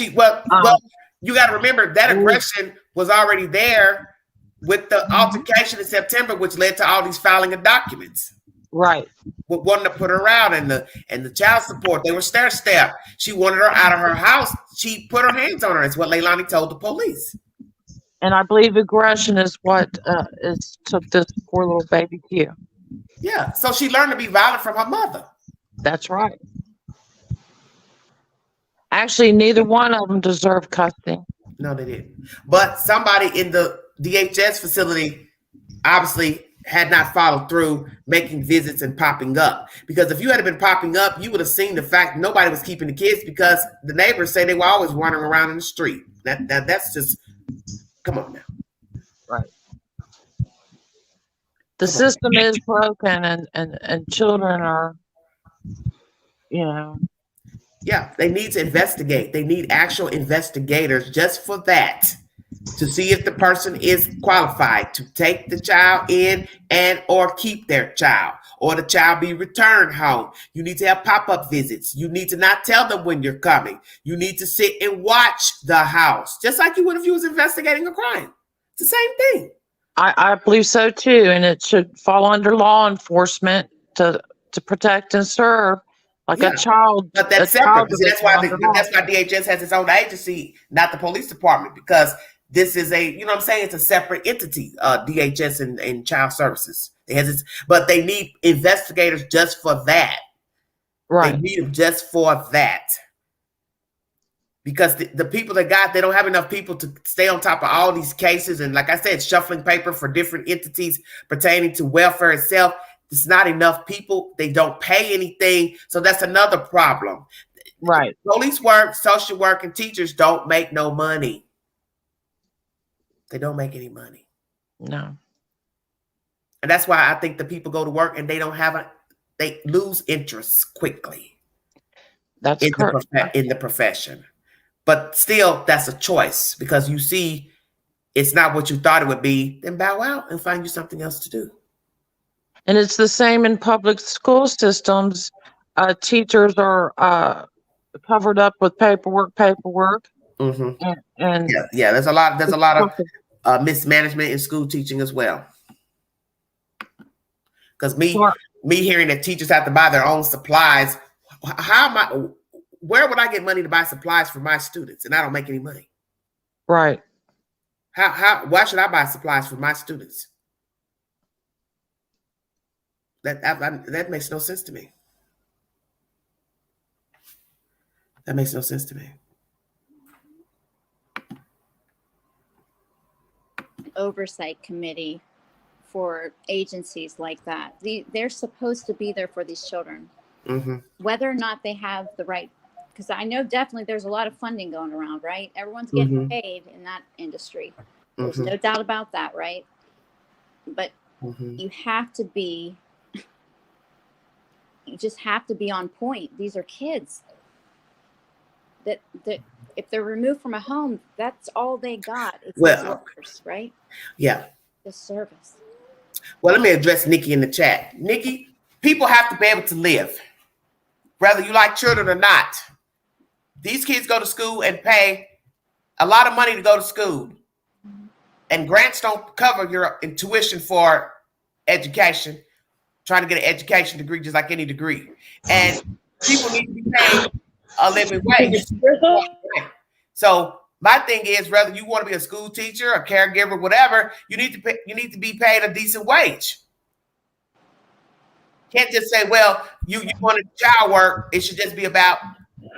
you got to remember that aggression was already there with the altercation in September, which led to all these filing of documents. Right. Wanting to put her out, and the child support, they were stair-step. She wanted her out of her house. She put her hands on her. It's what Leilani told the police. And I believe aggression is what took this poor little baby here. Yeah. So she learned to be violent from her mother. That's right. Actually, neither one of them deserved custody. No, they didn't. But somebody in the DHS facility obviously had not followed through making visits and popping up. Because if you had been popping up, you would have seen the fact nobody was keeping the kids, because the neighbors say they were always wandering around in the street. That's just, come on now. Right. The system is broken, and children are, Yeah, they need to investigate. They need actual investigators just for that, to see if the person is qualified to take the child in and or keep their child, or the child be returned home. You need to have pop-up visits. You need to not tell them when you're coming. You need to sit and watch the house, just like you would if you was investigating a crime. It's the same thing. I believe so too, and it should fall under law enforcement to protect and serve like a child. But that's separate. See, that's why DHS has its own agency, not the police department, because this is it's a separate entity, DHS and Child Services. It has its, but they need investigators just for that. Right. They need them just for that. Because the people they don't have enough people to stay on top of all these cases. And like I said, shuffling paper for different entities pertaining to welfare itself. It's not enough people. They don't pay anything. So that's another problem. Right. Police work, social work, and teachers don't make no money. They don't make any money. No. And that's why I think the people go to work and they lose interest quickly. That's correct. In the profession. But still, that's a choice, because you see it's not what you thought it would be, then bow out and find you something else to do. And it's the same in public school systems. Teachers are covered up with paperwork. Mm-hmm. And there's a lot of mismanagement in school teaching as well. Because me hearing that teachers have to buy their own supplies, where would I get money to buy supplies for my students, and I don't make any money? Right. Why should I buy supplies for my students? That makes no sense to me. That makes no sense to me. Oversight committee for agencies like that. They're supposed to be there for these children. Mm-hmm. Whether or not they have the right, because I know definitely there's a lot of funding going around, right? Everyone's getting paid in that industry. There's no doubt about that, right? But you just have to be on point. These are kids that if they're removed from a home, that's all they got. It's service, right? Yeah. The service. Well, let me address Nikki in the chat. Nikki, people have to be able to live, whether you like children or not. These kids go to school and pay a lot of money to go to school. And grants don't cover your tuition for education, trying to get an education degree just like any degree. And people need to be paid a living wage. So my thing is, whether you want to be a school teacher, a caregiver, whatever, you need to be paid a decent wage. Can't just say, well, you wanted child work, it should just be about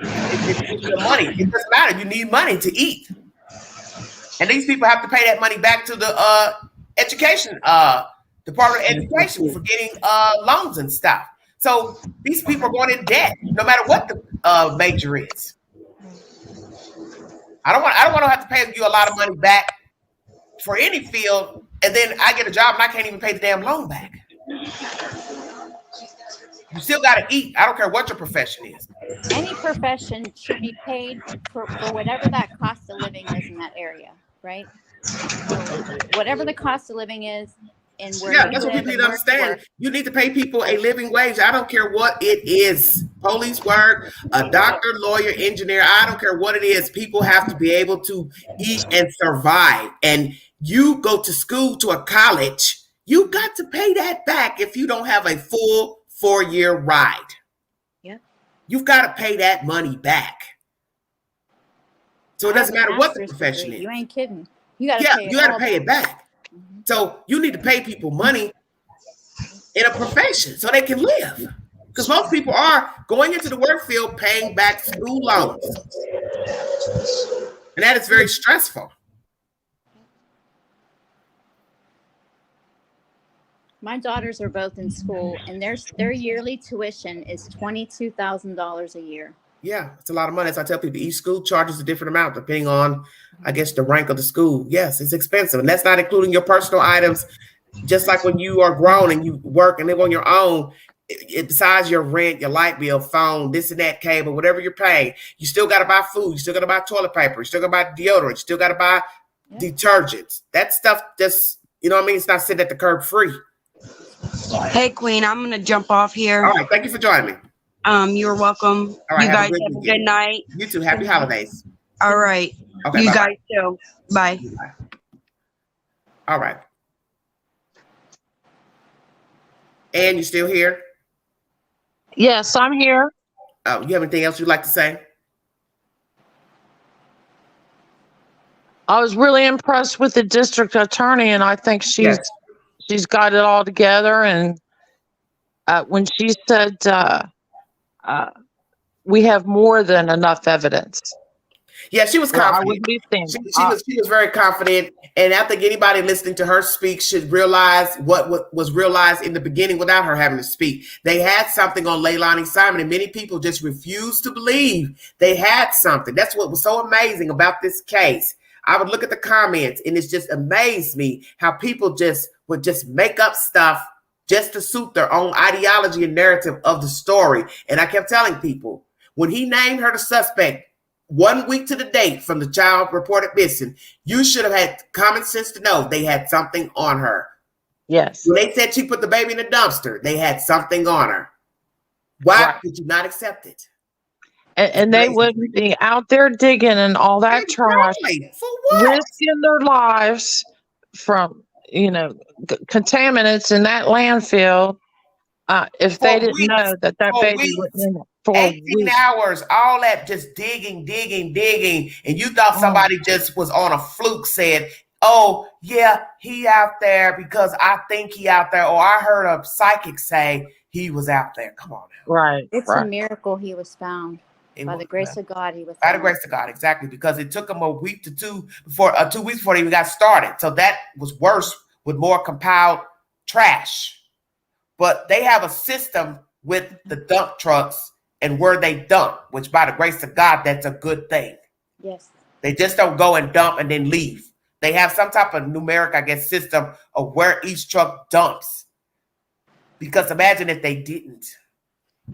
the money. It doesn't matter. You need money to eat. And these people have to pay that money back to the education Department of Education for getting loans and stuff. So these people are going in debt, no matter what the major is. I don't want to have to pay you a lot of money back for any field, and then I get a job and I can't even pay the damn loan back. You still got to eat. I don't care what your profession is. Any profession should be paid for whatever that cost of living is in that area, right? Whatever the cost of living is, and where that's what people need to understand. You need to pay people a living wage. I don't care what it is. Police work, a doctor, lawyer, engineer. I don't care what it is. People have to be able to eat and survive. And you go to school, to a college, You got to pay that back if you don't have a full 4-year ride. Yep. You've got to pay that money back. So it doesn't matter what the profession is. You ain't kidding. You got to pay it. You got to pay it back. Mm-hmm. So you need to pay people money in a profession so they can live. Because most people are going into the work field paying back school loans. And that is very stressful. My daughters are both in school, and their yearly tuition is $22,000 a year. Yeah, it's a lot of money. As I tell people, each school charges a different amount depending on, I guess, the rank of the school. Yes, it's expensive. And that's not including your personal items. Just like when you are grown and you work and live on your own, besides your rent, your light bill, phone, this and that, cable, whatever you're paying, you still got to buy food. You still got to buy toilet paper. You still got to buy deodorant. You still got to buy detergents. That stuff just, you know what I mean? It's not sitting at the curb free. Hey, Queen, I'm going to jump off here. All right. Thank you for joining me. You're welcome. All right, you guys have a good night. You too. Happy holidays. All right. Okay, you bye-bye. guys too. Bye. All right. And you still here? Yes, I'm here. Oh, you have anything else you'd like to say? I was really impressed with the district attorney, and I think she's got it all together. And when she said we have more than enough evidence. Yeah, she was confident. She was very confident, and I think anybody listening to her speak should realize what was realized in the beginning without her having to speak. They had something on Leilani Simon, and many people just refused to believe they had something. That's what was so amazing about this case. I would look at the comments, and it just amazed me how people would just make up stuff just to suit their own ideology and narrative of the story. And I kept telling people, when he named her the suspect 1 week to the date from the child reported missing, you should have had common sense to know they had something on her. Yes. When they said she put the baby in the dumpster, they had something on her. Why did you not accept it? And they wouldn't be out there digging and all that trash, for what? risking their lives from, contaminants in that landfill. If they didn't know that baby was in it for 18 hours, all that just digging. And you thought somebody just was on a fluke said, oh, yeah, he out there because I think he out there. Or I heard a psychic say he was out there. Come on now. Right. It's a miracle he was found. By the grace of God, he was by the grace of God, exactly, because it took him a week to 2 weeks before they even got started. So that was worse with more compiled trash. But they have a system with the dump trucks and where they dump, which by the grace of God, that's a good thing. Yes. They just don't go and dump and then leave. They have some type of numeric, I guess, system of where each truck dumps. Because imagine if they didn't.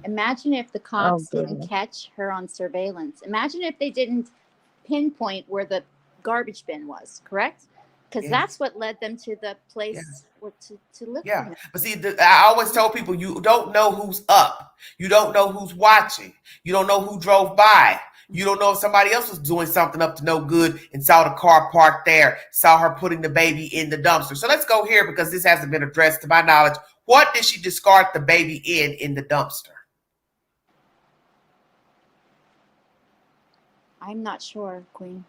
Imagine if the cops didn't catch her on surveillance. Imagine if they didn't pinpoint where the garbage bin was, correct? Because that's what led them to the place to look for him. But see, I always tell people, you don't know who's up. You don't know who's watching. You don't know who drove by. You don't know if somebody else was doing something up to no good and saw the car parked there, saw her putting the baby in the dumpster. So let's go here because this hasn't been addressed to my knowledge. What did she discard the baby in the dumpster? I'm not sure, Queen.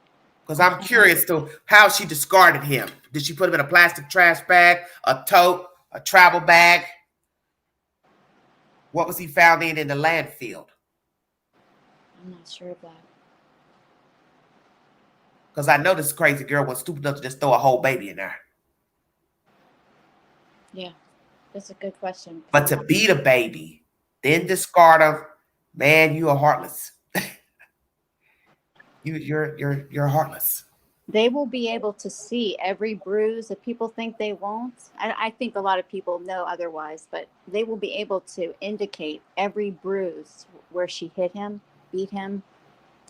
Because I'm curious to how she discarded him. Did she put him in a plastic trash bag, a tote, a travel bag? What was he found in the landfill? I'm not sure of that. Because I know this crazy girl was stupid enough to just throw a whole baby in there. Yeah, that's a good question. But to beat a baby, then discard him, man, you are heartless. You're heartless. They will be able to see every bruise that people think they won't. I think a lot of people know otherwise, but they will be able to indicate every bruise where she hit him, beat him,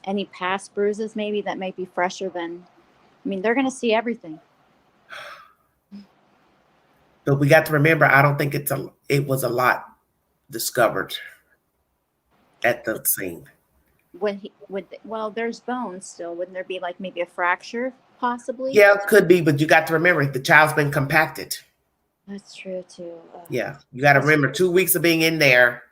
any past bruises maybe that may be fresher than, they're going to see everything. But we got to remember, I don't think it was a lot discovered at the scene. There's bones still. Wouldn't there be like maybe a fracture possibly? Yeah, it could be, but you got to remember the child's been compacted. That's true too. Yeah, you got to remember 2 weeks of being in there,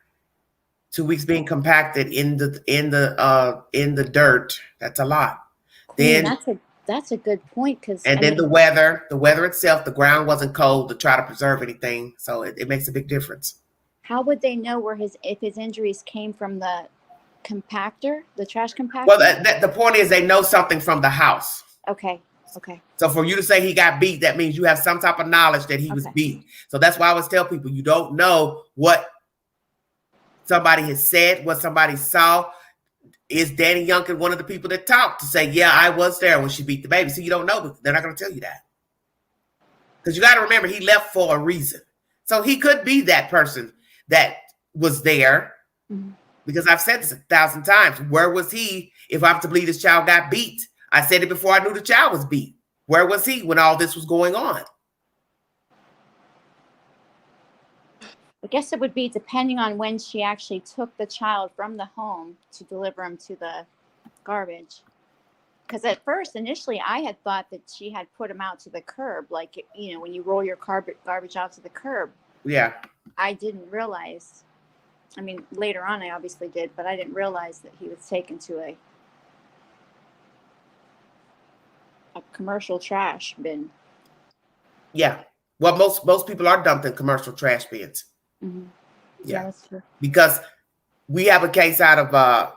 2 weeks being compacted in the dirt. That's a lot. Queen, Then that's a good point, because and then the weather itself, the ground wasn't cold to try to preserve anything, so it makes a big difference. how would they know if his injuries came from the compactor, the trash compactor? Well, the point is they know something from the house. Okay. So for you to say he got beat, that means you have some type of knowledge that he was beat. So that's why I always tell people, you don't know what somebody has said, what somebody saw. Is Danny Youngkin one of the people that talked to say, yeah, I was there when she beat the baby? So you don't know. They're not going to tell you that. Because you got to remember, he left for a reason. So he could be that person that was there. Mm-hmm. Because I've said this 1,000 times. Where was he if I'm to believe this child got beat? I said it before I knew the child was beat. Where was he when all this was going on? I guess it would be depending on when she actually took the child from the home to deliver him to the garbage. Because at first, initially, I had thought that she had put him out to the curb, like, you know, when you roll your garbage out to the curb. Yeah. I didn't realize. I mean, later on, I obviously did, but I didn't realize that he was taken to a commercial trash bin. Yeah. Well, most people are dumped in commercial trash bins. Mm-hmm. Yeah, that's true. Because we have a case out of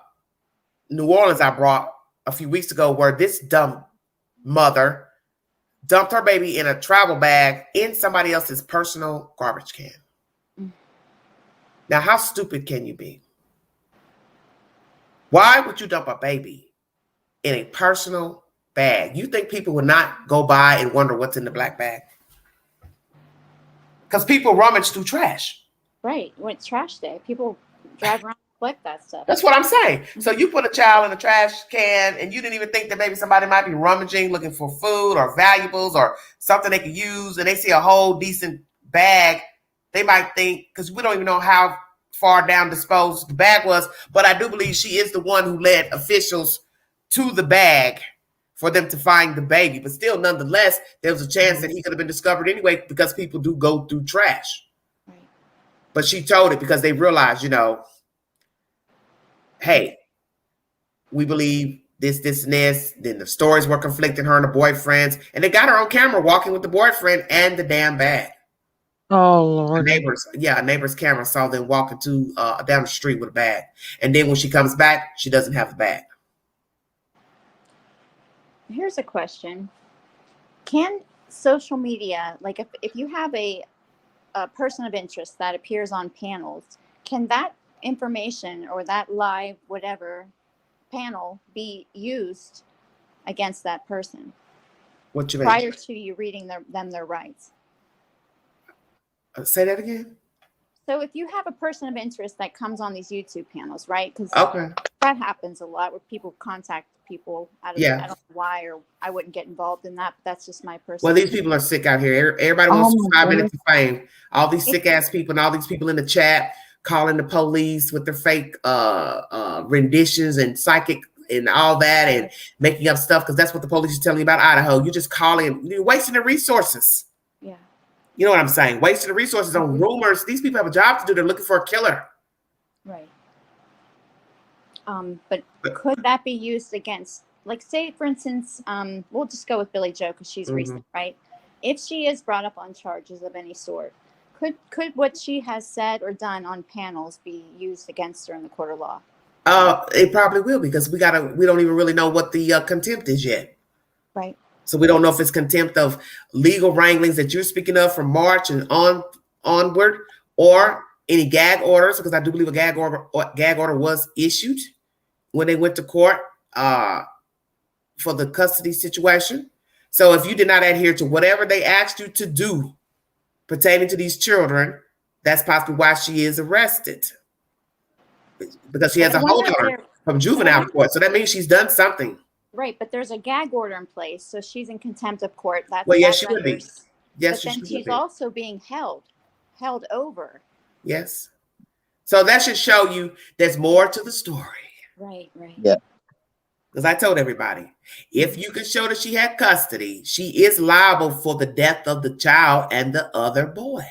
New Orleans I brought a few weeks ago where this dumb mother dumped her baby in a travel bag in somebody else's personal garbage can. Mm-hmm. Now, how stupid can you be? Why would you dump a baby in a personal bag? You think people would not go by and wonder what's in the black bag? Because people rummage through trash. Right. When it's trash day, people drive around and collect that stuff. That's what I'm saying. So you put a child in a trash can and you didn't even think that maybe somebody might be rummaging, looking for food or valuables or something they could use, and they see a whole decent bag. They might think, because we don't even know how far down disposed the bag was, but I do believe she is the one who led officials to the bag for them to find the baby. But still, nonetheless, there was a chance that he could have been discovered anyway, because people do go through trash. But she told it because they realized, you know, hey, we believe this, and this. Then the stories were conflicting, her and the boyfriends. And they got her on camera walking with the boyfriend and the damn bag. Oh, Lord. A neighbor's camera saw them walking down the street with a bag. And then when she comes back, she doesn't have the bag. Here's a question. Can social media, like if you have a person of interest that appears on panels, can that information or that live whatever panel be used against that person? What you mean? Prior to you reading them their rights? Say that again. So if you have a person of interest that comes on these YouTube panels, right? Because that happens a lot where people contact people. I don't know why, or I wouldn't get involved in that, but that's just my personal. Well, these people are sick out here. Everybody wants 5 minutes of fame. All these sick ass people and all these people in the chat calling the police with their fake renditions and psychic and all that and making up stuff, because that's what the police is telling you about Idaho. You're just calling, you're wasting the resources. Yeah. You know what I'm saying? Wasting the resources on rumors. These people have a job to do. They're looking for a killer. Right. But could that be used against, like, say, for instance, we'll just go with Billy Joe because she's recent, right? If she is brought up on charges of any sort, could what she has said or done on panels be used against her in the court of law? It probably will, because we don't even really know what the contempt is yet. Right. So we don't know if it's contempt of legal wranglings that you're speaking of from March and onward, or any gag orders, because I do believe a gag order was issued when they went to court for the custody situation. So if you did not adhere to whatever they asked you to do pertaining to these children, that's possibly why she is arrested, because she has a hold order from juvenile court. So that means she's done something. Right, but there's a gag order in place, so she's in contempt of court. That's well, yes, she would be. Yes, but then she's also being held over. Yes. So that should show you there's more to the story. Right. Yeah. Because I told everybody, if you can show that she had custody, she is liable for the death of the child and the other boy.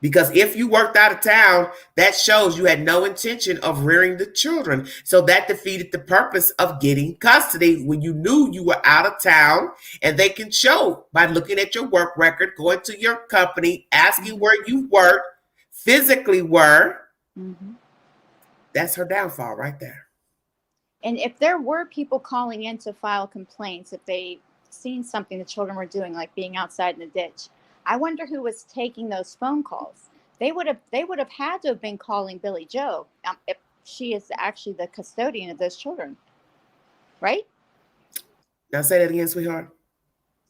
Because if you worked out of town, that shows you had no intention of rearing the children. So that defeated the purpose of getting custody when you knew you were out of town, and they can show by looking at your work record, going to your company, asking where you worked, physically were. Mm-hmm. That's her downfall right there. And if there were people calling in to file complaints, if they seen something the children were doing, like being outside in the ditch, I wonder who was taking those phone calls. They would have had to have been calling Billy Joe if she is actually the custodian of those children, right? Now say that again, sweetheart.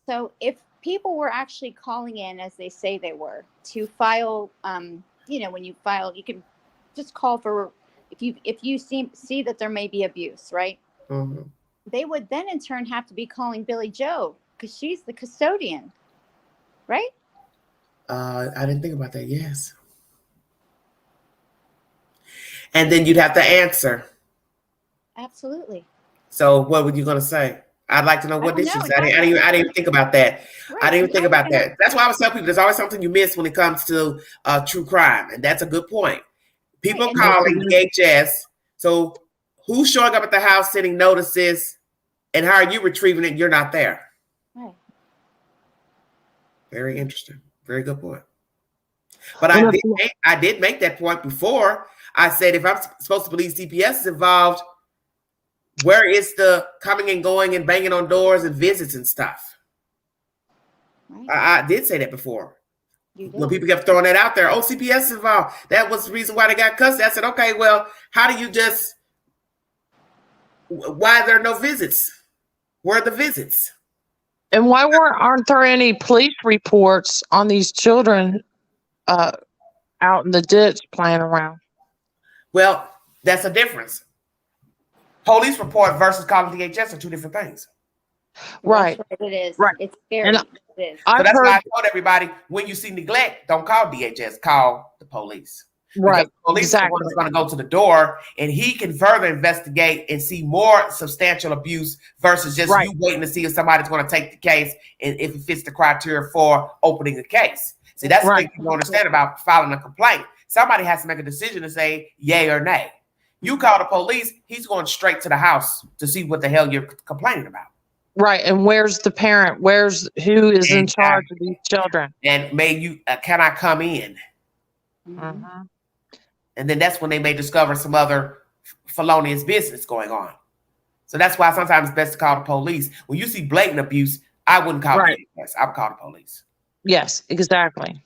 So if people were actually calling in, as they say they were, to file, when you file, you can just call for if you see that there may be abuse, right? Mm-hmm. They would then in turn have to be calling Billy Joe because she's the custodian, right? I didn't think about that. Yes. And then you'd have to answer. Absolutely. So what were you going to say? I'd like to know what did she say. I didn't even think about that. Right. I didn't even think about that. That's why I was telling people there's always something you miss when it comes to true crime. And that's a good point. People Right, calling DHS. So who's showing up at the house sending notices, and how are you retrieving it? You're not there. Right. Very interesting. Very good point. But I did make that point before. I said, if I'm supposed to believe CPS is involved, where is the coming and going and banging on doors and visits and stuff? Right. I did say that before. When people kept throwing that out there, oh, CPS is involved. That was the reason why they got custody. I said, okay, well, why are there no visits? Where are the visits? And why aren't there any police reports on these children out in the ditch playing around? Well, that's a difference. Police report versus calling DHS are two different things. Right. It is. Right. It's scary. And It is. So that's why I told everybody, when you see neglect, don't call DHS, call the police. Right. Because the police is the one that's going to go to the door, and he can further investigate and see more substantial abuse versus just you waiting to see if somebody's going to take the case and if it fits the criteria for opening a case. See, that's the thing you don't understand about filing a complaint. Somebody has to make a decision to say yay or nay. You call the police, he's going straight to the house to see what the hell you're complaining about. Right. And where's the parent? Who is in charge of these children? And can I come in? Mm-hmm. And then that's when they may discover some other felonious business going on. So that's why sometimes it's best to call the police. When you see blatant abuse, I wouldn't call the police. I would call the police. Yes, exactly.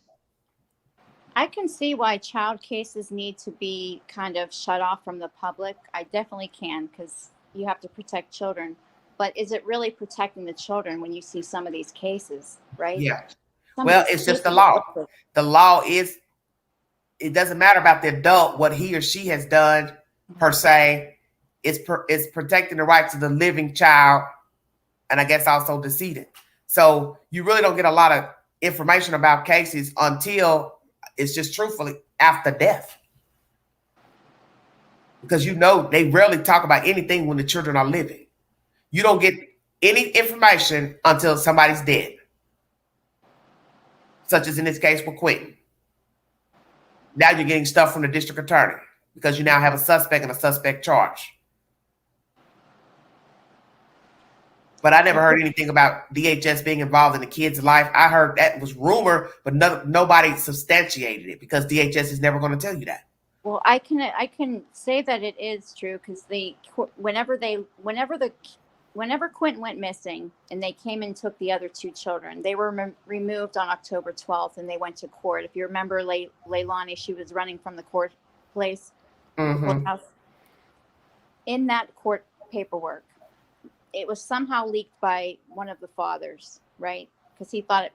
I can see why child cases need to be kind of shut off from the public. I definitely can, because you have to protect children. But is it really protecting the children when you see some of these cases, right? Yeah. Well, it's just the law. The law is, it doesn't matter about the adult, what he or she has done per se. It's protecting the rights of the living child, and I guess also decedent. So you really don't get a lot of information about cases until it's just truthfully after death. Because they rarely talk about anything when the children are living. You don't get any information until somebody's dead. Such as in this case with Quentin. Now you're getting stuff from the district attorney because you now have a suspect and a suspect charge. But I never heard anything about DHS being involved in the kid's life. I heard that was rumor, but nobody substantiated it because DHS is never going to tell you that. Well, I can say that it is true because whenever Quentin went missing and they came and took the other two children, they were removed on October 12th and they went to court. If you remember Leilani, she was running from the court place, the courthouse. In that court paperwork, it was somehow leaked by one of the fathers, right? Because he thought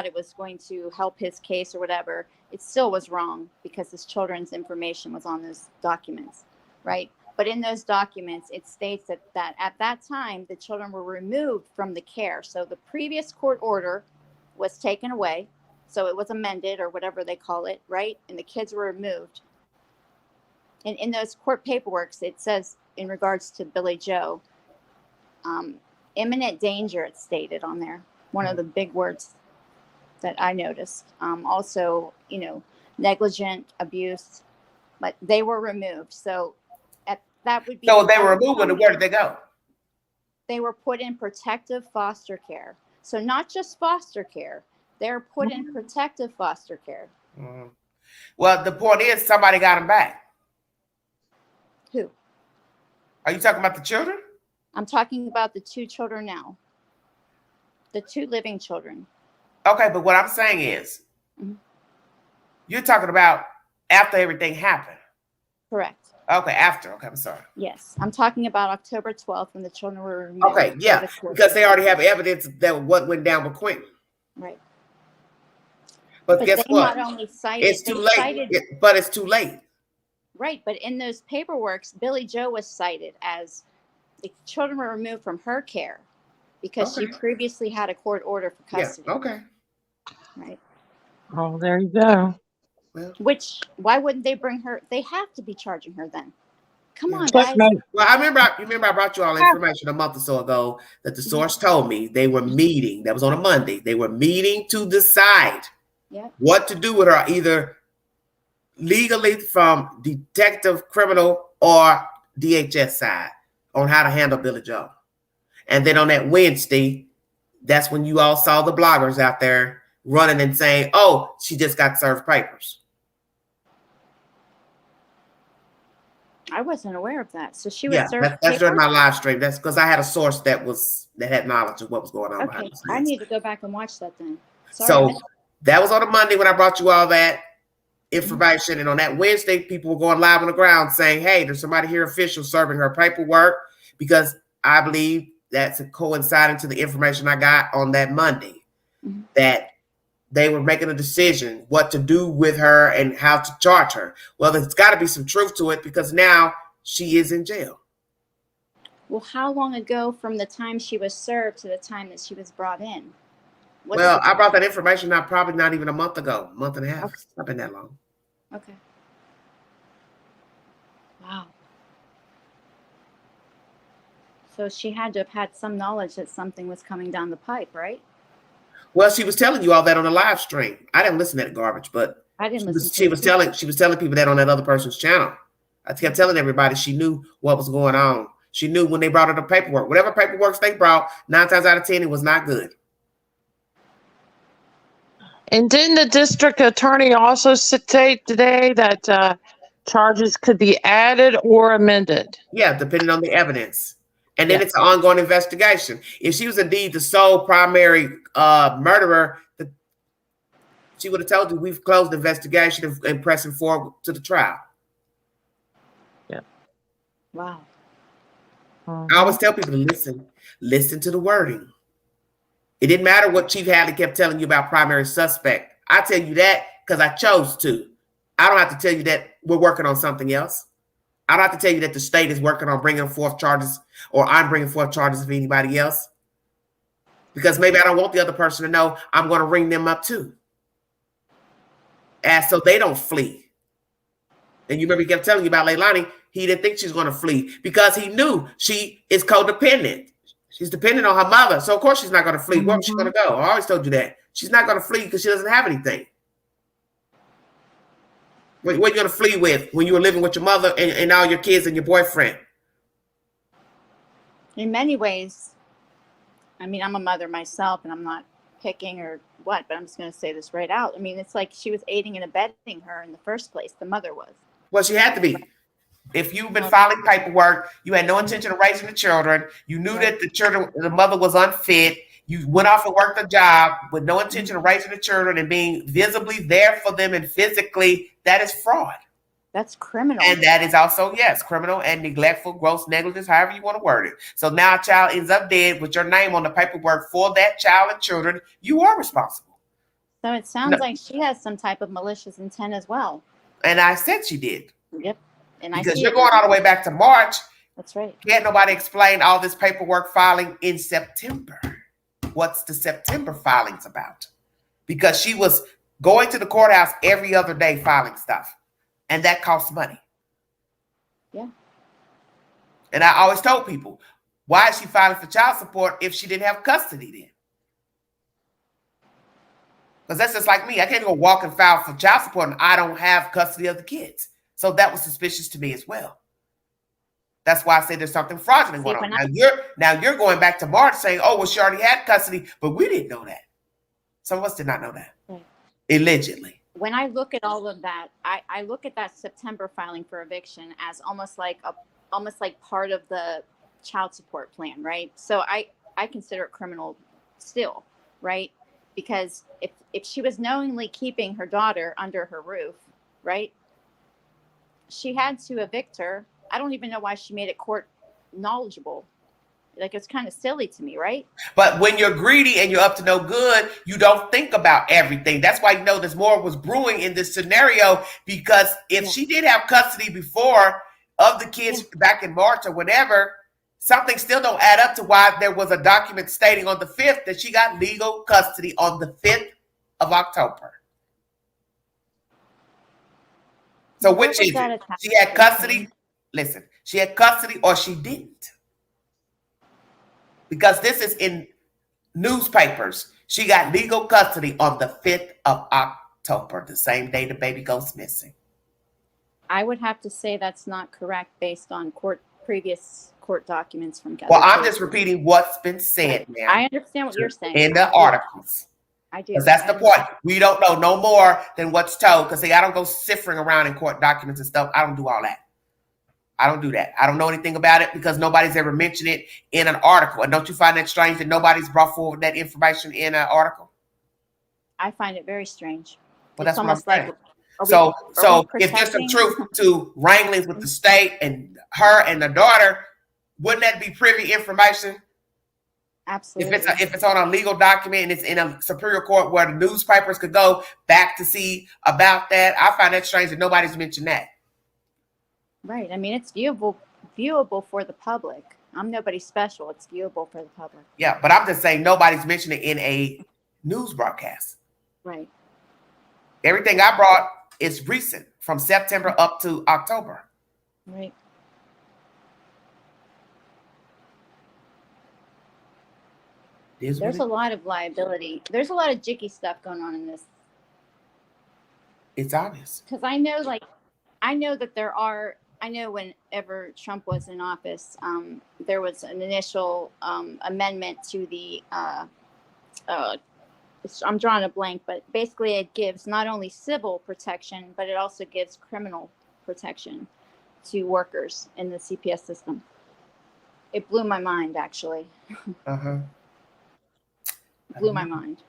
it was going to help his case or whatever. It still was wrong because his children's information was on those documents, right? But in those documents, it states that at that time, the children were removed from the care. So the previous court order was taken away. So it was amended or whatever they call it, right? And the kids were removed. And in those court paperworks, it says in regards to Billy Joe, imminent danger, it's stated on there. One of the big words that I noticed. Also, negligent abuse, but they were removed. So that would be. So they were removed, and where did they go? They were put in protective foster care. So not just foster care, they're put in protective foster care. Mm-hmm. Well, the point is somebody got them back. Who? Are you talking about the children? I'm talking about the 2 children now. The 2 living children. Okay, but what I'm saying is, you're talking about after everything happened. Correct. Okay, after. Okay, I'm sorry. Yes, I'm talking about October 12th when the children were removed. Okay, yeah, because they already have evidence that what went down with Quentin. Right. But guess what? Not only cited, it's too late. But it's too late. Right, but in those paperworks, Billy Joe was cited as the children were removed from her care because she previously had a court order for custody. Yeah, okay. Right. Oh, there you go. Well, why wouldn't they bring her? They have to be charging her then. Come on, guys. Well, I remember I brought you all information a month or so ago that the source told me they were meeting. That was on a Monday. They were meeting to decide what to do with her, either legally from detective, criminal, or DHS side on how to handle Billy Joe. And then on that Wednesday, that's when you all saw the bloggers out there running and saying, "Oh, she just got served papers." I wasn't aware of that. So she was served that's during my live stream. That's because I had a source that had knowledge of what was going on. Okay, I need to go back and watch that then. Sorry, so that was on a Monday when I brought you all that information. And on that Wednesday, people were going live on the ground saying, "Hey, there's somebody here official serving her paperwork," because I believe that's coinciding to the information I got on that Monday, that they were making a decision what to do with her and how to charge her. Well, there's got to be some truth to it because now she is in jail. Well, how long ago from the time she was served to the time that she was brought in? Well, I brought that information out probably not even a month ago, month and a half. It's not been that long. Okay. Wow. So she had to have had some knowledge that something was coming down the pipe, right? Well, she was telling you all that on the live stream. I didn't listen to that garbage, but I didn't listen. She was telling people that on that other person's channel. I kept telling everybody she knew what was going on. She knew when they brought her the paperwork. Whatever paperwork they brought, 9 times out of 10, it was not good. And didn't the district attorney also state today that charges could be added or amended? Yeah, depending on the evidence. And then it's an ongoing investigation. If she was indeed the sole primary murderer, she would have told you we've closed the investigation and pressing forward to the trial. Yeah. Wow. I always tell people to listen to the wording. It didn't matter what Chief Hadley kept telling you about primary suspect. I tell you that because I chose to. I don't have to tell you that we're working on something else. I don't have to tell you that the state is working on bringing forth charges or I'm bringing forth charges of anybody else. Because maybe I don't want the other person to know I'm going to ring them up too. And so they don't flee. And you remember he kept telling you about Leilani, he didn't think she was going to flee because he knew she is codependent. She's dependent on her mother. So of course she's not going to flee. Where's she going to go? I always told you that. She's not going to flee because she doesn't have anything. What are you going to flee with when you were living with your mother and all your kids and your boyfriend? In many ways, I mean, I'm a mother myself and I'm not picking or what, but I'm just going to say this right out. I mean, it's like she was aiding and abetting her in the first place. The mother was. Well, she had to be. If you've been filing paperwork, you had no intention of raising the children. You knew that the mother was unfit. You went off and worked a job with no intention of raising the children and being visibly there for them and physically. That is fraud. That's criminal. And that is also, yes, criminal and neglectful, gross negligence, however you want to word it. So now a child ends up dead with your name on the paperwork for that child and children. You are responsible. So it sounds like she has some type of malicious intent as well. And I said she did. Yep. And because you're going all the way back to March. That's right. Can't nobody explain all this paperwork filing in September. What's the September filings about? Because she was going to the courthouse every other day filing stuff. And that costs money. And I always told people, why is she filing for child support if she didn't have custody then? Because that's just like me. I can't go walk and file for child support and I don't have custody of the kids. So that was suspicious to me as well. That's why I say there's something fraudulent going on. Now you're going back to March saying, oh, well, she already had custody, but we didn't know that. Some of us did not know that. Right. Allegedly. When I look at all of that, I look at that September filing for eviction as almost like part of the child support plan, right? So I consider it criminal still, right? Because if she was knowingly keeping her daughter under her roof, right, she had to evict her. I don't even know why she made it court knowledgeable. Like, it's kind of silly to me, right? But when you're greedy and you're up to no good, you don't think about everything. That's why you know there's more was brewing in this scenario, because if she did have custody before of the kids back in March or whatever, something still don't add up to why there was a document stating on the 5th that she got legal custody on the 5th of October. So which is it? She had custody. Listen, she had custody or she didn't. Because this is in newspapers. She got legal custody on the 5th of October, the same day the baby goes missing. I would have to say that's not correct based on previous court documents from Well, I'm just repeating what's been said, ma'am. I understand what you're saying. In the articles. I do. Because that's the point. We don't know no more than what's told. Because I don't go sifting around in court documents and stuff. I don't do all that. I don't do that. I don't know anything about it because nobody's ever mentioned it in an article. And don't you find that strange that nobody's brought forward that information in an article? I find it very strange. Well, that's what I'm saying. So if there's some truth to wranglings with the state and her and the daughter, wouldn't that be privy information? Absolutely. If it's on a legal document and it's in a superior court where the newspapers could go back to see about that, I find that strange that nobody's mentioned that. Right. I mean, it's viewable for the public. I'm nobody special. It's viewable for the public. Yeah, but I'm just saying nobody's mentioned it in a news broadcast. Right. Everything I brought is recent, from September up to October. Right. There's a lot of liability. There's a lot of jicky stuff going on in this. It's obvious. Because I know that there are. I know whenever Trump was in office, there was an initial amendment to the, I'm drawing a blank, but basically it gives not only civil protection, but it also gives criminal protection to workers in the CPS system. It blew my mind, actually. Blew my mind.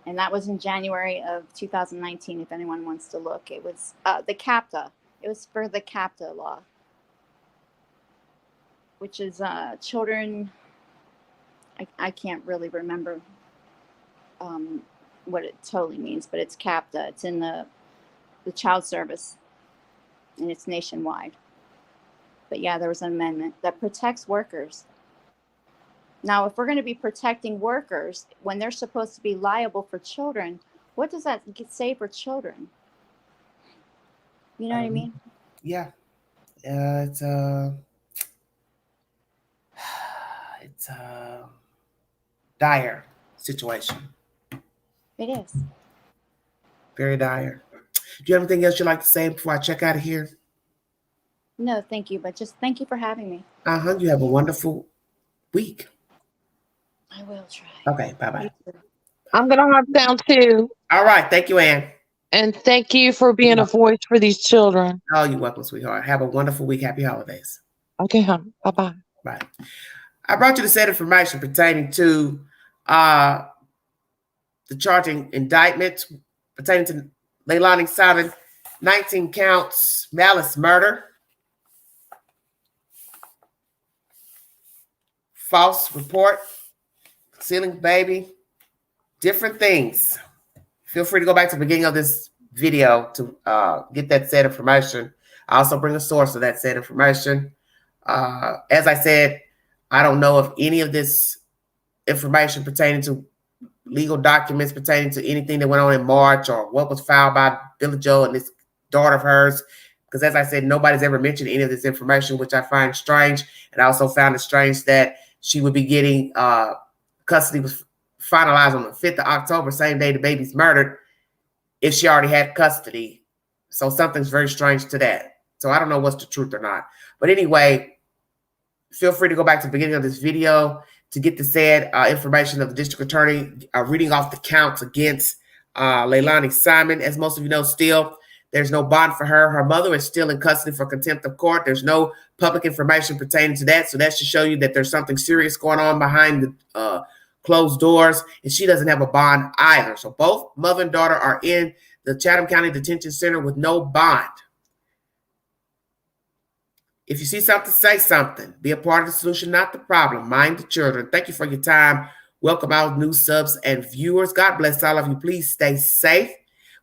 And that was in January of 2019, if anyone wants to look. It was the CAPTA. It was for the CAPTA law, which is children. I can't really remember what it totally means, but it's CAPTA. It's in the child service, and it's nationwide. But yeah, there was an amendment that protects workers. Now, if we're going to be protecting workers when they're supposed to be liable for children, what does that say for children? You know what I mean? Yeah. It's a dire situation. It is. Very dire. Do you have anything else you'd like to say before I check out of here? No, thank you. But just thank you for having me. You have a wonderful week. I will try. Okay, bye-bye. I'm going to hunt down too. All right. Thank you, Ann. And thank you for being a voice for these children. Oh, you're welcome, sweetheart. Have a wonderful week. Happy holidays. Okay, hon. Bye-bye. Bye. I brought you the set information pertaining to the charging indictment pertaining to Leilani Simon, 19 counts, malice murder, false report, concealing baby, different things. Feel free to go back to the beginning of this video to get that said information. I also bring a source of that said information. As I said, I don't know if any of this information pertaining to legal documents pertaining to anything that went on in March or what was filed by Billy Joe and this daughter of hers. Because as I said, nobody's ever mentioned any of this information, which I find strange. And I also found it strange that she would be getting custody was finalized on the 5th of October, same day the baby's murdered, if she already had custody. So something's very strange to that. So I don't know what's the truth or not. But anyway, feel free to go back to the beginning of this video to get the said information of the district attorney reading off the counts against Leilani Simon. As most of you know, still, there's no bond for her. Her mother is still in custody for contempt of court. There's no public information pertaining to that. So that should show you that there's something serious going on behind the closed doors. And she doesn't have a bond either. So both mother and daughter are in the Chatham County Detention Center with no bond. If you see something, say something. Be a part of the solution, not the problem. Mind the children. Thank you for your time. Welcome our new subs and viewers. God bless all of you. Please stay safe.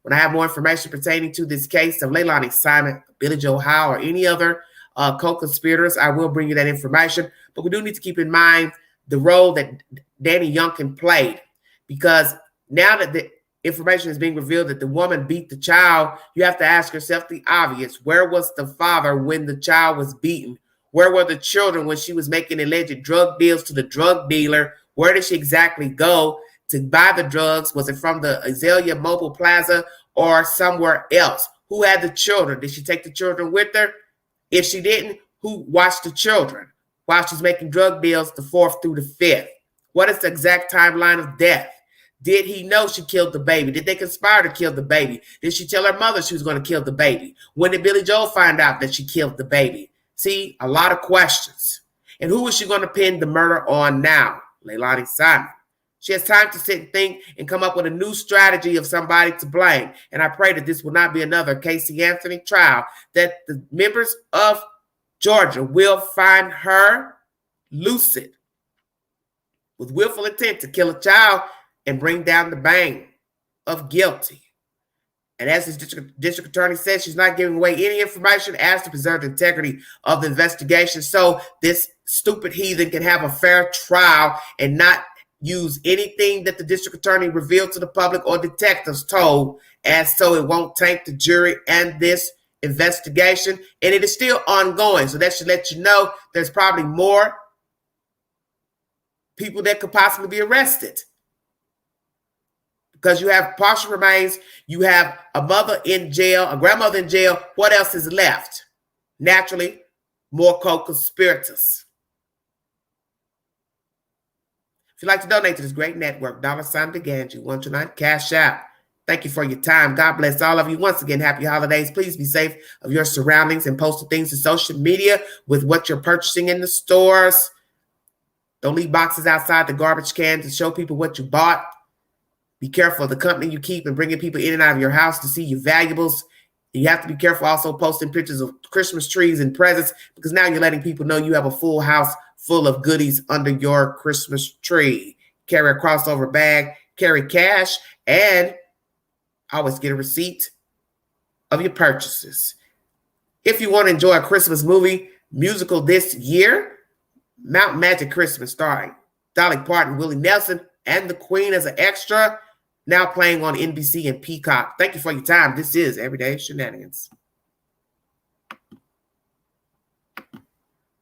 When I have more information pertaining to this case of Leilani Simon, Billy Joe Howe, or any other co-conspirators, I will bring you that information. But we do need to keep in mind the role that Danny Youngkin played, because now that the information is being revealed that the woman beat the child, you have to ask yourself the obvious. Where was the father when the child was beaten? Where were the children when she was making alleged drug deals to the drug dealer? Where did she exactly go to buy the drugs? Was it from the Azalea Mobile Plaza or somewhere else? Who had the children? Did she take the children with her? If she didn't, who watched the children while she's making drug deals the 4th through the 5th? What is the exact timeline of death? Did he know she killed the baby? Did they conspire to kill the baby? Did she tell her mother she was going to kill the baby? When did Billy Joel find out that she killed the baby? See, a lot of questions. And who is she going to pin the murder on now? Leilani Simon. She has time to sit and think and come up with a new strategy of somebody to blame. And I pray that this will not be another Casey Anthony trial, that the members of Georgia will find her lucid with willful intent to kill a child and bring down the bang of guilty. And as this district attorney said, she's not giving away any information as to preserve the integrity of the investigation, so this stupid heathen can have a fair trial and not use anything that the district attorney revealed to the public or detectives told, as so it won't taint the jury and this investigation. And it is still ongoing, so that should let you know there's probably more people that could possibly be arrested. Because you have partial remains, you have a mother in jail, a grandmother in jail. What else is left? Naturally, more co-conspirators. If you'd like to donate to this great network, $DeGanji 129 Cash App. Thank you for your time. God bless all of you. Once again, happy holidays. Please be safe of your surroundings and post things to social media with what you're purchasing in the stores. Don't leave boxes outside the garbage can to show people what you bought. Be careful of the company you keep and bringing people in and out of your house to see your valuables. You have to be careful also posting pictures of Christmas trees and presents, because now you're letting people know you have a full house full of goodies under your Christmas tree. Carry a crossover bag, carry cash, and always get a receipt of your purchases. If you want to enjoy a Christmas movie musical this year, Mount Magic Christmas, starring Dolly Parton, Willie Nelson, and the Queen as an extra, now playing on NBC and Peacock. Thank you for your time. This is Everyday Shenanigans.